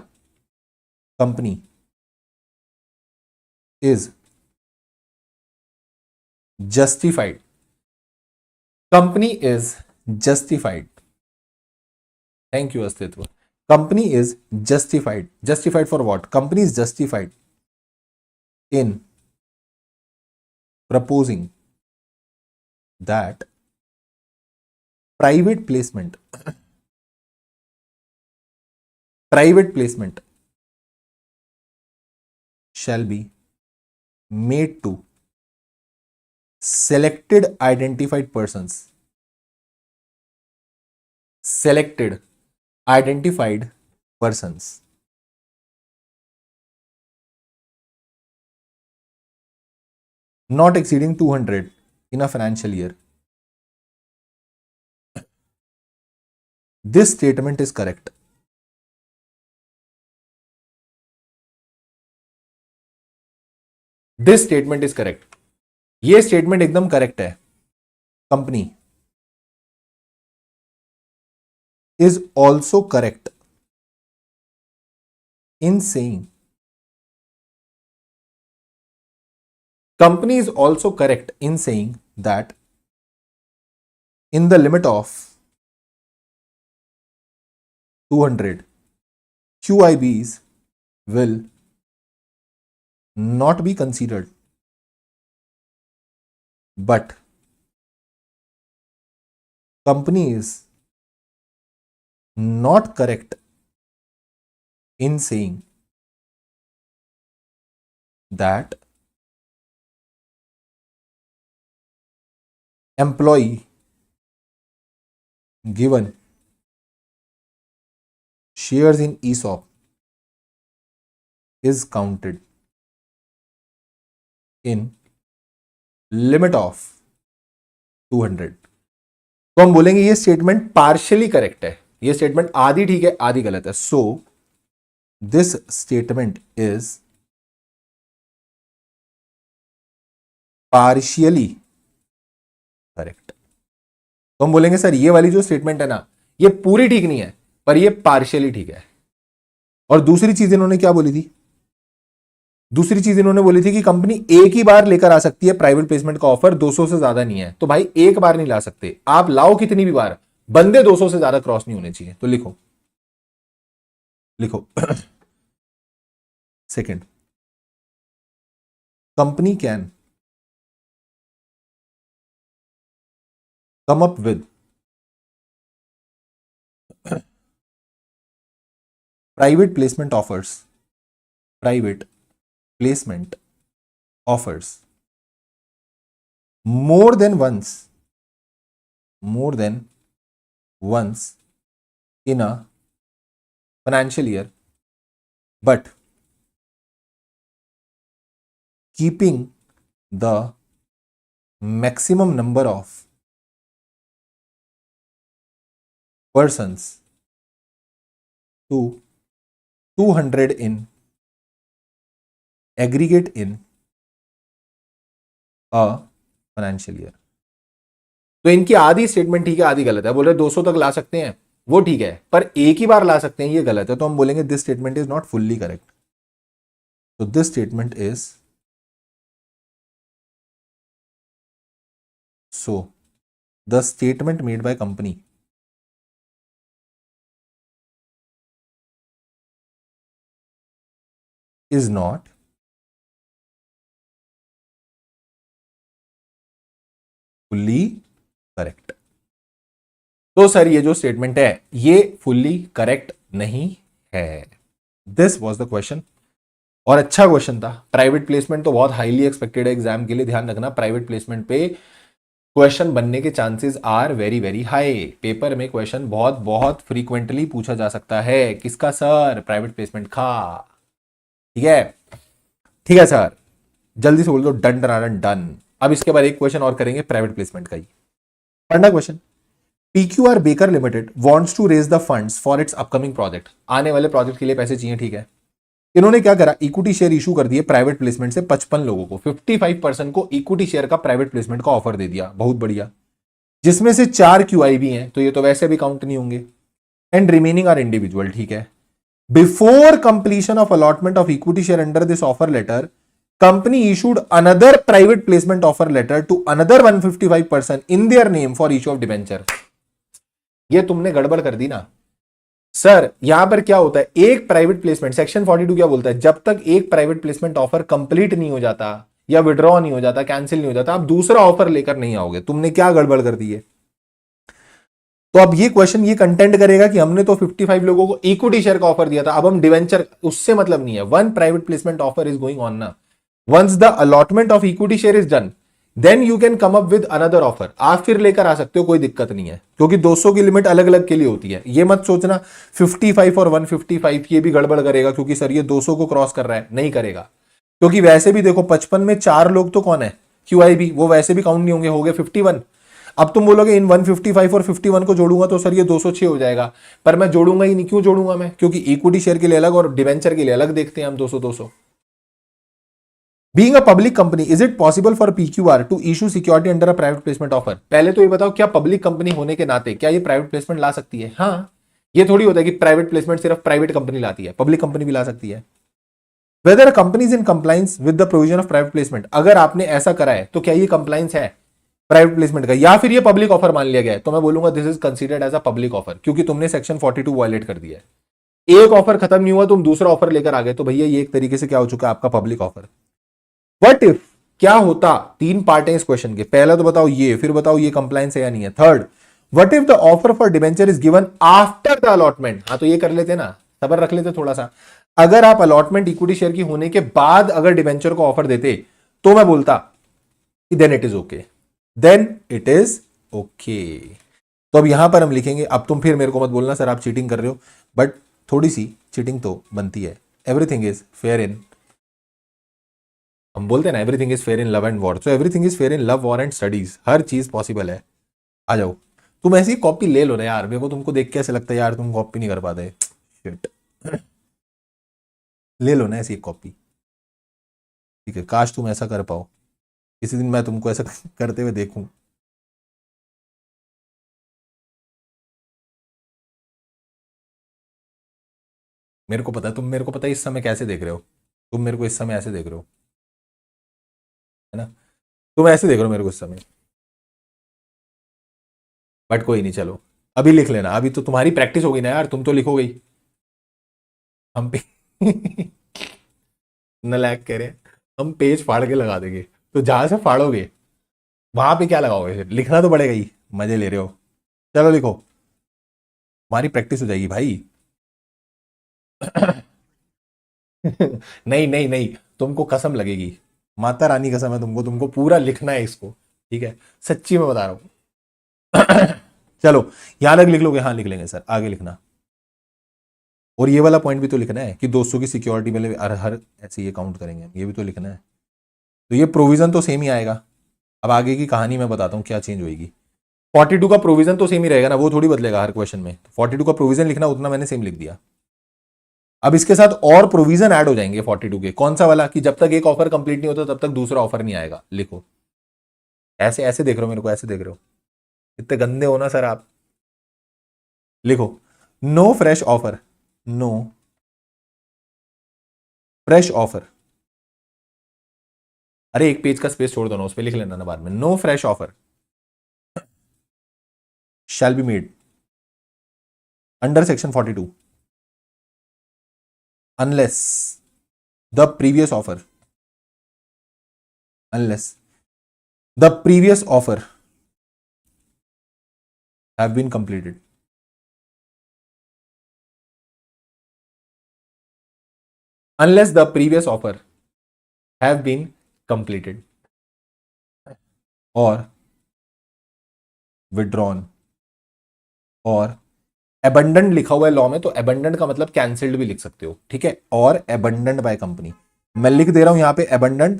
company is justified, company is justified, thank you Astitva. Company is justified, justified for what, company is justified in proposing that private placement, private placement shall be made to selected identified persons, selected identified persons, not exceeding 200 in a financial year. This statement is correct. This statement is correct. ये statement एकदम correct है। Company is also correct in saying, company is also correct in saying that in the limit of 200 QIBs will not be considered, but company is not correct in saying that employee given shares in ESOP is counted in limit of 200। तो हम बोलेंगे ये statement partially correct है, ये statement आधी ठीक है आधी गलत है। So this statement is partially correct. तो हम बोलेंगे सर ये वाली जो स्टेटमेंट है ना, ये पूरी ठीक नहीं है पर ये पार्शियली ठीक है। और दूसरी चीज इन्होंने क्या बोली थी, दूसरी चीज इन्होंने बोली थी कि कंपनी एक ही बार लेकर आ सकती है प्राइवेट प्लेसमेंट का ऑफर, 200 से ज्यादा नहीं है। तो भाई एक बार नहीं ला सकते, आप लाओ कितनी भी बार, बंदे 200 से ज्यादा क्रॉस नहीं होने चाहिए। तो लिखो, लिखो second, company can come up with private placement offers, private placement offers more than once, more than once in a financial year, but keeping the maximum number of persons to 200 in aggregate in a financial year. तो इनकी आधी statement ठीक है, आधी गलत है। बोल रहे 200 तक ला सकते हैं, वो ठीक है, पर एक ही बार ला सकते हैं, ये गलत है। तो हम बोलेंगे this statement is not fully correct. तो this statement is so the statement made by company is not fully correct. तो सर ये जो स्टेटमेंट है ये फुल्ली करेक्ट नहीं है। दिस वॉज द क्वेश्चन, और अच्छा क्वेश्चन था। प्राइवेट प्लेसमेंट तो बहुत हाईली एक्सपेक्टेड है एग्जाम के लिए, ध्यान रखना प्राइवेट प्लेसमेंट पे क्वेश्चन बनने के chances are very very high. Paper में क्वेश्चन बहुत बहुत फ्रीक्वेंटली पूछा जा सकता है। किसका सर? प्राइवेट प्लेसमेंट का। ठीक है, ठीक है सर, जल्दी से बोल दो डन डन डन। अब इसके बाद एक क्वेश्चन और करेंगे प्राइवेट प्लेसमेंट का ही। पढ़ना question. PQR baker limited wants to raise the funds for its upcoming project. आने वाले प्रोजेक्ट के लिए पैसे चाहिए, ठीक है। इन्होंने क्या करा, इक्विटी शेयर इशू कर दिए प्राइवेट प्लेसमेंट से 55 लोगों को, 55% को इक्विटी शेयर का प्राइवेट प्लेसमेंट का ऑफर दे दिया। बहुत बढ़िया। जिसमें से 4 QIB हैं, तो ये तो वैसे भी काउंट नहीं होंगे। एंड रिमेनिंग आर इंडिविजुअल, ठीक है। Before completion of allotment of equity share under this offer letter, company issued another private placement offer letter to another 155 person in their name for issue of debenture. ये तुमने गड़बड़ कर दी ना sir. यहां पर क्या होता है, एक प्राइवेट प्लेसमेंट, सेक्शन 42 क्या बोलता है, जब तक एक प्राइवेट प्लेसमेंट ऑफर कंप्लीट नहीं हो जाता या विड्रॉ नहीं हो जाता, कैंसिल नहीं हो जाता, आप दूसरा ऑफर लेकर नहीं आओगे। तुमने क्या गड़बड़ कर दी है। तो अब ये क्वेश्चन ये कंटेंट करेगा कि हमने तो 55 लोगों को इक्विटी शेयर का ऑफर दिया था, अब हम डिवेंचर, उससे मतलब नहीं है। One private placement offer is going on ना, once the allotment of equity share is done then you can come up with another offer. आप फिर लेकर आ सकते हो, कोई दिक्कत नहीं है, क्योंकि 200 की लिमिट अलग अलग के लिए होती है। ये मत सोचना 55 और 155 ये भी गड़बड़ करेगा क्योंकि सर ये 200 को क्रॉस कर रहा है, नहीं करेगा। क्योंकि वैसे भी देखो 55 में 4 लोग तो कौन है, QIB, वो वैसे भी काउंट नहीं होंगे, हो गए 51। अब तुम बोलोगे इन 155 और 51 को जोड़ूंगा तो सर ये 206 हो जाएगा, पर मैं जोड़ूंगा ही नहीं। क्यों जोड़ूंगा मैं? क्योंकि इक्विटी शेयर के लिए अलग और डिवेंचर के लिए अलग देखते हैं हम 200 200। Being a public company, is it possible for PQR to issue security under a private placement offer? पहले तो ये बताओ, क्या पब्लिक कंपनी होने के नाते क्या ये प्राइवेट प्लेसमेंट ला सकती है? हाँ, ये थोड़ी होता है कि प्राइवेट प्लेसमेंट सिर्फ प्राइवेट कंपनी लाती है, पब्लिक कंपनी भी ला सकती है। Whether a company is in compliance with the provision of private placement, अगर आपने ऐसा करा है तो क्या ये कंप्लाइंस है प्राइवेट प्लेसमेंट का, या फिर ये पब्लिक ऑफर मान लिया गया है? तो मैं बोलूंगा this is considered as a public offer, क्योंकि तुमने सेक्शन 42 वायलेट कर दिया है। एक ऑफर खत्म नहीं हुआ, तुम दूसरा ऑफर लेकर आ गए, तो भैया ये एक तरीके से क्या हो चुका है, आपका पब्लिक ऑफर। व्हाट इफ, क्या होता, 3 पार्ट है इस क्वेश्चन के। पहला तो बताओ ये, फिर बताओ ये कंप्लायंस है या नहीं है। Third, what if the offer for debenture is given after the allotment. हाँ तो ये कर लेते ना, सबर रख लेते थोड़ा सा। अगर आप अलॉटमेंट इक्विटी शेयर की होने के बाद अगर डिबेंचर को ऑफर देते तो मैं बोलता then it is okay, then it is okay. तो अब यहां पर हम लिखेंगे, अब तुम फिर मेरे को मत बोलना सर आप चीटिंग कर रहे हो, बट थोड़ी सी चीटिंग तो बनती है। एवरीथिंग इज फेयर इन, हम बोलते हैं ना everything is fair in love and war, so everything is fair in love war and studies. हर चीज पॉसिबल है। आ जाओ, तुम ऐसी कॉपी ले लो ना यार, मेरे को तुमको देख के ऐसे लगता है यार तुम कॉपी नहीं कर पाते। शिट, ले लो ना ऐसी एक कॉपी, ठीक है। काश तुम ऐसा कर पाओ, किसी दिन मैं तुमको ऐसा करते हुए देखूं। मेरे को पता है, तुम मेरे को पता है इस समय कैसे देख रहे हो, तुम मेरे को इस समय ऐसे देख रहे हो, है ना? तुम ऐसे देख रहे हो मेरे को इस समय, बट कोई नहीं, चलो अभी लिख लेना। अभी तो तुम्हारी प्रैक्टिस होगी ना यार, तुम तो लिखोगे ही। हम पे नलायक कह रहे हैं, हम पेज फाड़ के लगा देंगे। तो जहां से फाड़ोगे वहां पे क्या लगाओगे? फिर लिखना तो पड़ेगा ही, मजे ले रहे हो। चलो लिखो, हमारी प्रैक्टिस हो जाएगी भाई। नहीं नहीं नहीं, तुमको कसम लगेगी, माता रानी कसम है तुमको, तुमको पूरा लिखना है इसको, ठीक है, सच्ची में बता रहा हूं। चलो यहां तक लिख लोगे? हाँ लिख लेंगे सर, आगे लिखना। और ये वाला पॉइंट भी तो लिखना है कि 200 की सिक्योरिटी में हर ऐसे ये काउंट करेंगे, ये भी तो लिखना है। तो ये प्रोविजन तो सेम ही आएगा। अब आगे की कहानी मैं बताता हूं क्या चेंज होगी। 42 का प्रोविजन तो सेम ही रहेगा ना, वो थोड़ी बदलेगा हर क्वेश्चन में। 42 का प्रोविजन लिखना उतना मैंने सेम लिख दिया। अब इसके साथ और प्रोविजन ऐड हो जाएंगे 42 के। कौन सा वाला? कि जब तक एक ऑफर कंप्लीट नहीं होता तब तक दूसरा ऑफर नहीं आएगा। लिखो, ऐसे ऐसे देख रहे हो मेरे को, ऐसे देख रहे हो, इतने गंदे हो ना सर आप। लिखो, no fresh offer, no fresh offer. अरे एक पेज का स्पेस छोड़ दो ना, उस पर लिख लेना ना बाद में। No fresh offer shall be made under section 42 unless the previous offer unless the previous offer have been completed. Unless the previous offer have been completed or withdrawn और abandoned लिखा हुआ है लॉ में, तो abandoned का मतलब cancelled भी लिख सकते हो, ठीक है। और abandoned बाय कंपनी, मैं लिख दे रहा हूं यहां पे abandoned,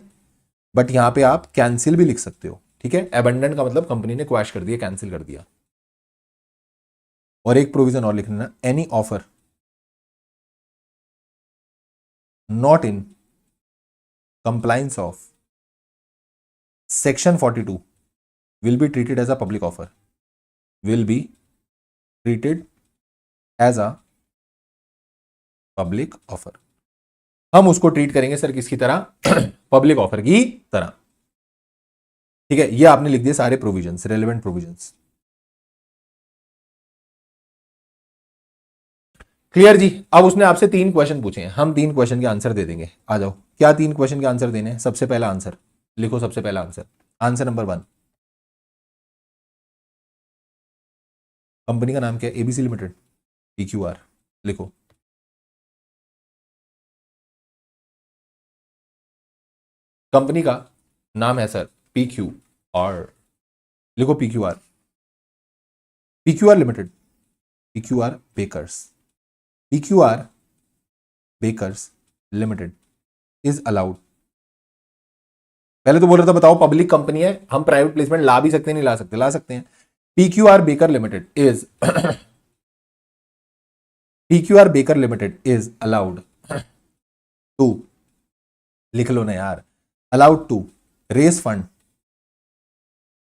बट यहां पे आप कैंसिल भी लिख सकते हो, ठीक है। abandoned का मतलब कंपनी ने क्वैश कर दिया, कैंसिल कर दिया। और एक प्रोविजन और लिख लेना, any offer not in compliance of section 42 will be treated as a public offer, will be treated as a public offer। हम उसको ट्रीट करेंगे सर किसकी तरह? पब्लिक ऑफर की तरह, ठीक है। ये आपने लिख दिए सारे प्रोविजंस, रेलेवेंट प्रोविजंस। क्लियर जी। अब उसने आपसे 3 क्वेश्चन पूछे हैं, हम 3 क्वेश्चन के आंसर दे देंगे। आ जाओ, क्या 3 क्वेश्चन के आंसर देने हैं? सबसे पहला आंसर लिखो, सबसे पहला आंसर, आंसर नंबर 1। कंपनी का नाम क्या है? ABC limited, PQR. लिखो, कंपनी का नाम है सर पीक्यूआर। लिखो PQR, PQR limited, PQR bakers, PQR bakers limited is allowed. पहले तो बोल रहा था बताओ पब्लिक कंपनी है, हम प्राइवेट प्लेसमेंट ला भी सकते हैं, नहीं ला सकते? ला सकते हैं। PQR baker limited is PQR baker limited is allowed to, लिख लो ना यार, allowed to raise fund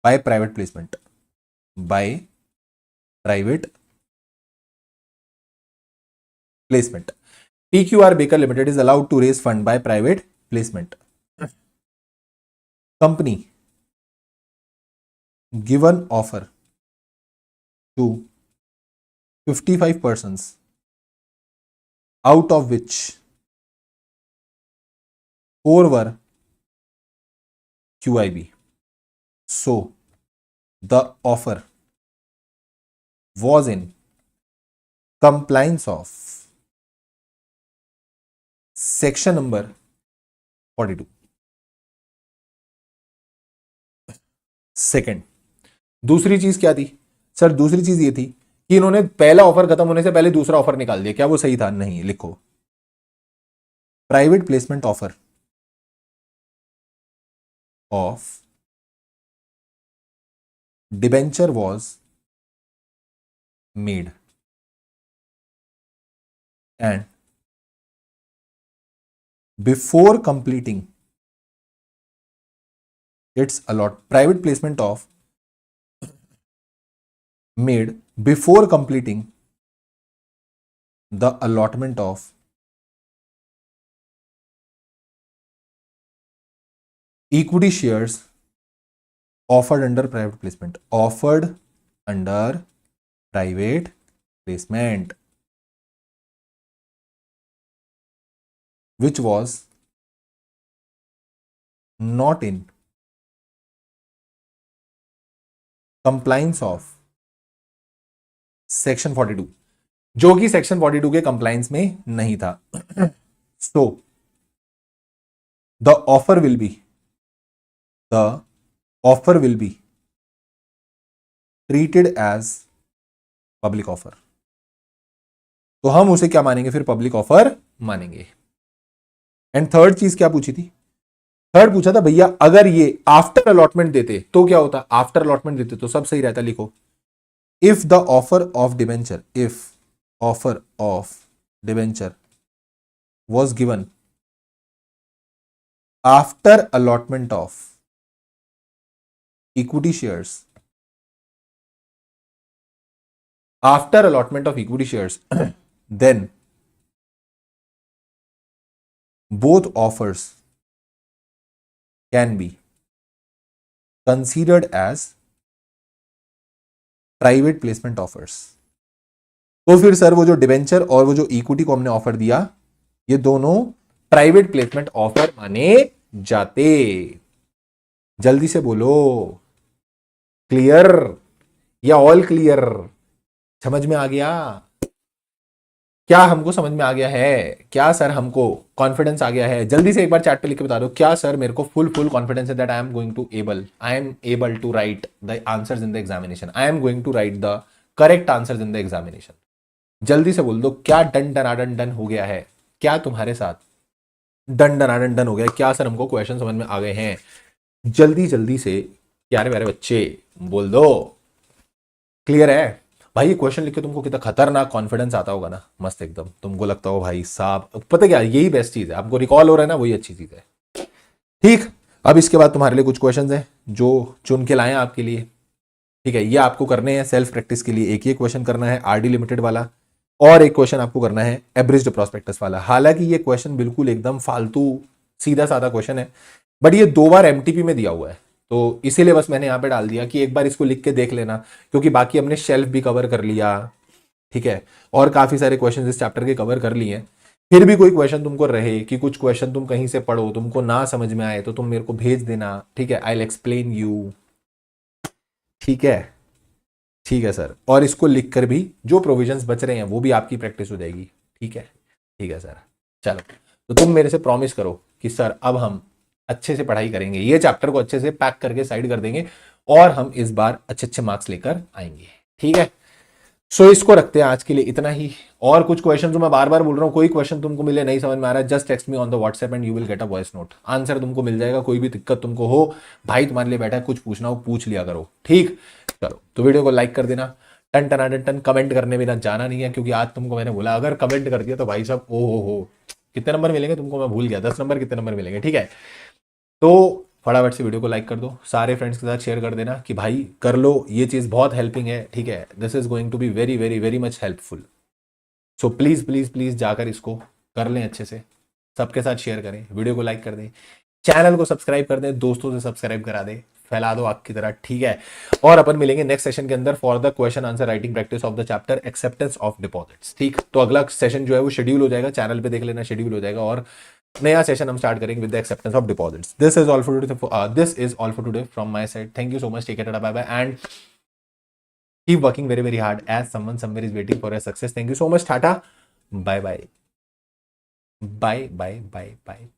by private placement, by private placement. PQR Baker Limited is allowed to raise fund by private placement. Company given offer to 55 persons, out of which 4 were QIB. So the offer was in compliance of section number 42। Second, दूसरी चीज क्या थी sir? दूसरी चीज ये थी कि इन्होंने पहला ऑफर खत्म होने से पहले दूसरा ऑफर निकाल दिया। क्या वो सही था? नहीं। लिखो, private placement offer of debenture was made and before completing its private placement of made before completing the allotment of equity shares offered under private placement, offered under private placement, which was not in compliance of section 42, जो कि section 42 के compliance में नहीं था। So the offer will be treated as public offer. तो हम उसे क्या मानेंगे फिर? पब्लिक ऑफर मानेंगे। एंड थर्ड चीज क्या पूछी थी? थर्ड पूछा था भैया अगर ये आफ्टर अलॉटमेंट देते तो क्या होता, आफ्टर अलॉटमेंट देते तो सब सही रहता, लिखो if the offer of debenture, if offer of debenture was given after allotment of equity shares, after allotment of equity shares then both offers can be considered as private placement offers. तो फिर sir वो जो debenture और वो जो equity को हमने offer दिया ये दोनों प्राइवेट प्लेसमेंट ऑफर माने जाते। जल्दी से बोलो, क्लियर या ऑल क्लियर? समझ में आ गया? क्या हमको समझ में आ गया है? क्या सर हमको कॉन्फिडेंस आ गया है? जल्दी से एक बार चैट पे लिख के बता दो, क्या सर मेरे को फुल कॉन्फिडेंस है that I am able to write the answers in the examination, I am going to write the correct answers in the examination. जल्दी से बोल दो, क्या डन डनाडन डन हो गया है? क्या तुम्हारे साथ डन डनाडन डन हो गया? क्या सर हमको क्वेश्चन समझ में आ गए हैं? जल्दी जल्दी से प्यारे प्यारे बच्चे बोल दो, क्लियर है? भाई ये क्वेश्चन लिख के तुमको कितना खतरनाक कॉन्फिडेंस आता होगा ना, मस्त एकदम, तुमको लगता हो भाई साहब, पता क्या यही बेस्ट चीज है, आपको रिकॉल हो रहा है ना, वही अच्छी चीज है। ठीक, अब इसके बाद तुम्हारे लिए कुछ क्वेश्चंस हैं जो चुन के लाए आपके लिए, ठीक है? ये आपको करने हैं सेल्फ प्रैक्टिस के लिए। एक ये क्वेश्चन करना है आरडी लिमिटेड वाला, और एक क्वेश्चन आपको करना है एब्रिज्ड प्रोस्पेक्टस वाला। हालांकि ये क्वेश्चन बिल्कुल एकदम फालतू सीधा साधा क्वेश्चन है, बट ये 2 बार एमटीपी में दिया हुआ है, तो इसीलिए बस मैंने यहां पे डाल दिया कि एक बार इसको लिख के देख लेना, क्योंकि बाकी हमने शेल्फ भी कवर कर लिया, ठीक है, और काफी सारे क्वेश्चन इस चैप्टर के कवर कर लिए हैं। फिर भी कोई क्वेश्चन तुमको रहे कि कुछ क्वेश्चन तुम कहीं से पढ़ो तुमको ना समझ में आए, तो तुम मेरे को भेज देना, ठीक है? आई विल एक्सप्लेन यू, ठीक है? ठीक है सर, और इसको लिखकर भी जो प्रोविजंस बच रहे हैं वो भी आपकी प्रैक्टिस हो जाएगी, ठीक है? ठीक है सर, चलो, तो तुम मेरे से प्रॉमिस करो कि सर अब हम अच्छे से पढ़ाई करेंगे, ये चैप्टर को अच्छे से पैक करके साइड कर देंगे, और हम इस बार अच्छे अच्छे मार्क्स लेकर आएंगे, ठीक है? सो इसको रखते हैं आज के लिए इतना ही। और कुछ क्वेश्चन जो मैं बार बार बोल रहा हूँ, कोई क्वेश्चन तुमको मिले नहीं समझ में आ रहा है, just text me on the WhatsApp and you will get a voice note, answer तुमको मिल जाएगा। कोई भी दिक्कत तुमको हो, भाई तुम्हारे लिए बैठा है, कुछ पूछना हो पूछ लिया करो, ठीक? चलो, तो वीडियो को लाइक कर देना, टन टन टन, कमेंट करने बिना जाना नहीं है, क्योंकि आज तुमको मैंने बोला अगर कमेंट कर दिया तो भाई साहब ओ हो, कितने नंबर मिलेंगे तुमको मैं भूल गया, 10 नंबर, कितने नंबर मिलेंगे, ठीक है? तो फटाफट से वीडियो को लाइक कर दो, सारे फ्रेंड्स के साथ शेयर कर देना कि भाई कर लो, ये चीज़ बहुत हेल्पिंग है, ठीक है? This is going to be very very very much helpful. So please please please जाकर इसको कर लें अच्छे से, सबके साथ शेयर करें, वीडियो को लाइक कर दें, चैनल को सब्सक्राइब कर दें, दोस्तों से सब्सक्राइब करा दें, फैला दो आग की तरह, ठीक है? और अपन मिलेंगे नेक्स्ट सेशन के अंदर for the question answer writing practice of the chapter acceptance of deposits, ठीक? तो अगला सेशन जो है वो शेड्यूल हो जाएगा, चैनल पे देख लेना, शेड्यूल हो जाएगा, और नया सेशन हम स्टार्ट करेंगे with the acceptance of deposits. This is all for today from my side. Thank you so much, take care, bye bye, and keep working very very hard as someone somewhere is waiting for your success. Thank you so much, tata, bye bye, bye bye bye bye.